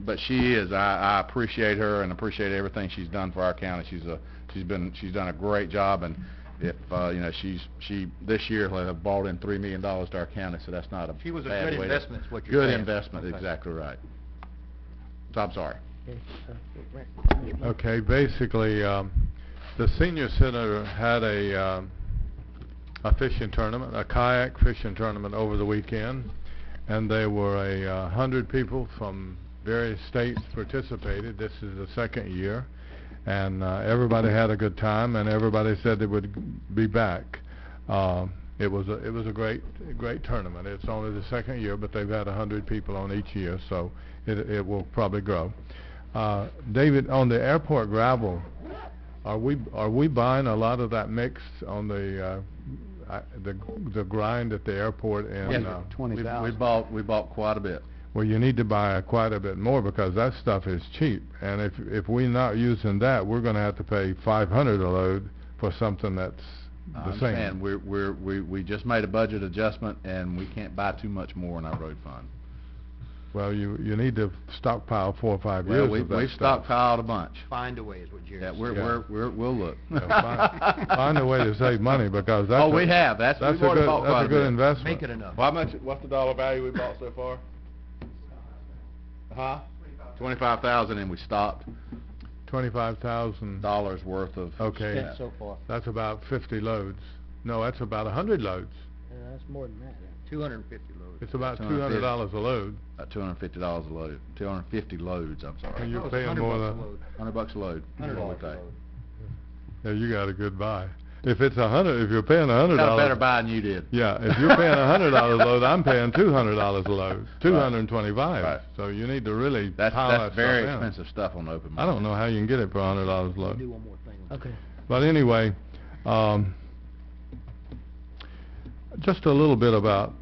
But she is. I appreciate her and appreciate everything she's done for our county. She's done a great job, and if she this year will have brought in $3 million to our county. So that's not a She was a bad good way investment, is what you're good saying. investment, Okay. exactly right. So I'm sorry. Okay, basically, the senior center had a fishing tournament, a kayak fishing tournament over the weekend, and there were 100 people from various states participated. This is the second year, and everybody had a good time, and everybody said they would be back. It was a great tournament. It's only the second year, but they've had 100 people on each year, so it will probably grow. David, on the airport gravel, are we buying a lot of that mix on the grind at the airport? And we bought quite a bit. Well, you need to buy quite a bit more because that stuff is cheap, and if we're not using that, we're going to have to pay $500 a load for something that's the same. And we just made a budget adjustment, and we can't buy too much more in our road fund. Well, you need to stockpile 4 or 5 years of that we've stuff. stockpiled a bunch. Find a way is what Jerry Yeah, said. we'll look. Find a way to save money because that's we have. That's a we've already good bought quite that's a good bit. investment. Make it enough. Well, what's the dollar value we bought so far? Huh? 25,000, and we stopped $25,000 worth of. Okay, Spent so far. that's about 50 loads. No, that's about 100 loads. Yeah, that's more than that. 250 loads. It's about $250 $200 a load. About $250 a load. 250 loads. I'm sorry. And you're That was paying $100 more a than load. $100 a load. $100 What we a think. load. Yeah, you got a good buy. If it's if you're paying $100, Got a better buy than you did. Yeah, if you're paying $100 a load, I'm paying $200 a load, $225. Right. So you need to really That's pile that very stuff in. expensive stuff on the open I market. don't know how you can get it for $100 a load. Do one more thing. Okay. But anyway, just a little bit about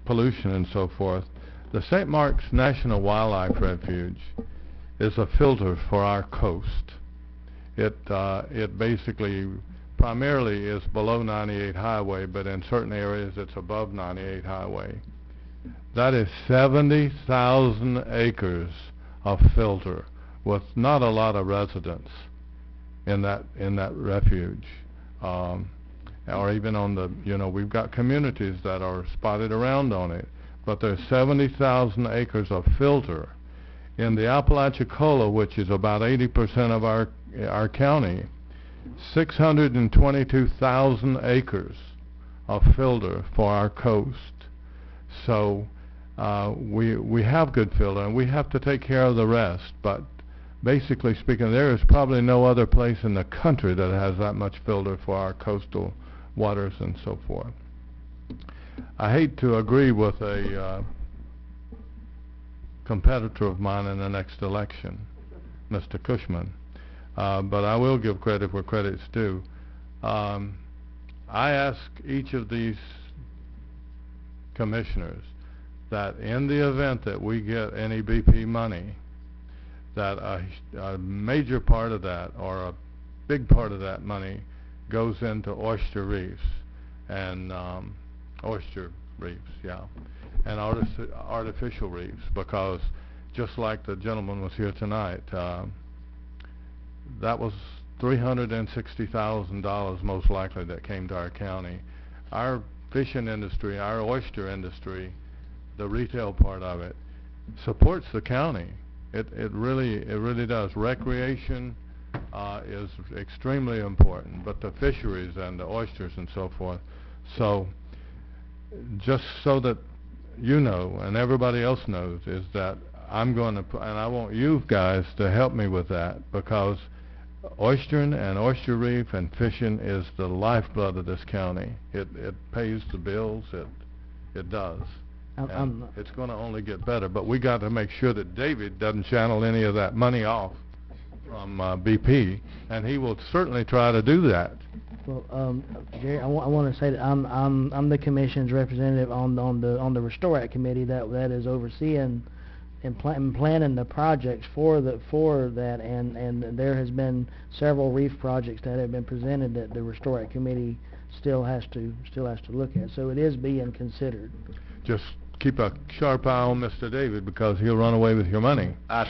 pollution and so forth. The St. Mark's National Wildlife Refuge is a filter for our coast. It basically primarily is below 98 Highway, but in certain areas it's above 98 Highway. That is 70,000 acres of filter with not a lot of residents in that refuge. Or even on the, we've got communities that are spotted around on it, but there's 70,000 acres of filter. In the Apalachicola, which is about 80% of our county, 622,000 acres of filter for our coast. So we have good filter, and we have to take care of the rest. But basically speaking, there is probably no other place in the country that has that much filter for our coastal waters and so forth. I hate to agree with a competitor of mine in the next election, Mr. Cushman, but I will give credit where credit's due. I ask each of these commissioners that in the event that we get any BP money, that a major part of that, or a big part of that money, goes into oyster reefs and oyster reefs, and artificial reefs, because just like the gentleman was here tonight, that was $360,000 most likely that came to our county. Our fishing industry, our oyster industry, the retail part of it, supports the county. It really does. Recreation is extremely important, but the fisheries and the oysters and so forth. So just so that you know and everybody else knows, is that I'm going to, and I want you guys to help me with that, because oystering and oyster reef and fishing is the lifeblood of this county. It pays the bills. It does. And it's going to only get better, but we got to make sure that David doesn't channel any of that money off from BP, and he will certainly try to do that. Well, Jerry, I want to say that I'm the commission's representative on the Restore Act committee that is overseeing and planning the projects for that, and there has been several reef projects that have been presented that the Restore Act committee still has to look at. So it is being considered. Just keep a sharp eye on Mr. David, because he'll run away with your money. I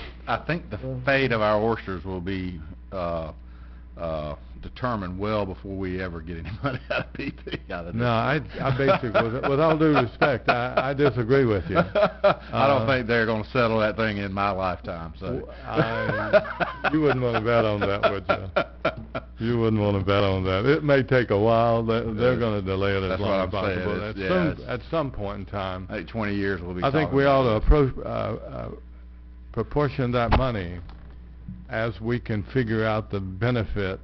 think the fate of our oysters will be determined well before we ever get any money out of BP. No, I basically, with all due respect, I disagree with you. I don't think they're going to settle that thing in my lifetime. So you wouldn't want to bet on that, would you? You wouldn't want to bet on that. It may take a while. They're going to delay it as long as possible. At some point in time, I think 20 years will be. I think we ought to approach proportion that money as we can figure out the benefit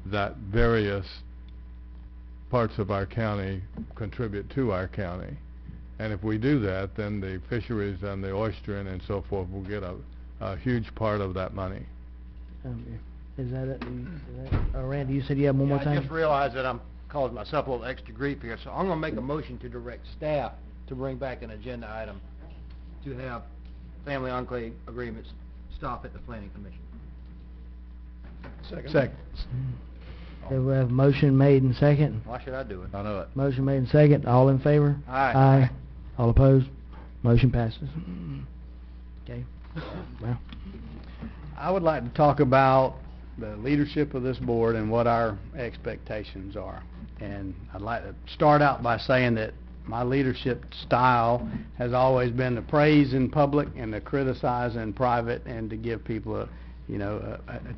that various parts of our county contribute to our county. And if we do that, then the fisheries and the oystering and so forth will get a huge part of that money. Is that it? Randy, you said you have one more time? I just realized that I'm causing myself a little extra grief here, so I'm going to make a motion to direct staff to bring back an agenda item to have family enclave agreements stop at the planning commission. Second. Okay, we have motion made and second. Why should I do it? I know it. Motion made and second. All in favor? Aye. Aye. All opposed? Motion passes. Okay. Well, I would like to talk about the leadership of this board and what our expectations are. And I'd like to start out by saying that my leadership style has always been to praise in public and to criticize in private, and to give people a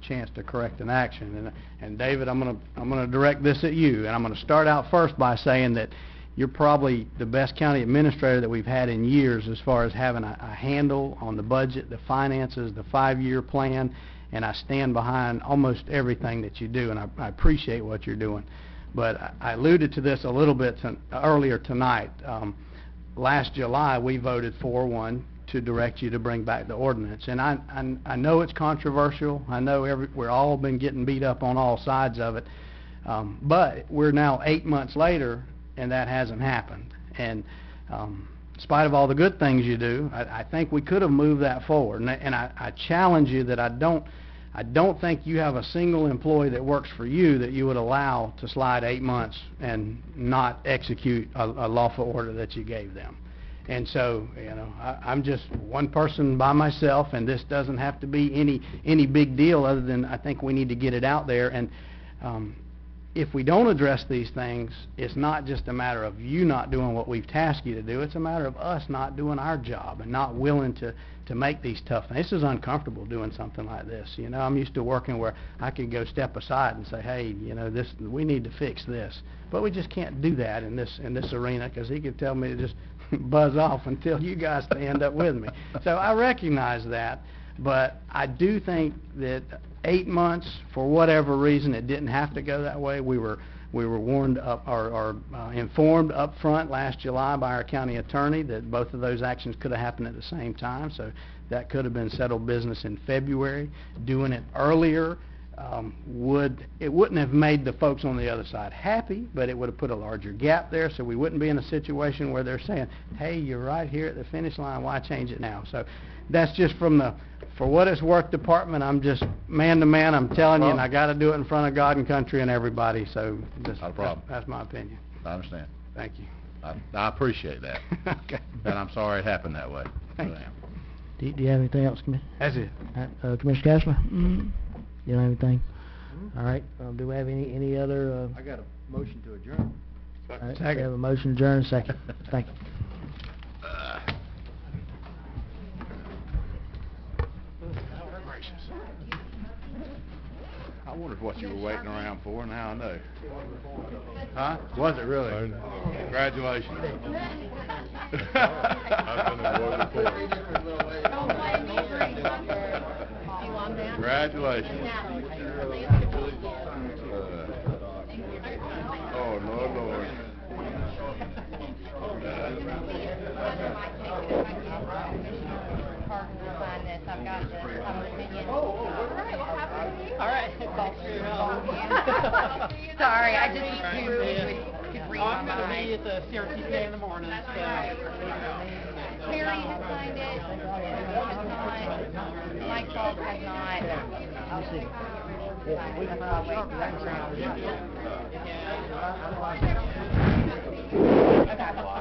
chance to correct an action. And David, I'm gonna direct this at you, and I'm gonna start out first by saying that you're probably the best county administrator that we've had in years as far as having a handle on the budget, the finances, the 5-year plan, and I stand behind almost everything that you do, and I appreciate what you're doing. But I alluded to this a little bit earlier tonight. Last July, we voted 4-1 to direct you to bring back the ordinance. And I know it's controversial. I know we're all been getting beat up on all sides of it. But we're now 8 months later, and that hasn't happened. And in spite of all the good things you do, I think we could have moved that forward. And I challenge you that I don't think you have a single employee that works for you that you would allow to slide 8 months and not execute a lawful order that you gave them. And so, I'm just one person by myself, and this doesn't have to be any big deal, other than I think we need to get it out there. And if we don't address these things, it's not just a matter of you not doing what we've tasked you to do. It's a matter of us not doing our job and not willing to make these tough things. This is uncomfortable doing something like this. I'm used to working where I can go step aside and say, hey, we need to fix this. But we just can't do that in this arena, because he could tell me to just buzz off until you guys stand up with me. So I recognize that, but I do think that 8 months, for whatever reason, it didn't have to go that way. We were warned up or informed up front last July by our county attorney that both of those actions could have happened at the same time, so that could have been settled business in February. Doing it earlier it wouldn't have made the folks on the other side happy, but it would have put a larger gap there, so we wouldn't be in a situation where they're saying, hey, you're right here at the finish line, why change it now? So that's just from the, for what it's worth department, I'm just man to man, I'm telling you, and I gotta do it in front of God and country and everybody, so just, Not a problem. that's my opinion. I understand. Thank you. I appreciate that. Okay. And I'm sorry it happened that way. Thank I am. Do you have anything else, Commissioner? That's it. Commissioner Kessler? You don't have anything? All right, do we have any other, I got a motion to adjourn. all right, we have a motion to adjourn, second. Thank you. I wondered what you were waiting around for, now I know. Huh? Was it really? Congratulations. I've been Congratulations. Oh, Lord, Lord. I've got the opinion. All right. Sorry, I just could read my I'm going to be mind. at the CRTC in the morning, so. Terry has signed it, Mike Falk has not.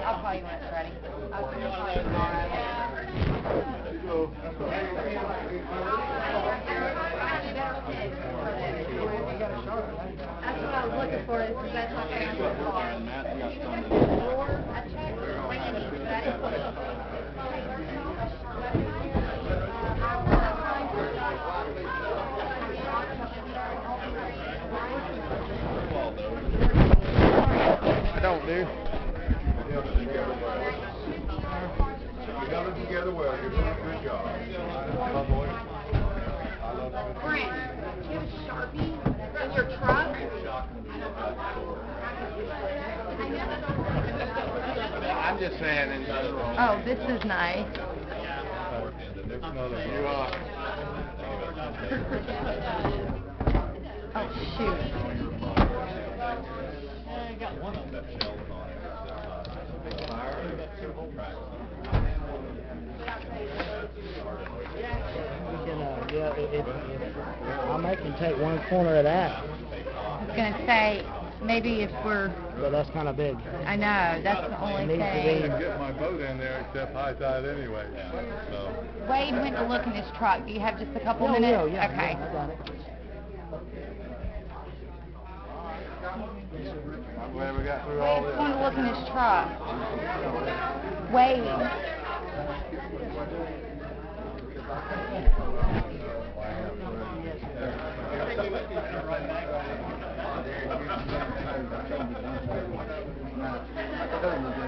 I'll call you when it's ready. That's what I was looking for, is that's not going to I checked Randy, that is I don't, dude. You got it together well, you're doing a good job. Brent, do you have a Sharpie in your truck? I'm just saying in general. Oh, this is nice. You Oh, shoot. I can take one corner of that, I was going to say, maybe if we're, but that's kind of big. I know, that's the only needs to thing. be- I couldn't get my boat in there except high tide anyway, so. Wade went to look in his truck. Do you have just a couple Yeah, minutes? yeah, Okay. I got it. I'm glad we got through all Wade's this. going to look in his truck. Wade. I